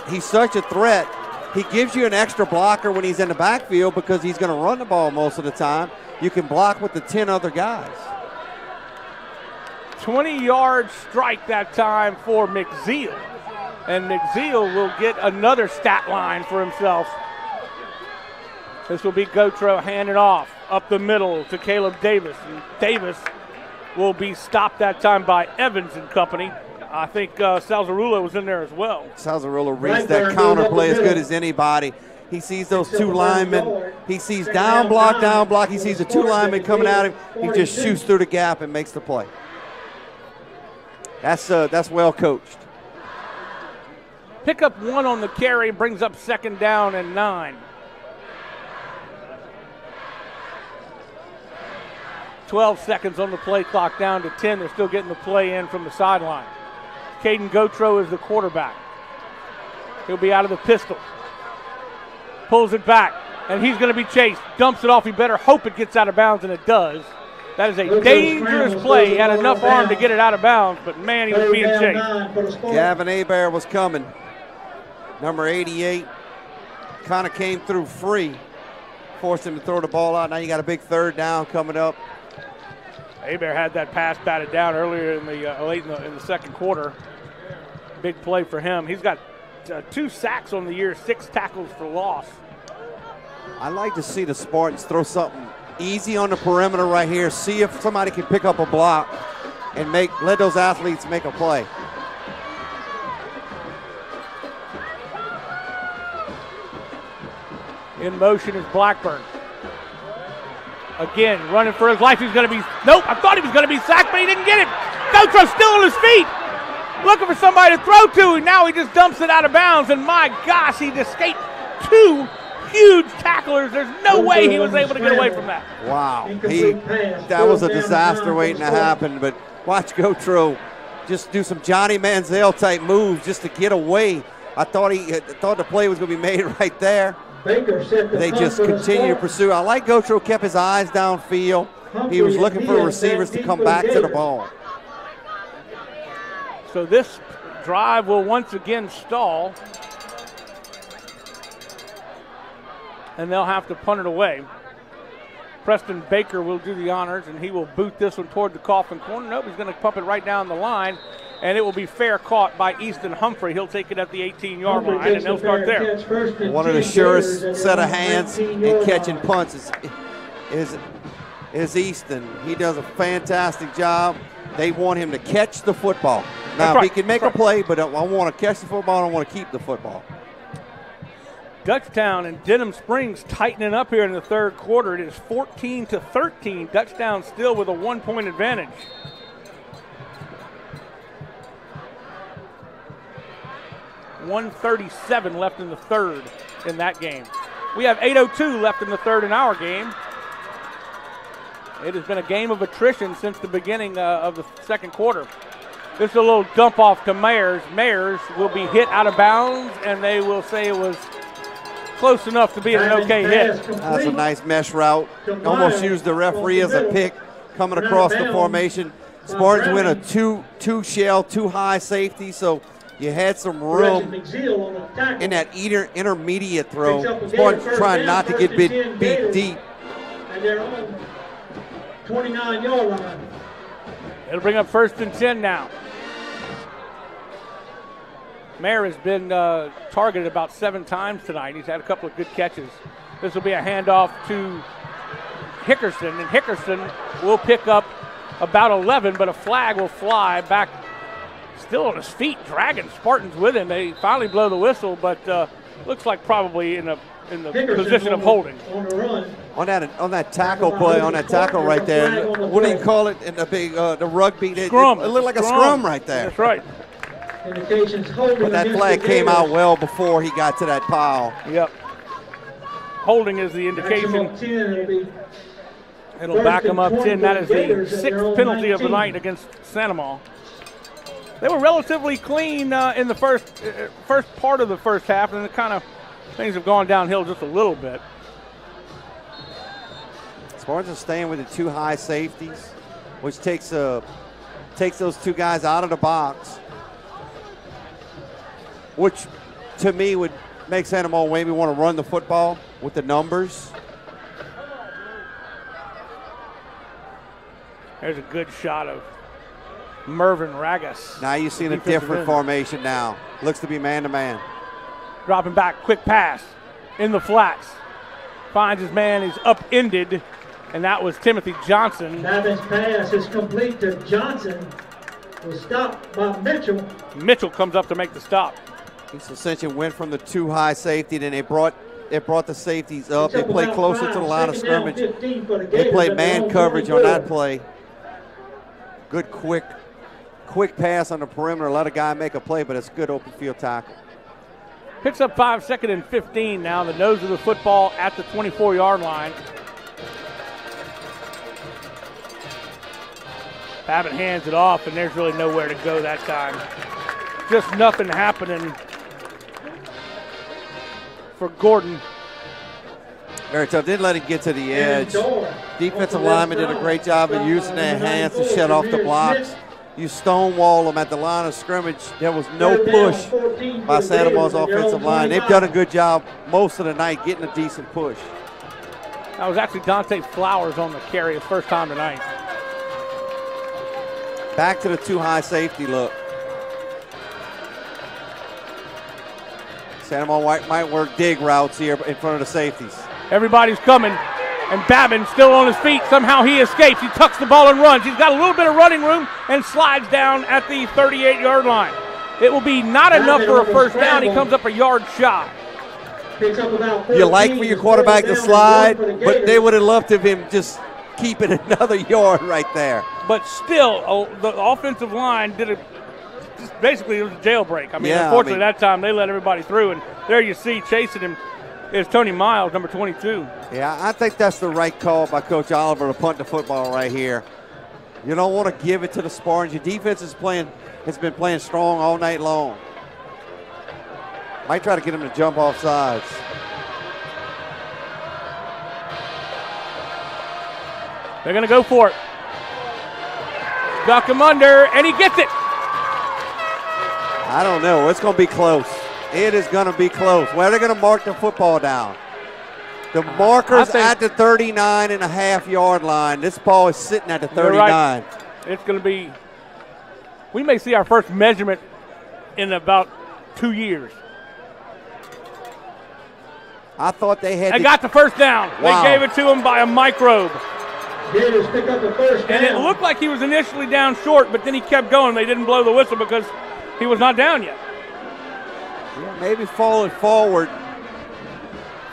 he's such a threat. He gives you an extra blocker when he's in the backfield because he's going to run the ball most of the time. You can block with the 10 other guys. 20-yard strike that time for McZeal. And McZeal will get another stat line for himself. This will be Gautreaux handing off up the middle to Caleb Davis. And Davis will be stopped that time by Evans and company. I think Salzarullo was in there as well. Salzarullo reads that counter play as good as anybody. He sees those 2 linemen. He sees down block. He sees the 2 linemen coming at him. He just shoots through the gap and makes the play. That's well coached. Pick up 1 on the carry, brings up 2nd down and 9. 12 seconds on the play clock, down to 10. They're still getting the play in from the sideline. Caden Gautreaux is the quarterback. He'll be out of the pistol. Pulls it back, and he's going to be chased. Dumps it off. He better hope it gets out of bounds, and it does. That is a dangerous play. He had enough arm to get it out of bounds, but, man, he was being chased. Gavin Hebert was coming. Number 88 kind of came through free. Forced him to throw the ball out. Now you got a big 3rd down coming up. Hebert had that pass batted down earlier in the late in the second quarter. Big play for him. He's got 2 sacks on the year, 6 tackles for loss. I like to see the Spartans throw something easy on the perimeter right here. See if somebody can pick up a block and let those athletes make a play. In motion is Blackburn. Again, running for his life. He's going to be, nope, I thought he was going to be sacked, but he didn't get it. Gautreaux still on his feet. looking for somebody to throw to, and now he just dumps it out of bounds, and my gosh, he escaped 2 huge tacklers. There's no way he was able to get away from that. Wow, that was a disaster waiting to happen, but watch Gotro just do some Johnny Manziel type moves just to get away. I thought the play was going to be made right there. They just continue to pursue. I like Gotro kept his eyes downfield. He was looking for receivers to come back to the ball. So this drive will once again stall, and they'll have to punt it away. Preston Baker will do the honors, and he will boot this one toward the coffin corner. Nope, he's going to pump it right down the line, and it will be fair caught by Easton Humphrey. He'll take it at the 18-yard line, and they'll start there. One of the surest set of hands in catching punts is Easton. He does a fantastic job. They want him to catch the football. Now, if he can make a play, but I want to catch the football, I want to keep the football. Dutchtown and Denham Springs tightening up here in the third quarter. It is 14-13. Dutchtown still with a 1-point advantage. .137 left in the third in that game. We have 8:02 left in the third in our game. It has been a game of attrition since the beginning of the second quarter. This is a little dump off to Mayers. Mayers will be hit out of bounds, and they will say it was close enough to be an okay hit. That's a nice mesh route. Almost used the referee as a pick coming across the formation. Spartans win a two shell, 2 high safety, so you had some room in that intermediate throw. Spartans trying not to get beat deep. And they're on 29-yard line. It'll bring up 1st and 10 now. Mayer has been targeted about 7 times tonight. He's had a couple of good catches. This will be a handoff to Hickerson, and Hickerson will pick up about 11, but a flag will fly back. Still on his feet, dragging Spartans with him. They finally blow the whistle, but looks like probably in the position of holding. On that tackle play, on that tackle right there. What do you call it in the big the rugby? Scrum. It looked like a scrum right there. That's right. But that flag came out well before he got to that pile. Yep. Holding is the indication. It'll back him up 10. That is the 6th penalty of the night against Sanamaw. They were relatively clean in the first part of the first half, and things have gone downhill just a little bit. Spartans are staying with the 2 high safeties, which takes those 2 guys out of the box, which to me would make Sanamaw maybe want to run the football with the numbers. There's a good shot of Mervyn Ragas. Now you've seen a different formation now. Looks to be man-to-man. Dropping back, quick pass in the flats. Finds his man, he's upended, and that was Timothy Johnson. Babin's pass is complete to Johnson. Was stopped by Mitchell. Mitchell comes up to make the stop. East Ascension went from the 2 high safety, then they brought the safeties up. They played closer to the line of scrimmage. They played man coverage on that play. Good quick pass on the perimeter. Let a guy make a play, but it's good open field tackle. Picks up 5, 2nd and 15 now. The nose of the football at the 24-yard line. Babin hands it off, and there's really nowhere to go that time. Just nothing happening for Gordon. Very tough. Didn't let him get to the edge. Defensive lineman did a great job of using their hands to shut off the blocks. You stonewall them at the line of scrimmage. There was no push by Santamaw's offensive line. They've done a good job most of the night getting a decent push. That was actually Dante Flowers on the carry his first time tonight. Back to the 2 high safety look. Sanamaw might work dig routes here in front of the safeties. Everybody's coming, and Babin still on his feet. Somehow he escapes. He tucks the ball and runs. He's got a little bit of running room and slides down at the 38-yard line. It will be not enough for a first down. He comes up a yard shy. You like for your quarterback to slide, but they would have loved to have him just keep it another yard right there. But still, the offensive line did a basically it was a jailbreak. I mean, unfortunately that time they let everybody through, and there you see chasing him is Tony Miles, number 22. Yeah, I think that's the right call by Coach Oliver to punt the football right here. You don't want to give it to the Spartans. Your defense has been playing strong all night long. Might try to get him to jump off sides. They're going to go for it. Duck him under, and he gets it. I don't know. It's going to be close. It is going to be close. Where are they going to mark the football down? The marker's at the 39.5-yard line. This ball is sitting at the 39. Right. It's going to be, we may see our first measurement in about 2 years. I thought they had. They got the first down. Wow. They gave it to him by a microbe. Gators pick up the first down. And it looked like he was initially down short, but then he kept going. They didn't blow the whistle because he was not down yet. Yeah, maybe falling forward.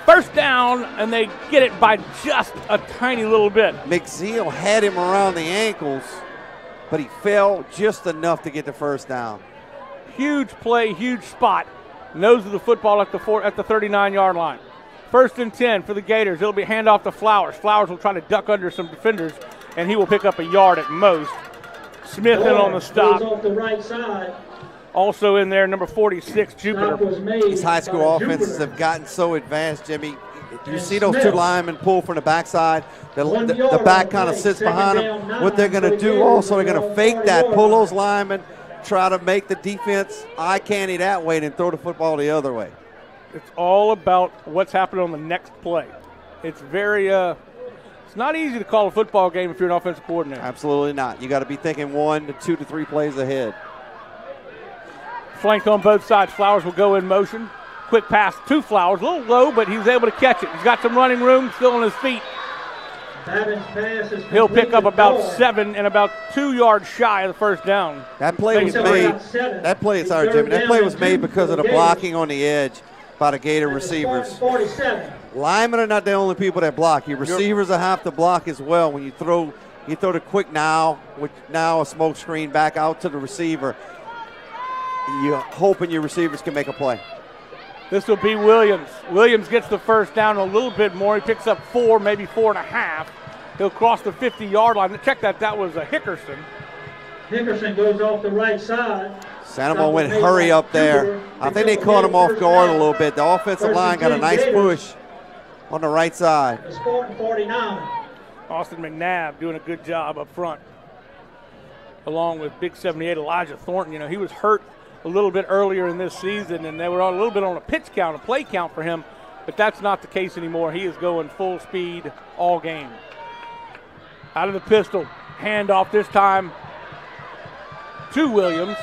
First down, and they get it by just a tiny little bit. McZeal had him around the ankles, but he fell just enough to get the first down. Huge play, huge spot. Nose of the football at the 39-yard line. 1st and 10 for the Gators. It'll be handoff to Flowers. Flowers will try to duck under some defenders, and he will pick up a yard at most. Smith in on the stop. Off the right side. Also in there, number 46, Jupiter. These high school offenses have gotten so advanced, Jimmy. You see those two linemen pull from the backside. The back kind of sits behind them. What they're going to do also, they're going to fake that, pull those linemen, try to make the defense eye candy that way, and throw the football the other way. It's all about what's happening on the next play. It's very, it's not easy to call a football game if you're an offensive coordinator. Absolutely not. You got to be thinking 1 to 2 to 3 plays ahead. Flanked on both sides. Flowers will go in motion. Quick pass to Flowers. A little low, but he was able to catch it. He's got some running room, still on his feet. He'll pick up about 7 and about 2 yards shy of the first down. That play was made. That play, sorry, Jimmy. That play was made because of the blocking on the edge by the Gator receivers. Linemen are not the only people that block. Your receivers will have to block as well. When you throw the quick now, with now a smoke screen back out to the receiver, you're hoping your receivers can make a play. This will be Williams. Williams gets the first down a little bit more. He picks up 4, maybe 4.5. He'll cross the 50-yard line. Check that. That was a Hickerson. Hickerson goes off the right side. Sandoval went hurry up there. I think they caught him off guard a little bit. The offensive line got a nice push on the right side. It's 49. Austin McNabb doing a good job up front, along with Big 78 Elijah Thornton. You know, he was hurt a little bit earlier in this season, and they were a little bit on a pitch count, a play count for him, but that's not the case anymore. He is going full speed all game. Out of the pistol, handoff this time to Williams.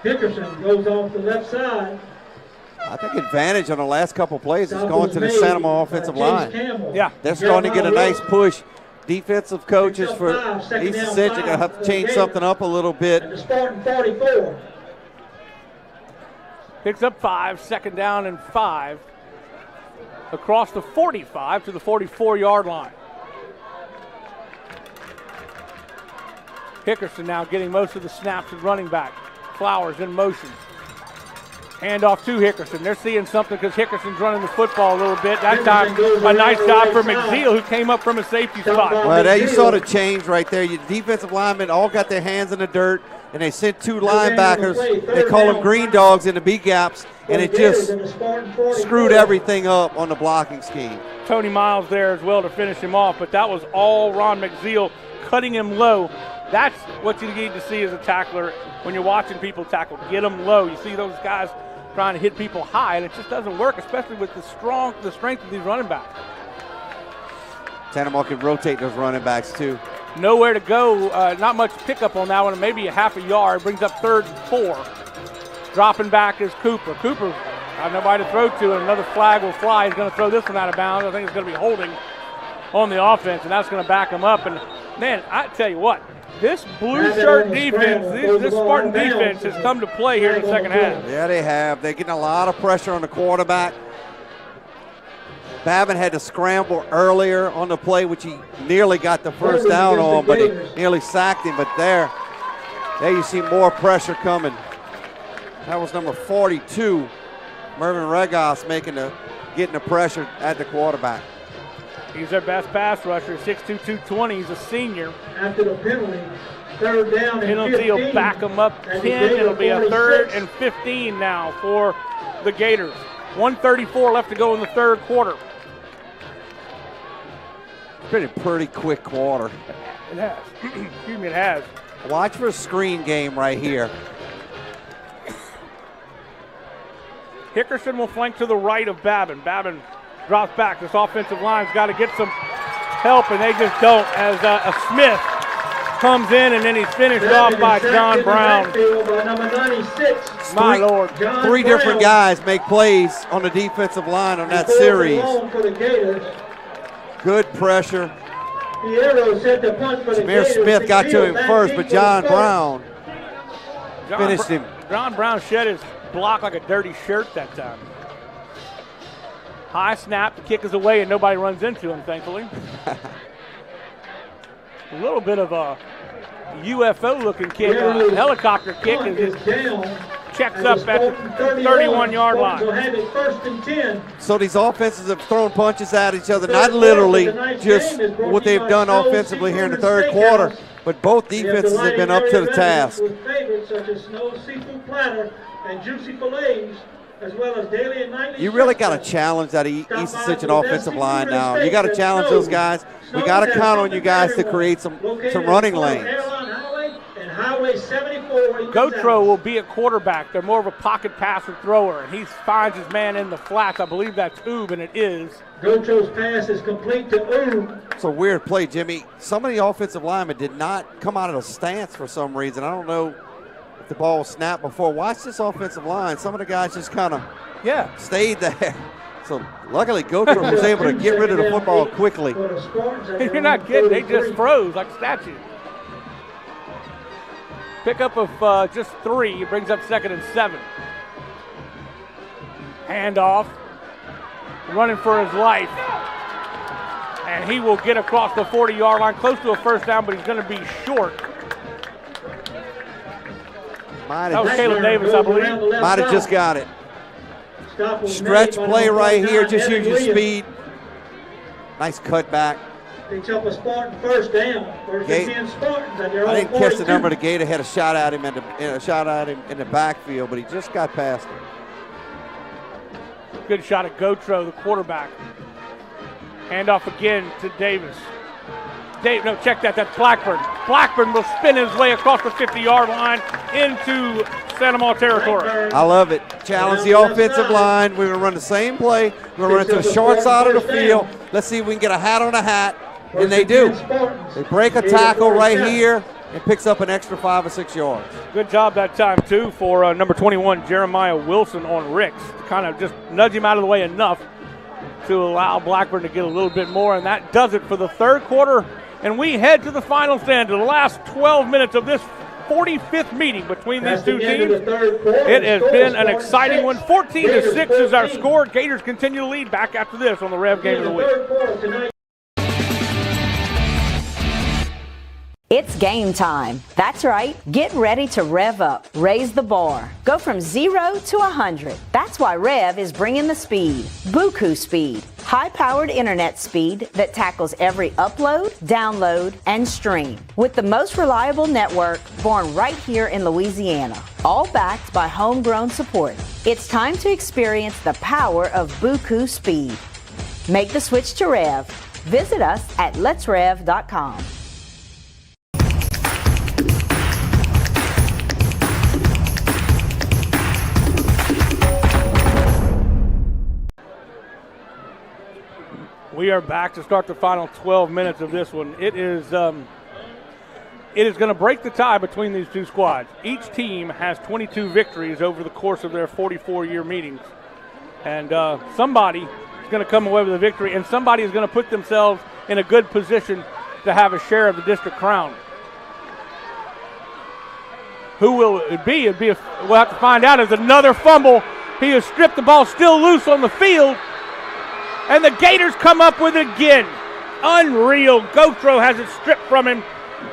Hickerson goes off the left side. I think advantage on the last couple plays is going to the Sandoval offensive line. Yeah. They're starting to get a nice push. Defensive coaches for East Ascension are going to have to change something up a little bit. And the Spartan 44. Picks up 5, 2nd down and 5. Across the 45 to the 44-yard line. Hickerson now getting most of the snaps at running back. Flowers in motion. Handoff to Hickerson. They're seeing something because Hickerson's running the football a little bit. That time, a nice job for McZeal, who came up from a safety spot. Well, there you saw the change right there. Your defensive linemen all got their hands in the dirt, and they sent 2 linebackers. They call them green dogs in the B gaps, and it just screwed everything up on the blocking scheme. Tony Miles there as well to finish him off, but that was all Ron McZeal cutting him low. That's what you need to see as a tackler when you're watching people tackle. Get them low. You see those guys trying to hit people high, and it just doesn't work, especially with the strength of these running backs. Sandoval can rotate those running backs too. Nowhere to go. Not much pickup on that one. Maybe a half a yard. Brings up 3rd and 4. Dropping back is Cooper. Cooper got nobody to throw to, and another flag will fly. He's going to throw this one out of bounds. I think it's going to be holding on the offense, and that's going to back him up. And, man, I tell you what, this blue shirt defense, this Spartan defense has come to play here in the second half. Yeah, they have. They're getting a lot of pressure on the quarterback. Babin had to scramble earlier on the play, which he nearly got the first down on, but he nearly sacked him. But they're There you see more pressure coming. That was number 42, Mervin Regos, getting the pressure at the quarterback. He's their best pass rusher, 6'2", 220. He's a senior. After the penalty, third down and Penalty 15. will back them up 10. It'll be a 3rd and 15 now for the Gators. 1:34 left to go in the third quarter. It's been a pretty quick quarter. It has. Excuse me, it has. Watch for a screen game right here. Hickerson will flank to the right of Babin. Babin drops back. This offensive line's got to get some help, and they just don't, as a Smith comes in, and then he's finished off by John Brown. By number 96. My Lord. Three different guys make plays on the defensive line on that series. For the Gators. Good pressure. Piero set the punt for the Jameer Gators. Smith got to him first, but John Brown finished him. John Brown shed his block like a dirty shirt that time. High snap, the kick is away, and nobody runs into him, thankfully. A little bit of a UFO-looking kick, a helicopter kick, as it checks up at the 31-yard line. First and 10. So these offenses have thrown punches at each other, not literally just what they've done offensively here in the third quarter, but both defenses have been up to the task. With favorites such as Snow Seafood Platter and Juicy Fillets, as well as daily and nightly. You really got to challenge that East Ascension offensive line now. You got to challenge those guys. We got to count on you guys to create some running lanes. Gotro will be at quarterback. They're more of a pocket passer thrower, and he finds his man in the flats. I believe that's Oob, and it is. Gotro's pass is complete to Oob. It's a weird play, Jimmy. Some of the offensive linemen did not come out of a stance for some reason. I don't know if the ball was snapped before. Watch this offensive line. Some of the guys just kind of stayed there. So luckily Gotro was able to get rid of the football quickly. You're not kidding. They just froze like a statue. Pickup of just 3. It brings up 2nd and 7. Handoff. Running for his life. And he will get across the 40-yard line, close to a first down, but he's going to be short. That was Caleb Davis, I believe. Might have just got it. Stretch play right here. Just use your speed. Nice cutback. Picks up a Spartan first down. First and 10 Spartans at their own I didn't catch the 42. number. The Gator had a shot at him in the backfield, but he just got past him. Good shot at Gotro, the quarterback. Handoff again to Davis. No, check that. That's Blackburn. Blackburn will spin his way across the 50-yard line into Santa Maria territory. I love it. Challenge the offensive line. We're going to run the same play. We're going to run to the short side of the field. Let's see if we can get a hat on a hat. And they do. They break a tackle right here and picks up an extra 5 or 6 yards. Good job that time, too, for number 21, Jeremiah Wilson on Ricks. To kind of just nudge him out of the way enough to allow Blackburn to get a little bit more. And that does it for the third quarter. And we head to the final stand, to the last 12 minutes of this 45th meeting between these two teams. It has been an exciting one. 14-6 is our score. Gators continue to lead. Back after this on the Rev Game of the Week. It's game time. That's right. Get ready to rev up, raise the bar. Go from 0 to 100. That's why Rev is bringing the speed. Buku speed. High-powered internet speed that tackles every upload, download, and stream. With the most reliable network born right here in Louisiana. All backed by homegrown support. It's time to experience the power of Buku speed. Make the switch to Rev. Visit us at letsrev.com. We are back to start the final 12 minutes of this one. It is going to break the tie between these two squads. Each team has 22 victories over the course of their 44-year meetings. And somebody is going to come away with a victory, and somebody is going to put themselves in a good position to have a share of the district crown. Who will it be? We'll have to find out. As another fumble. He has stripped the ball, still loose on the field. And the Gators come up with it again. Unreal. Gotro has it stripped from him.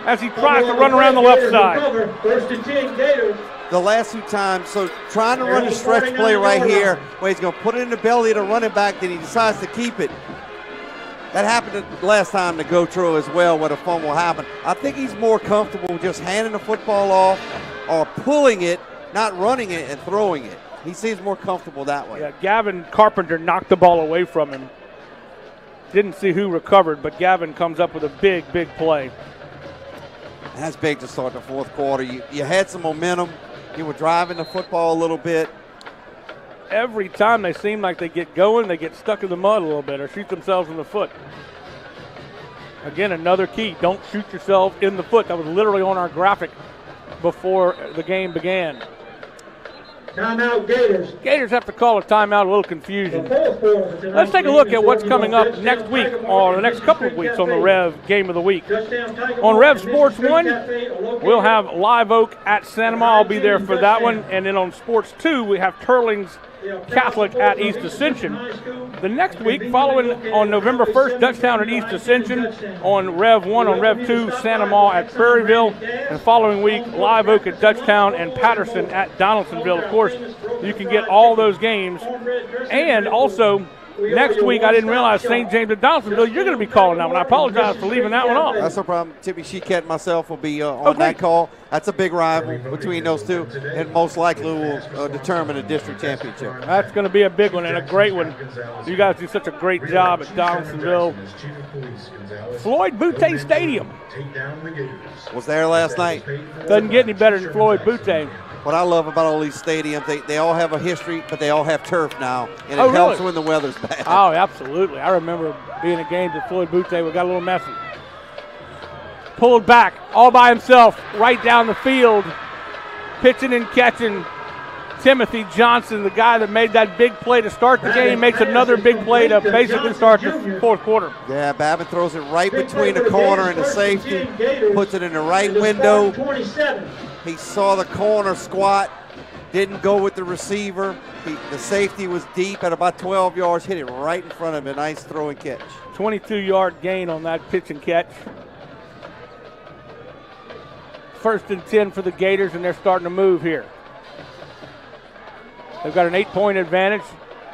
as he tries to run around the left side. First and 10 Gators. The last 2 times, so trying to run a stretch play right here, where he's going to put it in the belly of the running back, then he decides to keep it. That happened the last time to go through as well, where the fumble happened. I think he's more comfortable just handing the football off or pulling it, not running it and throwing it. He seems more comfortable that way. Yeah, Gavin Carpenter knocked the ball away from him. Didn't see who recovered, but Gavin comes up with a big, big play. That's big to start the fourth quarter. You had some momentum. You were driving the football a little bit. Every time they seem like they get going, they get stuck in the mud a little bit or shoot themselves in the foot. Again, another key, don't shoot yourself in the foot. That was literally on our graphic before the game began. Timeout Gators. Gators have to call a timeout, a little confusion. Let's take a look at what's coming up next week, or the next couple of weeks on the REV Game of the Week. On REV Sports 1, we'll have Live Oak at Santa Ma. I'll be there for that one. And then on Sports 2, we have Turlings Catholic at East Ascension. The next week, following on November 1st, Dutchtown at East Ascension. On Rev 1, on Rev 2, Santa Ma at Prairieville. And following week, Live Oak at Dutchtown and Patterson at Donaldsonville. Of course, you can get all those games. And also, next week, I didn't realize St. James at Donaldsonville, you're going to be calling that one. I apologize for leaving that one off. That's no problem. Timmy Sheekat and myself will be on that call. That's a big rival between those two, and most likely will determine a district championship. That's going to be a big one and a great one. You guys do such a great job at Donaldsonville. Floyd Boutte Stadium. Was there last night. Doesn't get any better than Floyd Boutte. What I love about all these stadiums, they all have a history, but they all have turf now, and it helps when the weather's bad. Oh, absolutely. I remember being at games at Floyd Boutte. We got a little messy. Pulled back all by himself right down the field, pitching and catching. Timothy Johnson, the guy that made that big play to start the game, makes another big play to basically start the fourth quarter. Yeah, Babbitt throws it right between the corner and the safety, puts it in the right window. He saw the corner squat, didn't go with the receiver. The safety was deep at about 12 yards, hit it right in front of him. A nice throw and catch. 22-yard gain on that pitch and catch. First and 10 for the Gators, and they're starting to move here. They've got an 8-point advantage.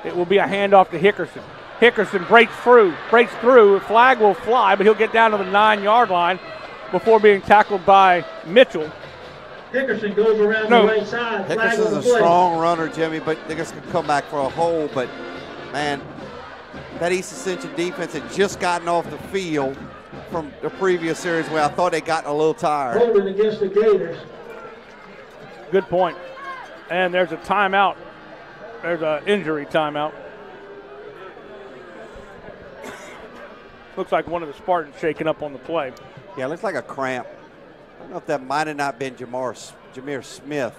It will be a handoff to Hickerson. Hickerson breaks through. A flag will fly, but he'll get down to the 9-yard line before being tackled by Mitchell. Hickerson goes around the right side. Hickerson's a strong runner, Jimmy, but they just can come back for a hole. But, man, that East Ascension defense had just gotten off the field from the previous series where I thought they got a little tired. Holding against the Gators. Good point. And there's a timeout. There's an injury timeout. Looks like one of the Spartans shaking up on the play. Yeah, it looks like a cramp. I don't know if that might have not been Jameer Smith.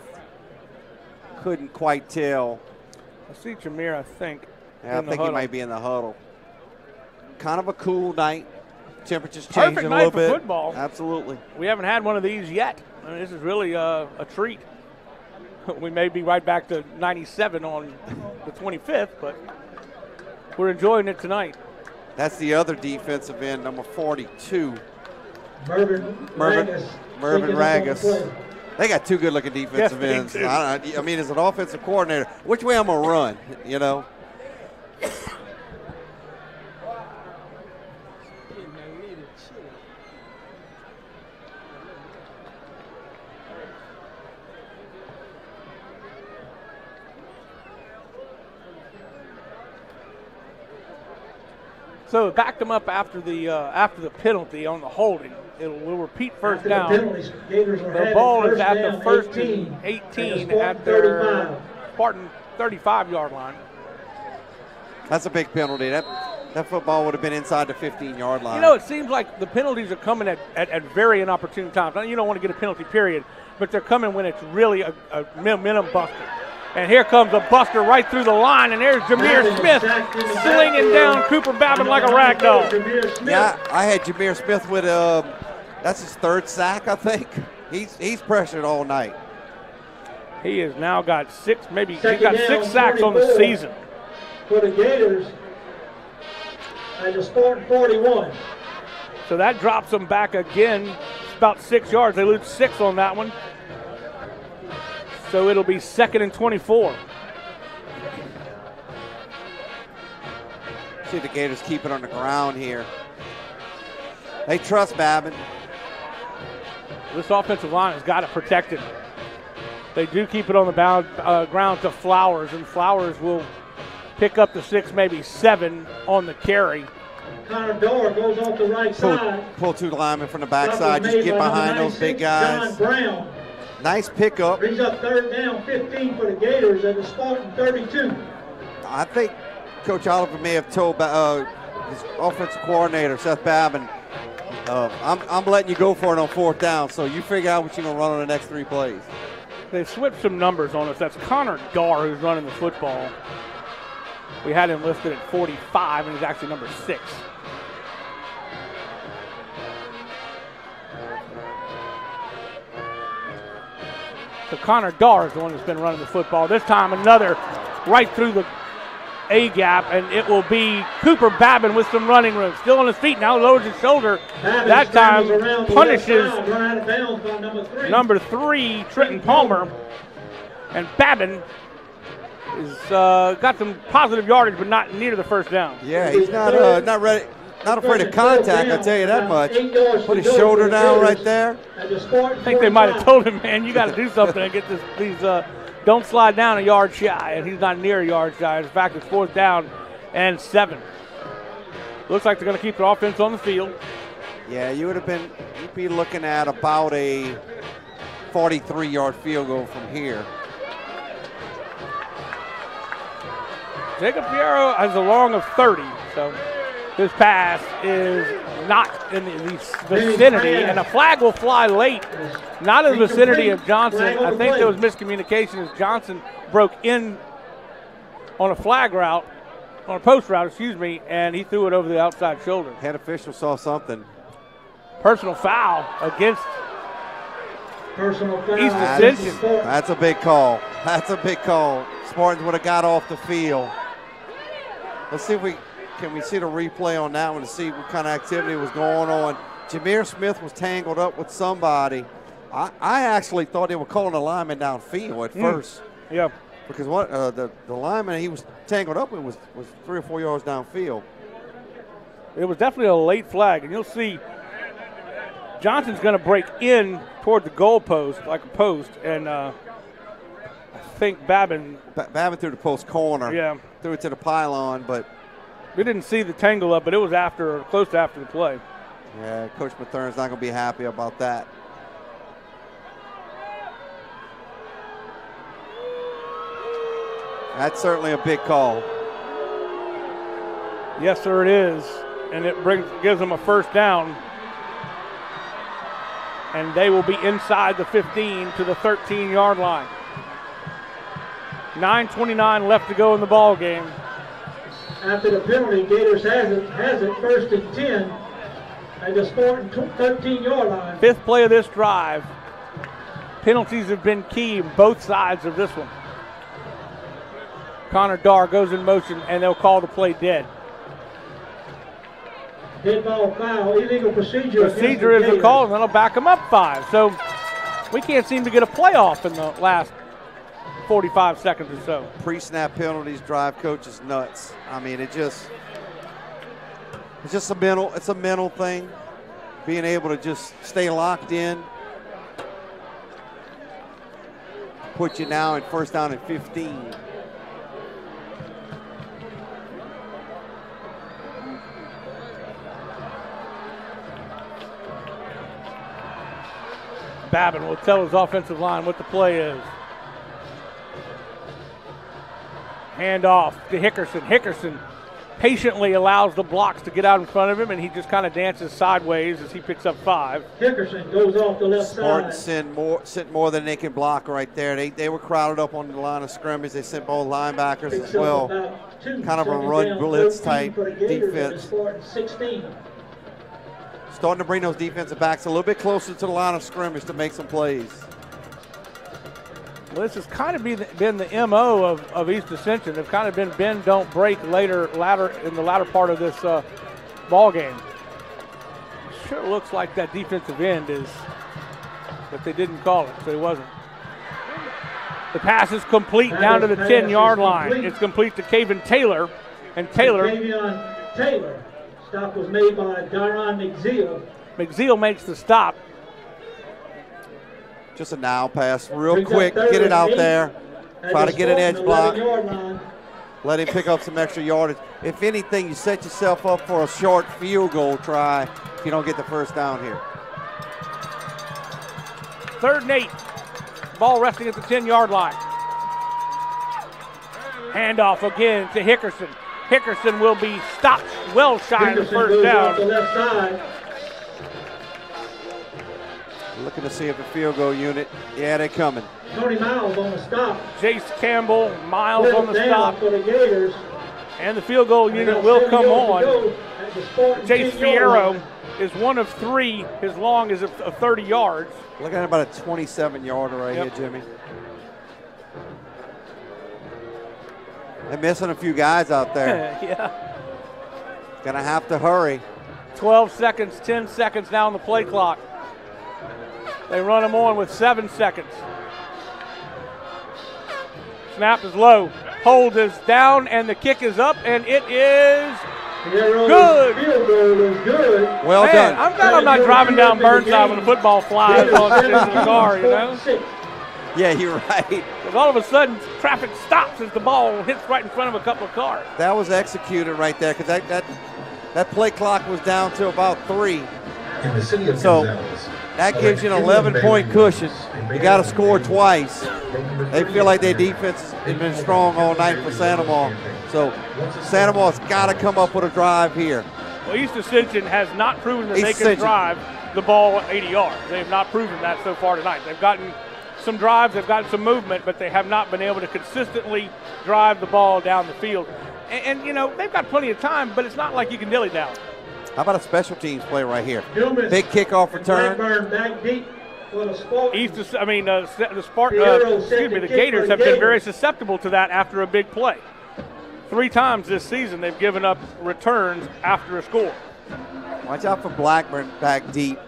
Couldn't quite tell. I see Jameer, I think. Yeah, I think he might be in the huddle. Kind of a cool night. Temperatures changing a little bit. Perfect night for football. Absolutely. We haven't had one of these yet. I mean, this is really a treat. We may be right back to 97 on the 25th, but we're enjoying it tonight. That's the other defensive end, number 42. Mervin Ragas. They got two good-looking defensive ends. I mean, as an offensive coordinator, which way I'm going to run, you know? So it backed them up after the penalty on the holding. We'll repeat first down. The ball is at the first and 18 at their Spartan 35-yard line. That's a big penalty. That football would have been inside the 15-yard line. You know, it seems like the penalties are coming at very inopportune times. Now, you don't want to get a penalty, period, but they're coming when it's really a momentum buster. And here comes a buster right through the line, and there's Jameer Smith slinging down Cooper Babbitt like a rag doll. Yeah, I had Jameer Smith with that's his third sack, I think. He's pressured all night. He has now got six sacks on the season. For the Gators at the Spartan 41. So that drops them back again. about 6 yards. They lose 6 on that one. So it'll be 2nd and 24. See the Gators keep it on the ground here. They trust Babin. This offensive line has got to protect it. They do keep it on the ground to Flowers, and Flowers will pick up the 6, maybe 7 on the carry. Connor Dorr goes off the right side. Pull 2 linemen from the backside. Just get behind those big guys. John Brown. Nice pickup. Brings up 3rd down, 15 for the Gators at the Spartan 32. I think Coach Oliver may have told his offensive coordinator, Seth Babin, I'm letting you go for it on 4th down, so you figure out what you're going to run on the next 3 plays. They've switched some numbers on us. That's Connor Darr who's running the football. We had him listed at 45, and he's actually number 6. So Connor Darr is the one that's been running the football. This time another right through the A gap, and it will be Cooper Babin with some running room. Still on his feet now, lowers his shoulder. Babin that time punishes number 3, Trenton Palmer. And Babin is got some positive yardage, but not near the 1st down. Yeah, he's not afraid of contact, I'll tell you that much. Put his shoulder down right there. I think they might have told him, man, you got to do something and get these don't slide down a yard shy, and he's not near a yard shy. In fact, it's 4th down and 7. Looks like they're going to keep their offense on the field. Yeah, you'd be looking at about a 43-yard field goal from here. Jacob Fierro has a long of 30, so his pass is not in the vicinity, and a flag will fly late. Not in the vicinity of Johnson. I think there was miscommunication as Johnson broke in on a flag route, on a post route, excuse me, and he threw it over the outside shoulder. Head official saw something. Personal foul against East Ascension. That's a big call. That's a big call. Spartans would have got off the field. Let's see if we see the replay on that one to see what kind of activity was going on. Jameer Smith was tangled up with somebody. I actually thought they were calling the lineman downfield at first. Yeah. Because the lineman he was tangled up with was 3 or 4 yards downfield. It was definitely a late flag, and you'll see Johnson's going to break in toward the goal post, like a post, and I think Babin threw the post corner. Yeah. Threw it to the pylon, but we didn't see the tangle up, but it was close to after the play. Yeah, Coach Mathern's not going to be happy about that. That's certainly a big call. Yes, sir, it is. And it gives them a 1st down. And they will be inside the 15 to the 13-yard line. 9:29 left to go in the ball game. After the penalty, Gators has it 1st and 10 at the Spartan 13-yard line. 5th play of this drive. Penalties have been key on both sides of this one. Connor Darr goes in motion, and they'll call the play dead. Dead ball foul, illegal procedure. Procedure is the call, and that'll back them up 5. So we can't seem to get a playoff in the last 45 seconds or so. Pre-snap penalties drive coaches nuts. I mean, it's just a mental thing. Being able to just stay locked in. Put you now in 1st down and 15. Babin will tell his offensive line what the play is. Hand off to Hickerson. Hickerson patiently allows the blocks to get out in front of him, and he just kind of dances sideways as he picks up 5. Hickerson goes off the left Spartans side. sent more than they can block right there. They were crowded up on the line of scrimmage. They sent both linebackers as well. Kind of a run blitz type defense. 16. Starting to bring those defensive backs a little bit closer to the line of scrimmage to make some plays. Well, this has kind of been the MO of East Ascension. They've kind of been bend, don't break in the latter part of this ball game. Sure looks like that defensive end is, but they didn't call it, so it wasn't. The pass is complete down to the 10-yard line. It's complete to Kaven Taylor, and Taylor. Taylor. Stop was made by Daron McZeal. McZeal makes the stop. Just a now pass, real quick, get it out there. Try to get an edge block. Let him pick up some extra yardage. If anything, you set yourself up for a short field goal try if you don't get the first down here. 3rd and 8. Ball resting at the 10-yard line. Handoff again to Hickerson. Hickerson will be stopped well shy of the first down. Looking to see if the field goal unit, yeah, they're coming. Tony Miles on the stop. Jace Campbell, Miles on the stop. For the Gators. And the field goal unit will come on. Jace Fierro is 1 of 3. His long is of 30 yards. Looking at about a 27-yarder right here, Jimmy. They're missing a few guys out there. Yeah. Gonna have to hurry. 12 seconds, 10 seconds now on the play clock. They run them on with 7 seconds. Snap is low. Hold is down, and the kick is up, and it is good. Well done. I'm glad I'm not driving down Burnside when the football flies on the end of the car, you know? Yeah, you're right. Because all of a sudden, traffic stops as the ball hits right in front of a couple of cars. That was executed right there, because that play clock was down to about 3. In the city of so Gonzales, that gives you an 11-point cushion. You got to score twice. They feel like their defense has been strong all night for Santa Maria. So Santa Maria's got to come up with a drive here. Well, East Ascension has not proven that they can drive the ball 80 yards. They have not proven that so far tonight. They've gotten some drives, they've gotten some movement, but they have not been able to consistently drive the ball down the field. And you know, they've got plenty of time, but it's not like you can dilly down. How about a special teams play right here? Big kickoff return. Back deep for the Spartans. The Gators have been very susceptible to that after a big play. 3 times this season they've given up returns after a score. Watch out for Blackburn back deep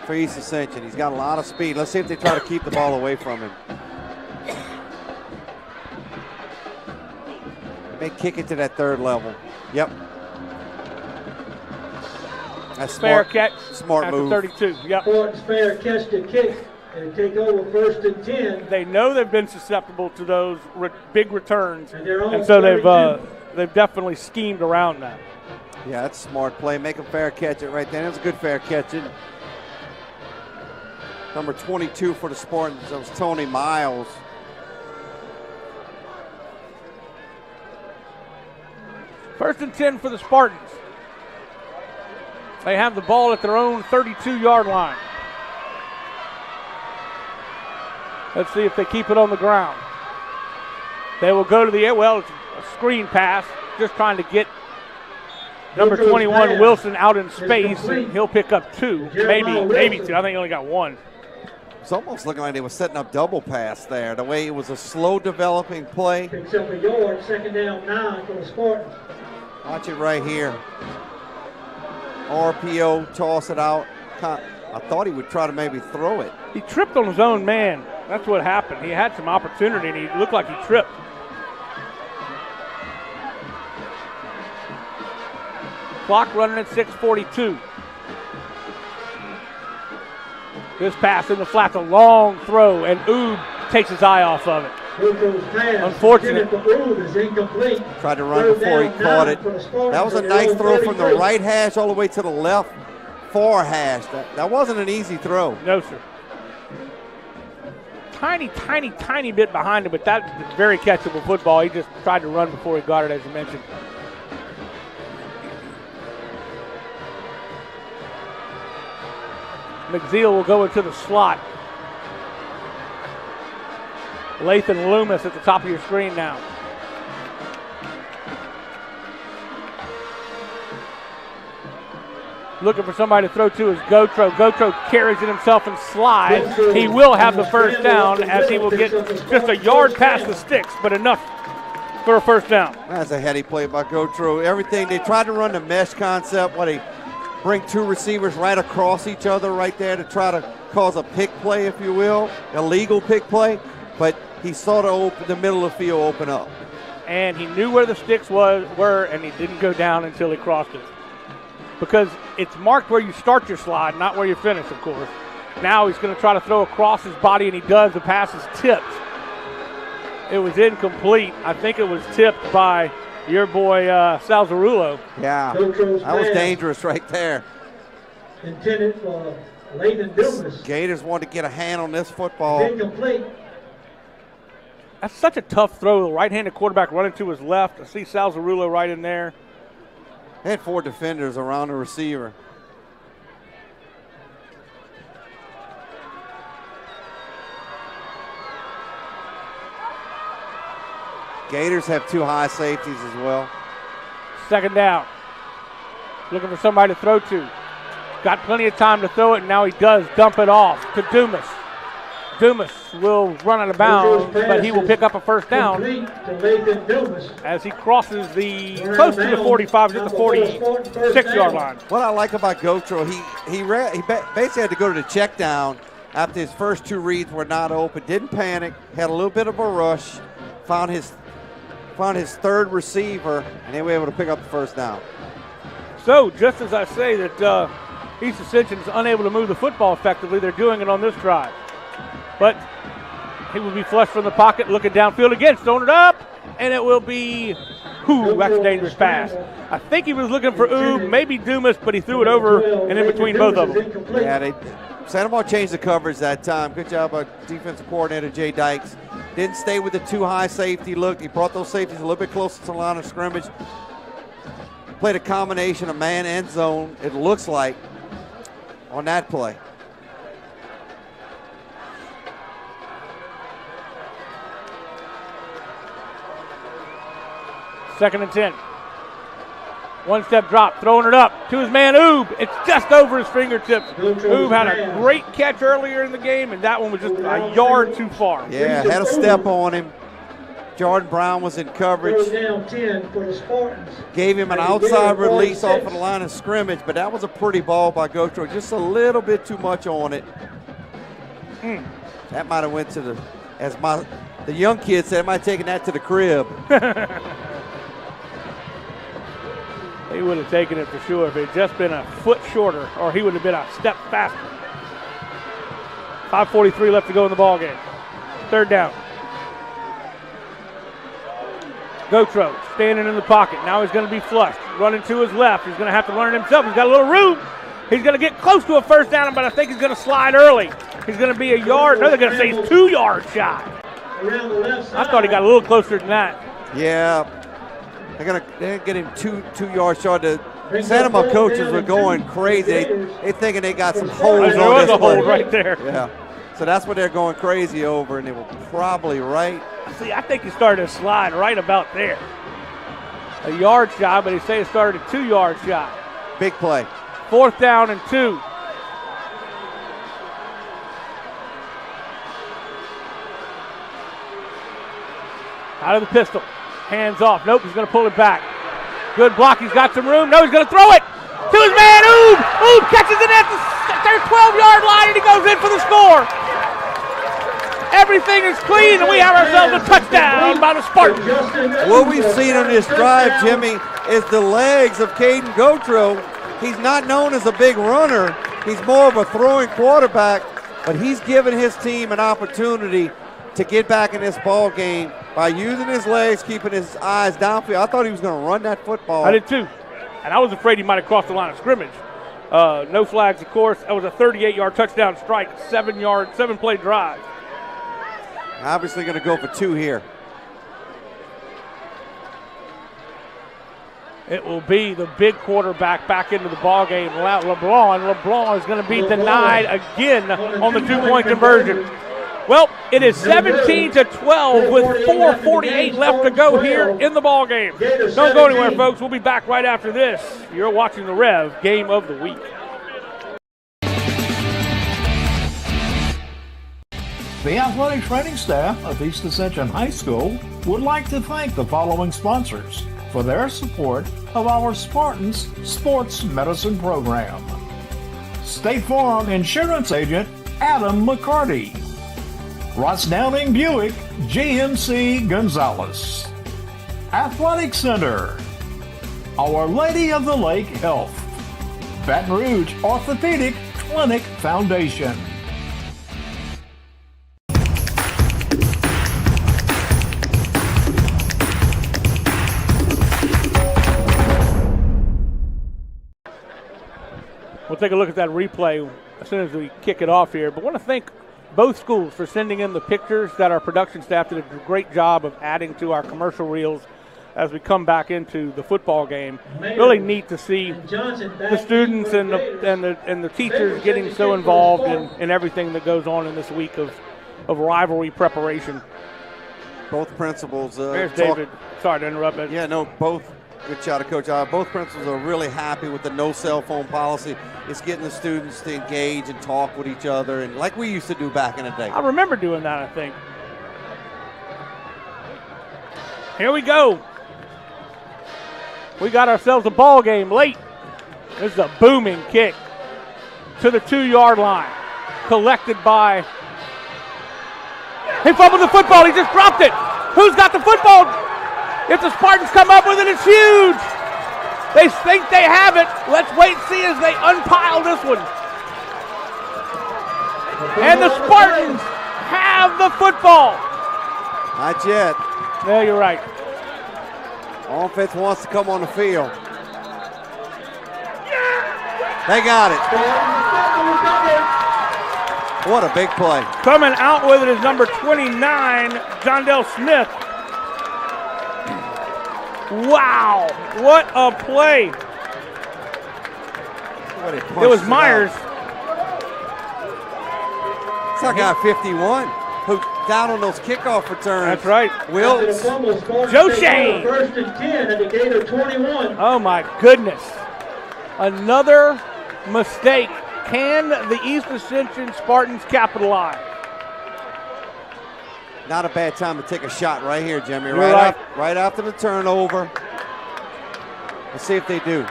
for East Ascension. He's got a lot of speed. Let's see if they try to keep the ball away from him. They may kick it to that 3rd level. Yep. That's fair catch. Smart move. 32. Yep. Spartans fair catch to kick and take over 1st and 10. They know they've been susceptible to those big returns, and so they've definitely schemed around that. Yeah, that's a smart play. Make a fair catch it right there. That's a good fair catch it. Number 22 for the Spartans, that was Tony Miles. First and 10 for the Spartans. They have the ball at their own 32-yard line. Let's see if they keep it on the ground. They will go to the air. Well, it's a screen pass, just trying to get number 21 Wilson out in space, and he'll pick up 2, maybe 2. I think he only got 1. It's almost looking like they were setting up double pass there. The way it was a slow developing play. Picks up a yard, 2nd down 9 for the Spartans. Watch it right here. RPO, toss it out. I thought he would try to maybe throw it. He tripped on his own man. That's what happened. He had some opportunity, and he looked like he tripped. Clock running at 6:42. This pass in the flats, a long throw, and Oob takes his eye off of it. Unfortunate. Tried to run before he caught it. That was a nice throw from the right hash all the way to the left far hash. That wasn't an easy throw. No, sir. Tiny bit behind him, but that's very catchable football. He just tried to run before he got it, as you mentioned. McZeal will go into the slot. Lathan Loomis at the top of your screen now. Looking for somebody to throw to is Gotro. Gotro carries it himself and slides. He will have the first down, as he will get just a yard past the sticks, but enough for a first down. That's a heady play by Gotro. Everything, they tried to run the mesh concept. What he bring two receivers right across each other right there to try to cause a pick play, if you will, illegal pick play, but he saw the middle of the field open up. And he knew where the sticks were, and he didn't go down until he crossed it. Because it's marked where you start your slide, not where you finish, of course. Now he's going to try to throw across his body, and he does. The pass is tipped. It was incomplete. I think it was tipped by your boy Salzarullo. Yeah, that was dangerous right there. Intended for Lathan Dumas. Gators want to get a hand on this football. Incomplete. That's such a tough throw. The right-handed quarterback running to his left. I see Salzarullo right in there. They had 4 defenders around the receiver. Gators have 2 high safeties as well. Second down. Looking for somebody to throw to. Got plenty of time to throw it, and now he does dump it off to Dumas. Dumas will run out of bounds, but he will pick up a first down as he crosses the close to the 45, at the 46-yard line. What I like about Gotro, he basically had to go to the check down after his first 2 reads were not open. Didn't panic, had a little bit of a rush, found his third receiver, and they were able to pick up the first down. So just as I say that East Ascension is unable to move the football effectively, they're doing it on this drive. But he will be flushed from the pocket, looking downfield again, throwing it up, and it will be, that's a dangerous pass. I think he was looking for maybe Dumas, but he threw it over and in between both of them. Yeah, Santa Maria changed the coverage that time. Good job by defensive coordinator Jay Dykes. Didn't stay with the 2 high safety look. He brought those safeties a little bit closer to the line of scrimmage. Played a combination of man and zone, it looks like, on that play. Second and 10. 1-step drop, throwing it up to his man, Oob. It's just over his fingertips. Oob had a great catch earlier in the game, and that one was just a yard too far. Yeah, had a step on him. Jordan Brown was in coverage. Down 10 for the Spartans. Gave him an outside release off of the line of scrimmage, but that was a pretty ball by Gotro. Just a little bit too much on it. That might have went to the young kid said, it might have taken that to the crib. He would have taken it for sure if it had just been a foot shorter, or he would have been a step faster. 5:43 left to go in the ball game. Third down. Gotro standing in the pocket. Now he's going to be flushed. Running to his left. He's going to have to learn it himself. He's got a little room. He's going to get close to a first down, but I think he's going to slide early. He's going to be a yard. No, they're going to say he's 2 yards shy. I thought he got a little closer than that. Yeah. They're getting 2 yards short. The Santa Maria coaches were going crazy. They thinking they got some holes on this. There was a hole right there. Yeah. So that's what they're going crazy over, and they were probably right. See, I think he started to slide right about there. A yard shy, but he say it started at 2 yards shy. Big play. 4th down and 2. Out of the pistol. Hands off. Nope, he's going to pull it back. Good block. He's got some room. No, he's going to throw it to his man, Oob. Oob catches it at their 12-yard line, and he goes in for the score. Everything is clean, and we have ourselves a touchdown by the Spartans. What we've seen on this drive, Jimmy, is the legs of Caden Gotro. He's not known as a big runner. He's more of a throwing quarterback, but he's given his team an opportunity to get back in this ball game by using his legs, keeping his eyes downfield. I thought he was going to run that football. I did too, and I was afraid he might have crossed the line of scrimmage. No flags, of course. That was a 38-yard touchdown strike, 7-play drive. Obviously going to go for 2 here. It will be the big quarterback back into the ball game. LeBlanc is going to be denied again on the 2-point conversion. Well, it is 17-12 with 4:48 left to go here in the ball game. Don't go anywhere, folks. We'll be back right after this. You're watching the Rev Game of the Week. The athletic training staff of East Ascension High School would like to thank the following sponsors: for their support of our Spartans Sports Medicine Program. State Farm Insurance Agent Adam McCarty. Ross Downing Buick GMC Gonzales. Athletic Center. Our Lady of the Lake Health. Baton Rouge Orthopedic Clinic Foundation. We'll take a look at that replay as soon as we kick it off here. But I want to thank both schools for sending in the pictures that our production staff did a great job of adding to our commercial reels as we come back into the football game. Really neat to see the students and the teachers getting so involved in everything that goes on in this week of rivalry preparation. Both principals. There's David. Sorry to interrupt. Yeah, no, both. Good shot of Coach. Both principals are really happy with the no cell phone policy. It's getting the students to engage and talk with each other, and like we used to do back in the day. I remember doing that, I think. Here we go. We got ourselves a ball game late. This is a booming kick to the 2-yard line. Collected by... He fumbled the football. He just dropped it. Who's got the football? If the Spartans come up with it, it's huge. They think they have it. Let's wait and see as they unpile this one. And the Spartans have the football. Not yet. No, you're right. Offense wants to come on the field. They got it. What a big play. Coming out with it is number 29, Jondell Smith. Wow, what a play. It was Myers. It's our guy 51 who down on those kickoff returns. That's right. Wilts. Joe Shane. First and 10 at the Gator 21. Oh my goodness. Another mistake. Can the East Ascension Spartans capitalize? Not a bad time to take a shot right here, Jimmy. You're right. Right after the turnover. Let's see if they do.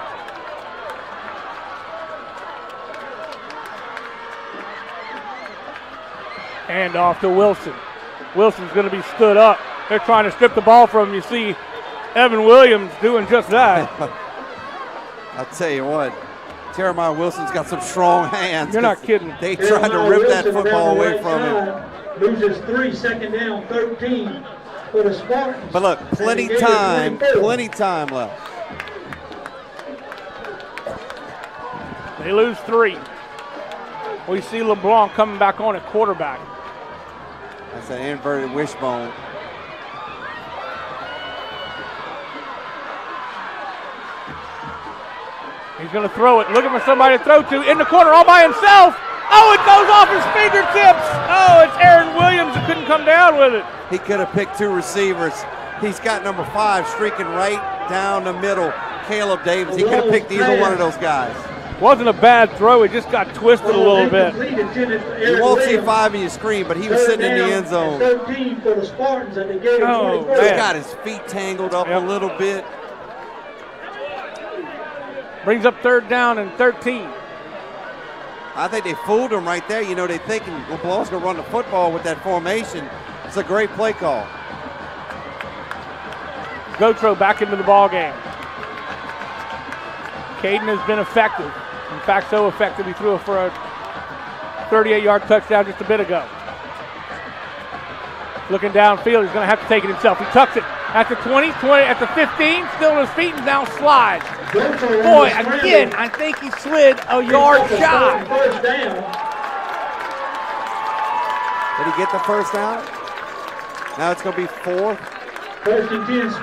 Hand off to Wilson. Wilson's going to be stood up. They're trying to strip the ball from him. You see Evan Williams doing just that. I'll tell you what. Jeremiah Wilson's got some strong hands. You're not kidding. They tried to rip that football away from him. Loses 3, second down, 13 for the Spartans. But look, plenty time left. They lose 3. We see LeBlanc coming back on at quarterback. That's an inverted wishbone. He's going to throw it, looking for somebody to throw to, in the corner all by himself. Oh, it goes off his fingertips. Oh, it's Aaron Williams who couldn't come down with it. He could have picked 2 receivers. He's got number 5 streaking right down the middle, Caleb Davis. He could have picked either one of those guys. Wasn't a bad throw. It just got twisted a little bit. You won't see 5 in your screen, but he was sitting in the end zone. 13 for the Spartans at the Gator 24. He's got his feet tangled up a little bit. Brings up 3rd down and 13. I think they fooled him right there. You know, they thinking LeBlanc's going to run the football with that formation. It's a great play call. Gotro back into the ball game. Caden has been effective. In fact, so effective he threw it for a 38-yard touchdown just a bit ago. Looking downfield, he's going to have to take it himself. He tucks it at the 20, at the 15, still on his feet and now slides. Boy, again, I think he slid a yard shy. Did he get the first down? Now it's going to be 4th.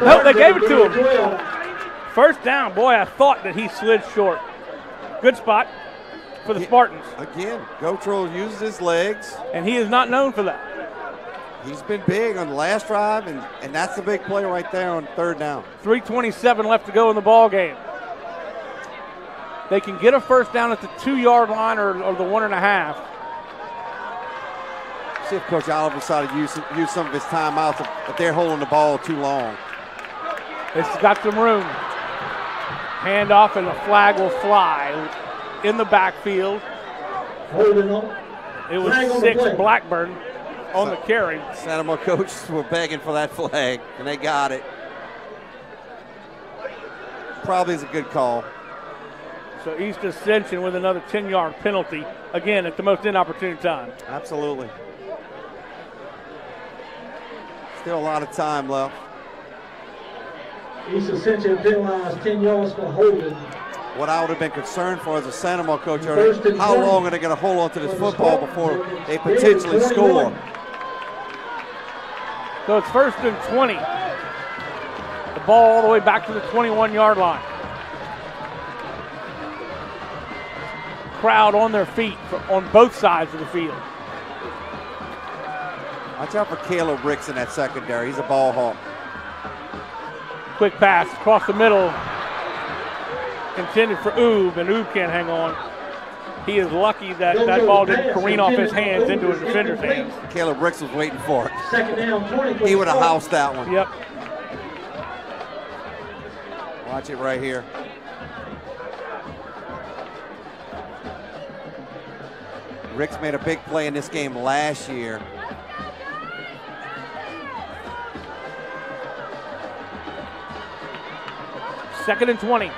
No, they gave it to him. First down, boy, I thought that he slid short. Good spot for the Spartans. Again, Gotro uses his legs. And he is not known for that. He's been big on the last drive, and that's the big play right there on 3rd down. 3:27 left to go in the ball game. They can get a first down at the 2-yard line or the 1.5. See if Coach Oliver decided to use some of his timeouts if they're holding the ball too long. It's got some room. Hand off and the flag will fly in the backfield. It was 6 Blackburn on the carry. Santa Monica coaches were begging for that flag, and they got it. Probably is a good call. So East Ascension with another 10-yard penalty, again, at the most inopportune time. Absolutely. Still a lot of time left. East Ascension penalized 10 yards for holding. What I would have been concerned for as a Santa Monica coach, how long are they going to hold on to this football before they potentially score? So it's 1st and 20. The ball all the way back to the 21-yard line. Crowd on their feet on both sides of the field. Watch out for Caleb Ricks in that secondary. He's a ball hawk. Quick pass across the middle. Intended for Oob, and Oob can't hang on. He is lucky that that ball didn't careen off his hands into his defender's hands. Caleb Ricks was waiting for it. 2nd down, 20. He would have housed that one. Yep. Watch it right here. Ricks made a big play in this game last year. Second and 20.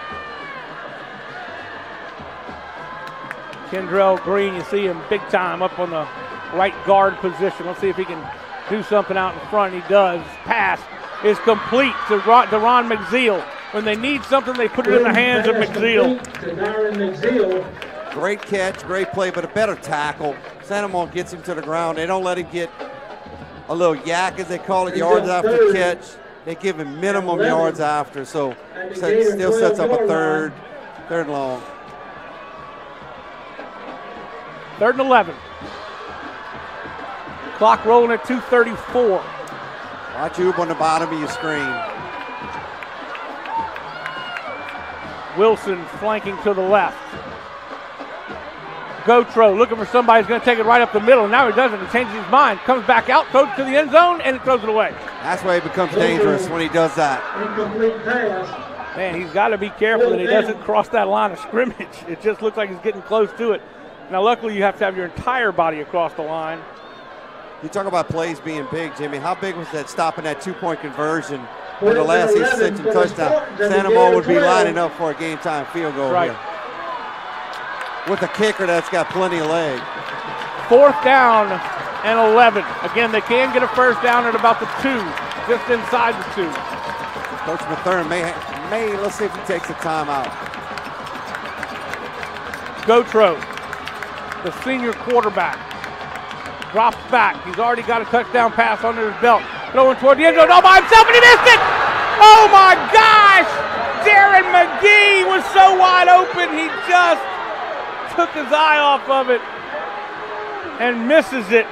Kendrell Green, you see him big time up on the right guard position. Let's see if he can do something out in front. He does. Pass is complete to Ron McZeal. When they need something, they put it in the hands of McZeal. Great catch, great play, but a better tackle. Santa Monica gets him to the ground. They don't let him get a little yak, as they call it, yards after catch. They give him minimum yards after, so still sets up a third long. 3rd and 11. Clock rolling at 2:34. Watch Oob on the bottom of your screen. Wilson flanking to the left. Gotro looking for somebody who's going to take it right up the middle. Now he doesn't. He changes his mind. Comes back out, throws it to the end zone, and it throws it away. That's why he becomes dangerous when he does that. Incomplete pass. Man, he's got to be careful that he doesn't cross that line of scrimmage. It just looks like he's getting close to it. Now, luckily, you have to have your entire body across the line. You talk about plays being big, Jimmy. How big was that stopping that two-point conversion for the last East Ascension touchdown? Santa Monica would be lining up for a game-time field goal here. With a kicker that's got plenty of leg. 4th down and 11. Again, they can get a first down at about the 2, just inside the 2. Coach Mathern may let's see if he takes a timeout. Gotro, the senior quarterback, drops back. He's already got a touchdown pass under his belt. Throwing toward the end zone all by himself, and he missed it! Oh my gosh! Darren McGee was so wide open, he just took his eye off of it and misses it.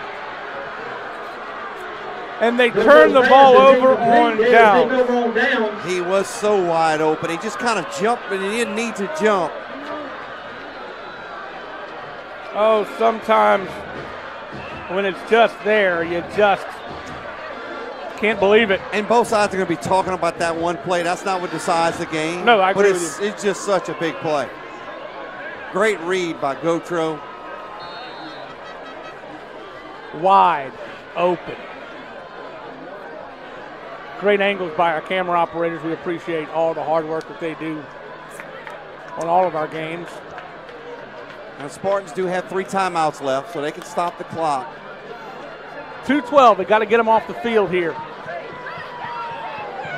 And they turn the ball over on down. He was so wide open. He just kind of jumped, but he didn't need to jump. Oh, sometimes when it's just there, you just can't believe it. And both sides are going to be talking about that one play. That's not what decides the game. No, I agree with you. But it's just such a big play. Great read by Gotro. Wide open. Great angles by our camera operators. We appreciate all the hard work that they do on all of our games. Now, Spartans do have 3 timeouts left, so they can stop the clock. 2:12. They got to get them off the field here.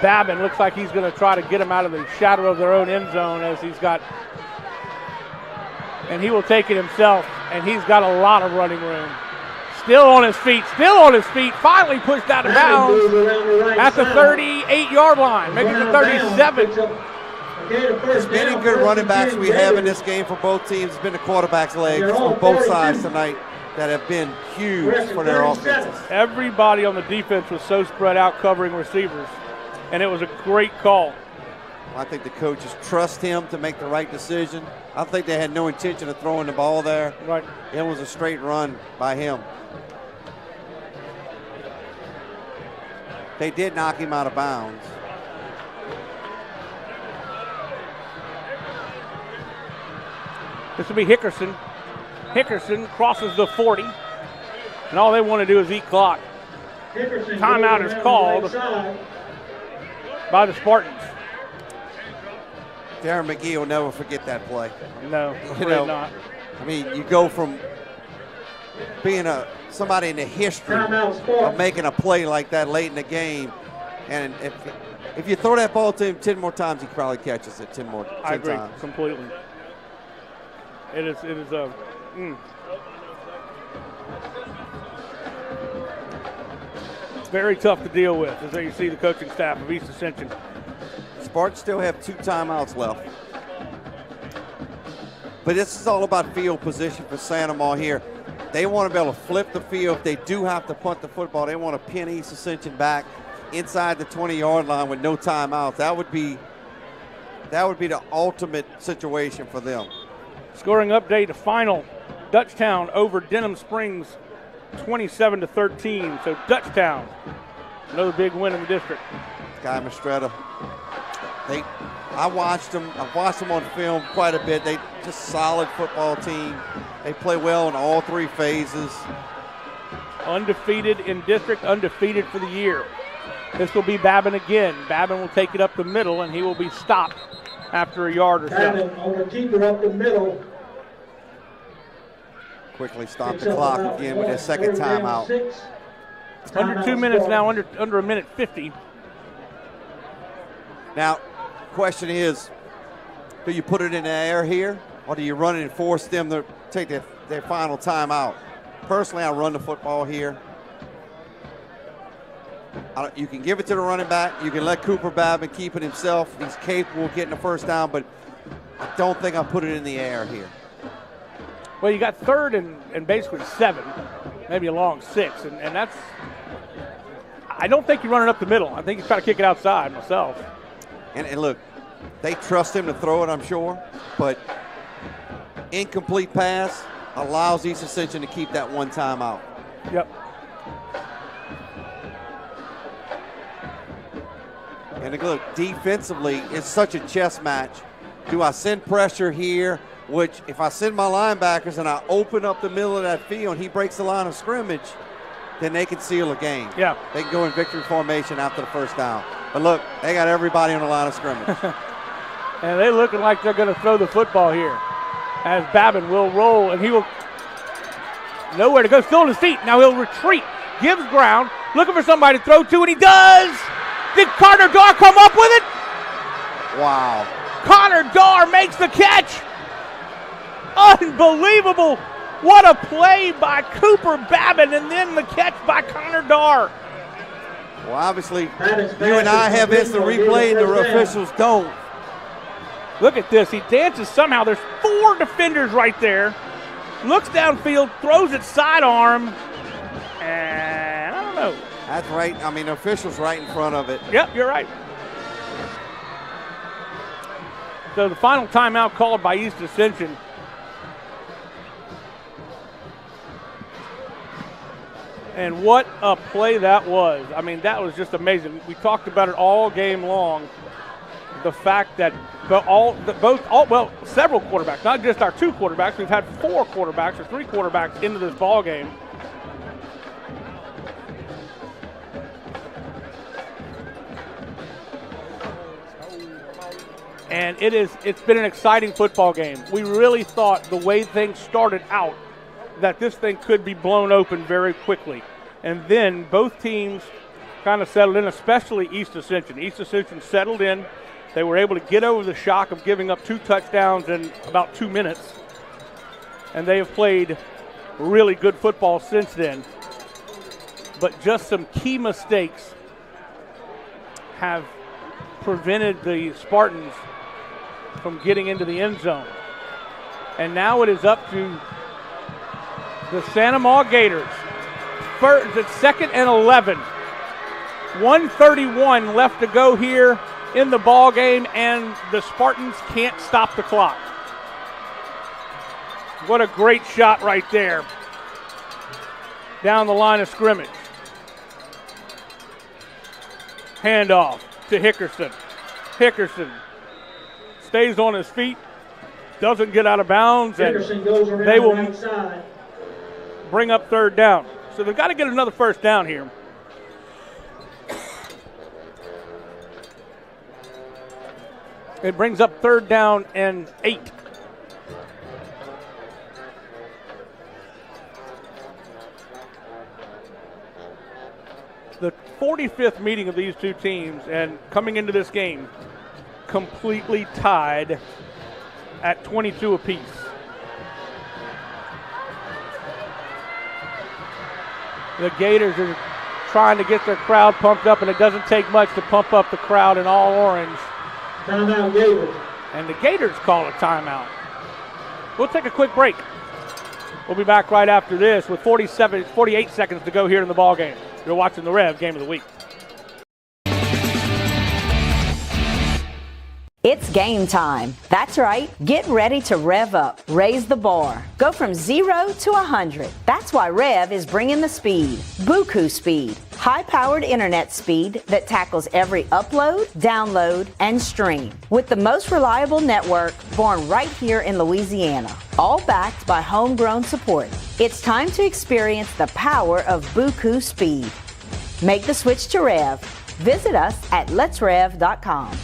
Babin looks like he's going to try to get them out of the shadow of their own end zone as he's got, and he will take it himself, and he's got a lot of running room. Still on his feet, finally pushed out of bounds at the 38-yard line, maybe the 37. As many good running backs we have in this game for both teams, it's been the quarterback's legs on both sides tonight that have been huge for their offenses. Everybody on the defense was so spread out covering receivers, and it was a great call. I think the coaches trust him to make the right decision. I think they had no intention of throwing the ball there. Right. It was a straight run by him. They did knock him out of bounds. This will be Hickerson. Hickerson crosses the 40, and all they want to do is eat clock. Timeout is called by the Spartans. Darren McGee will never forget that play. No, not. I mean, you go from being somebody in the history of making a play like that late in the game, and if you throw that ball to him 10 more times, he probably catches it 10 times. I agree completely. It is very tough to deal with, as you see the coaching staff of East Ascension. Spartans still have 2 timeouts left. But this is all about field position for Santa Maria here. They want to be able to flip the field. If they do have to punt the football, they want to pin East Ascension back inside the 20-yard line with no timeouts. That would be the ultimate situation for them. Scoring update, a final. Dutchtown over Denham Springs, 27-13. So Dutchtown, another big win in the district. Guy Mastretta. I've watched them on film quite a bit. They just solid football team. They play well in all 3 phases. Undefeated in district, undefeated for the year. This will be Babin again. Babin will take it up the middle, and he will be stopped after a yard or so. Babin on the keeper up the middle. Quickly stop the clock again with their second timeout. Under 2 minutes now, under a minute 50. Now, question is, do you put it in the air here, or do you run it and force them to take their final timeout? Personally, I run the football here. You can give it to the running back. You can let Cooper Babin keep it himself. He's capable of getting the first down, but I don't think I'll put it in the air here. Well, you got 3rd and basically 7, maybe a long 6, and that's – I don't think you run it up the middle. I think you try to kick it outside myself. And look, they trust him to throw it, I'm sure, but incomplete pass allows East Ascension to keep that 1 timeout. Yep. And look, defensively, it's such a chess match. Do I send pressure here, which if I send my linebackers and I open up the middle of that field and he breaks the line of scrimmage, then they can seal a game. Yeah. They can go in victory formation after the first down. But look, they got everybody on the line of scrimmage. And they're looking like they're going to throw the football here, as Babin will roll, and he will nowhere to go. Still on his feet. Now he'll retreat, gives ground, looking for somebody to throw to, and he does. Did Connor Darr come up with it? Wow. Connor Darr makes the catch. Unbelievable. What a play by Cooper Babin, and then the catch by Connor Darr. Well, obviously, you and I have instant replay, and the officials don't. Look at this. He dances somehow. There's 4 defenders right there. Looks downfield, throws it sidearm, and I don't know. That's right. I mean, the official's right in front of it. Yep, you're right. So the final timeout called by East Ascension. And what a play that was. I mean, that was just amazing. We talked about it all game long. The fact that several quarterbacks, not just our 2 quarterbacks, we've had 4 quarterbacks or 3 quarterbacks into this ball game. And it's been an exciting football game. We really thought the way things started out that this thing could be blown open very quickly. And then both teams kind of settled in, especially East Ascension. East Ascension settled in. They were able to get over the shock of giving up 2 touchdowns in about 2 minutes. And they have played really good football since then. But just some key mistakes have prevented the Spartans from getting into the end zone. And now it is up to the Santa Maria Gators. It's 2nd and 11. 1:31 left to go here in the ball game, and the Spartans can't stop the clock. What a great shot right there down the line of scrimmage. Handoff to Hickerson. Hickerson stays on his feet, doesn't get out of bounds, and they will bring up third down. So they've got to get another first down here. It brings up third down and 8. The 45th meeting of these two teams, and coming into this game, completely tied at 22 apiece. The Gators are trying to get their crowd pumped up, and it doesn't take much to pump up the crowd in all orange. Timeout, Gators. And the Gators call a timeout. We'll take a quick break. We'll be back right after this with 48 seconds to go here in the ball game. You're watching the Rev Game of the Week. It's game time. That's right. Get ready to rev up, raise the bar. Go from 0 to 100. That's why Rev is bringing the speed. Buku speed. High-powered internet speed that tackles every upload, download, and stream. With the most reliable network born right here in Louisiana. All backed by homegrown support. It's time to experience the power of Buku speed. Make the switch to Rev. Visit us at letsrev.com.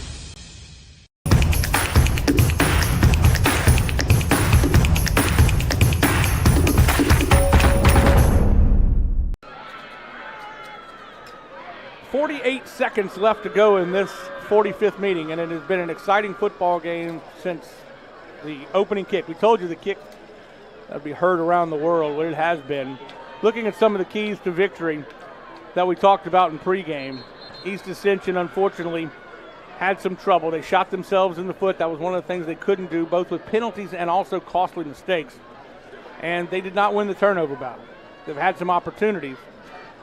.48 seconds left to go in this 45th meeting, and it has been an exciting football game since the opening kick. We told you the kick would be heard around the world, what it has been. Looking at some of the keys to victory that we talked about in pregame, East Ascension unfortunately had some trouble. They shot themselves in the foot. That was one of the things they couldn't do, both with penalties and also costly mistakes. And they did not win the turnover battle. They've had some opportunities.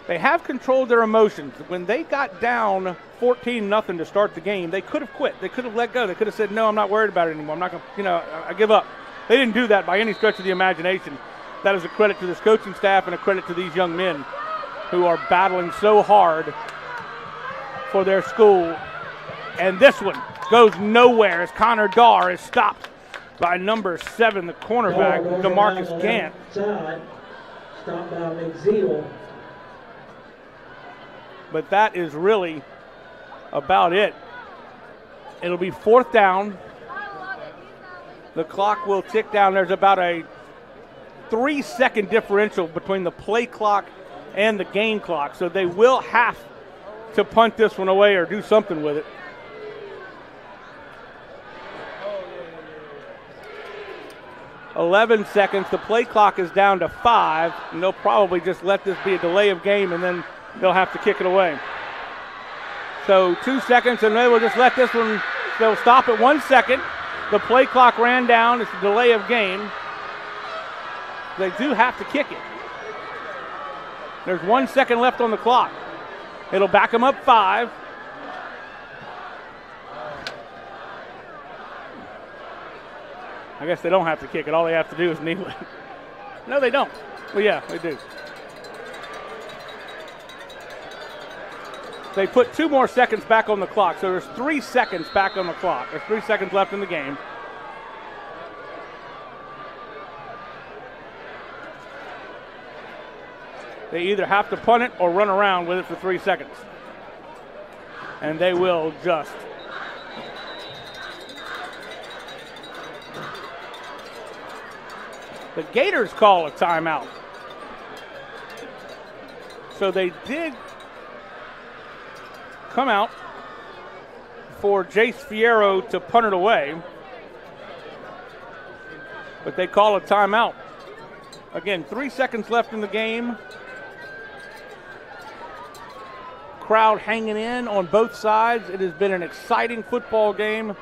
They have controlled their emotions. When they got down 14-0 to start the game, they could have quit. They could have let go. They could have said, no, I'm not worried about it anymore. I'm not going to, I give up. They didn't do that by any stretch of the imagination. That is a credit to this coaching staff and a credit to these young men who are battling so hard for their school. And this one goes nowhere as Connor Darr is stopped by number 7, the cornerback, DeMarcus Gant. Stopped by McZeal. But that is really about it. It'll be 4th down. The clock will tick down. There's about a 3-second differential between the play clock and the game clock. So they will have to punt this one away or do something with it. .11 seconds. The play clock is down to 5. And they'll probably just let this be a delay of game, and then they'll have to kick it away. So 2 seconds, and they will just let this one, they'll stop at 1 second. The play clock ran down. It's a delay of game. They do have to kick it. There's 1 second left on the clock. It'll back them up 5. I guess they don't have to kick it. All they have to do is kneel it. No, they don't. Well, yeah, they do. They put 2 more seconds back on the clock, so there's 3 seconds back on the clock. There's 3 seconds left in the game. They either have to punt it or run around with it for 3 seconds. And they will just. The Gators call a timeout. So they did come out for Jace Fierro to punt it away, but they call a timeout. Again, 3 seconds left in the game. Crowd hanging in on both sides. It has been an exciting football game,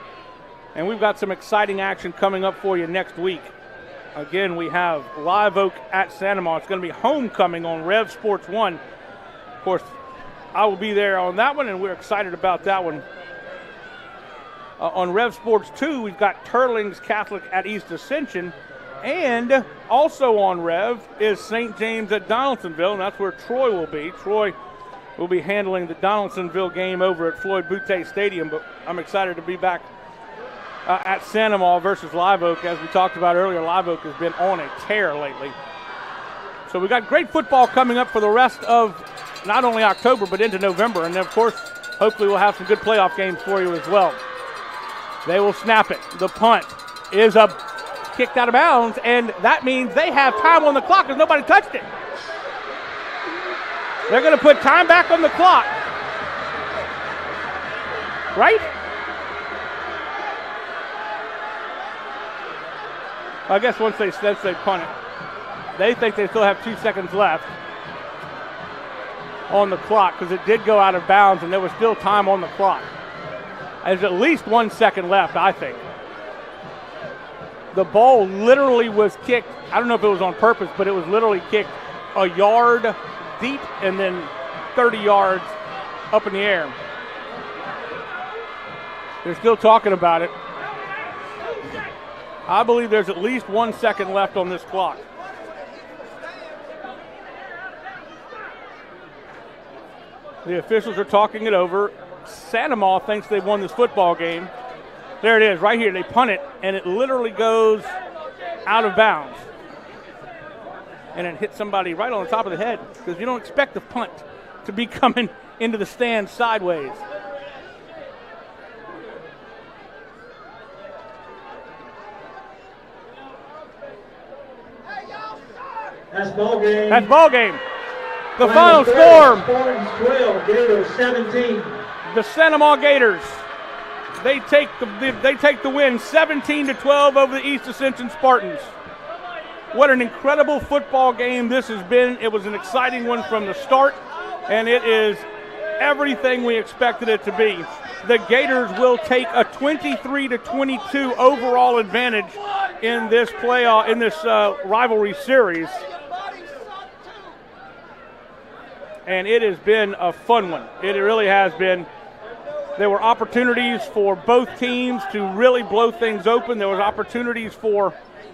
and we've got some exciting action coming up for you next week. Again, we have Live Oak at Santa Monica. It's going to be homecoming on Rev Sports 1. Of course, I will be there on that one, and we're excited about that one. On Rev Sports 2, we've got Turlings Catholic at East Ascension, and also on Rev is St. James at Donaldsonville, and that's where Troy will be. Troy will be handling the Donaldsonville game over at Floyd Boutte Stadium, but I'm excited to be back at Santa Maria versus Live Oak. As we talked about earlier, Live Oak has been on a tear lately. So we got great football coming up for the rest of not only October but into November. And, of course, hopefully we'll have some good playoff games for you as well. They will snap it. The punt is kicked out of bounds, and that means they have time on the clock because nobody touched it. They're going to put time back on the clock. Right? I guess once they punt it, they think they still have 2 seconds left on the clock because it did go out of bounds and there was still time on the clock. There's at least 1 second left, I think. The ball literally was kicked. I don't know if it was on purpose, but it was literally kicked a yard deep and then 30 yards up in the air. They're still talking about it. I believe there's at least 1 second left on this clock. The officials are talking it over. Santa Maria thinks they've won this football game. There it is, right here. They punt it, and it literally goes out of bounds. And it hits somebody right on the top of the head because you don't expect the punt to be coming into the stand sideways. That's ball game. That's ball game. The final score. Spartans 12, Gators 17. The Santa Maria Gators. They take the win 17-12 over the East Ascension Spartans. What an incredible football game this has been. It was an exciting one from the start, and it is everything we expected it to be. The Gators will take a 23-22 overall advantage in this rivalry series. And it has been a fun one. It really has been. There were opportunities for both teams to really blow things open. There was opportunities for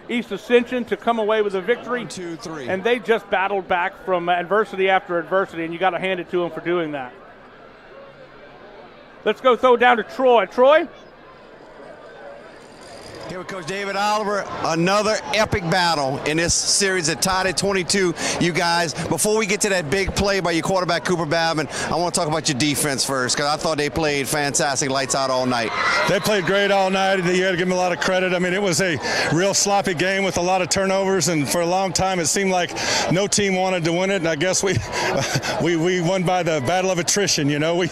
East Ascension to come away with a victory. 1, 2, 3. And they just battled back from adversity after adversity, and you got to hand it to them for doing that. Let's go throw down to Troy. Troy? Here with Coach David Oliver, another epic battle in this series that tied at 22. You guys, before we get to that big play by your quarterback, Cooper Babin, I want to talk about your defense first because I thought they played fantastic, lights out all night. They played great all night. You got to give them a lot of credit. I mean, it was a real sloppy game with a lot of turnovers, and for a long time it seemed like no team wanted to win it, and I guess we won by the battle of attrition. You know, we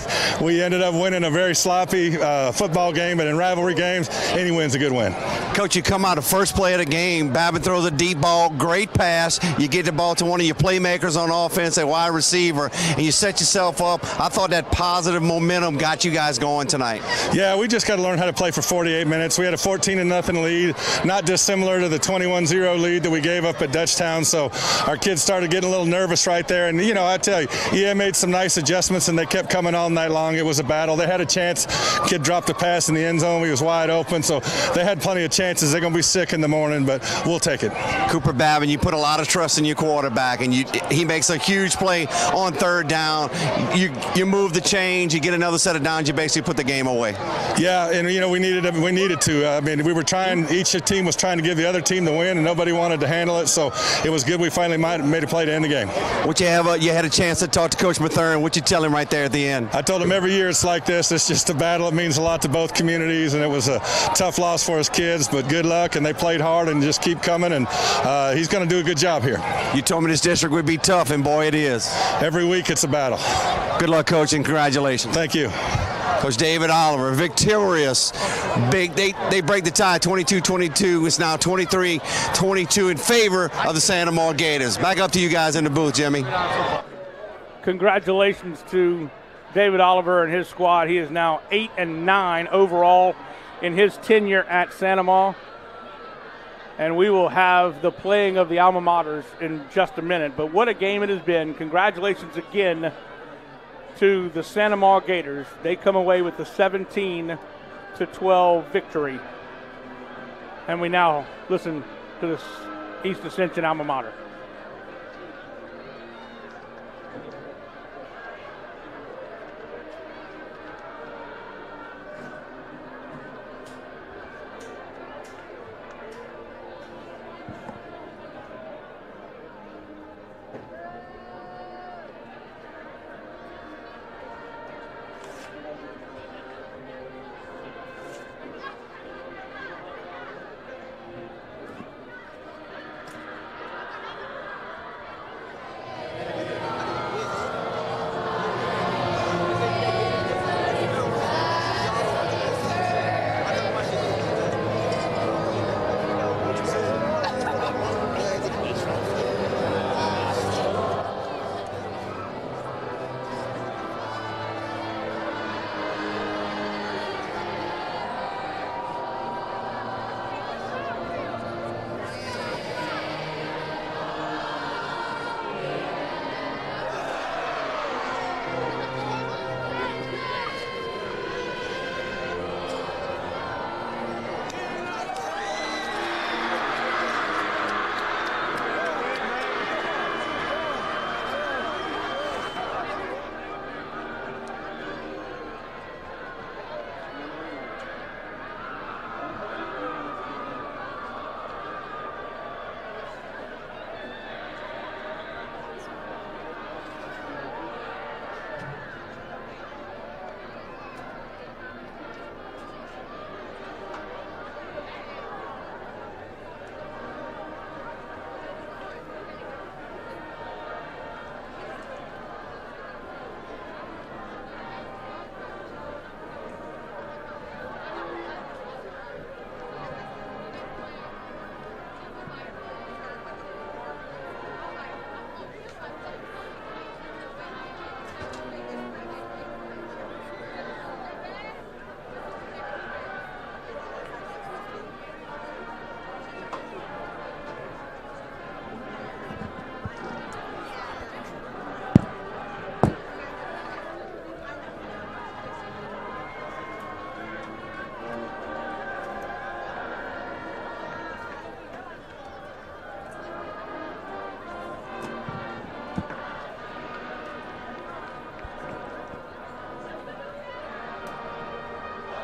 ended up winning a very sloppy football game, but in rivalry games, any win's a good win. Coach, you come out the first play of the game, Babin throws a deep ball, great pass. You get the ball to one of your playmakers on offense, a wide receiver, and you set yourself up. I thought that positive momentum got you guys going tonight. Yeah, we just got to learn how to play for 48 minutes. We had a 14-0 lead, not dissimilar to the 21-0 lead that we gave up at Dutchtown, so our kids started getting a little nervous right there. And, you know, I tell you, EA made some nice adjustments, and they kept coming all night long. It was a battle. They had a chance. Kid dropped a pass in the end zone. He was wide open, so they had plenty of chances. They're going to be sick in the morning, but we'll take it. Cooper Babin, you put a lot of trust in your quarterback, and he makes a huge play on third down. You move the change, you get another set of downs, you basically put the game away. Yeah, and, you know, we needed to. I mean, we were trying, each team was trying to give the other team the win, and nobody wanted to handle it, so it was good we finally made a play to end the game. You had a chance to talk to Coach Mathern. What you tell him right there at the end? I told him every year it's like this. It's just a battle. It means a lot to both communities, and it was a tough loss for his kids, but good luck, and they played hard and just keep coming, and he's going to do a good job here. You told me this district would be tough, and boy, it is. Every week it's a battle. Good luck, Coach, and congratulations. Thank you. Coach David Oliver, victorious. Big. They break the tie, 22-22. It's now 23-22 in favor of the Santa Maria Gators. Back up to you guys in the booth, Jimmy. Congratulations to David Oliver and his squad. He is now 8-9 overall in his tenure at Santa Maria. And we will have the playing of the alma maters in just a minute. But what a game it has been. Congratulations again to the Santa Maria Gators. They come away with the 17-12 victory. And we now listen to this East Ascension alma mater.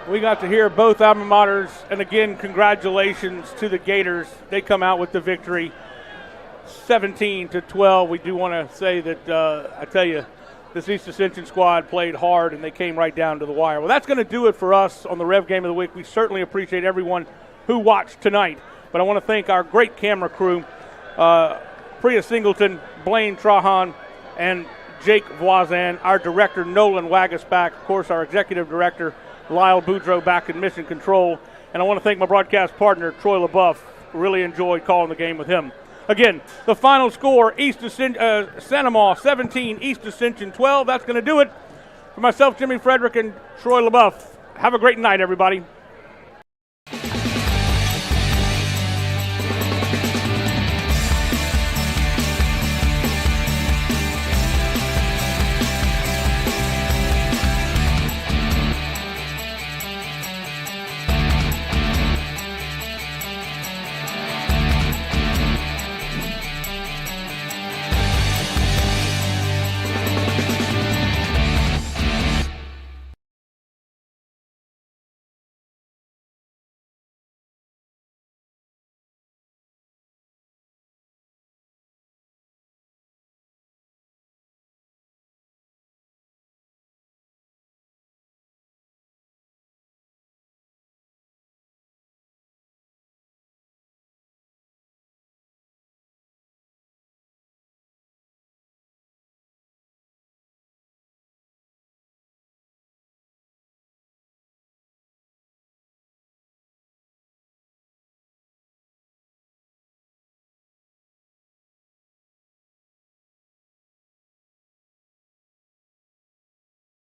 We got to hear both alma maters, and again, congratulations to the Gators. They come out with the victory, 17-12. We do want to say that, I tell you, this East Ascension squad played hard, and they came right down to the wire. Well, that's going to do it for us on the Rev Game of the Week. We certainly appreciate everyone who watched tonight. But I want to thank our great camera crew, Priya Singleton, Blaine Trahan, and Jake Voisin, our director, Nolan Wagasback, of course, our executive director, Lyle Boudreau, back in Mission Control. And I want to thank my broadcast partner, Troy LaBeouf. Really enjoyed calling the game with him. Again, the final score, Sanamaw 17, East Ascension 12. That's going to do it. For myself, Jimmy Frederick, and Troy LaBeouf, have a great night, everybody.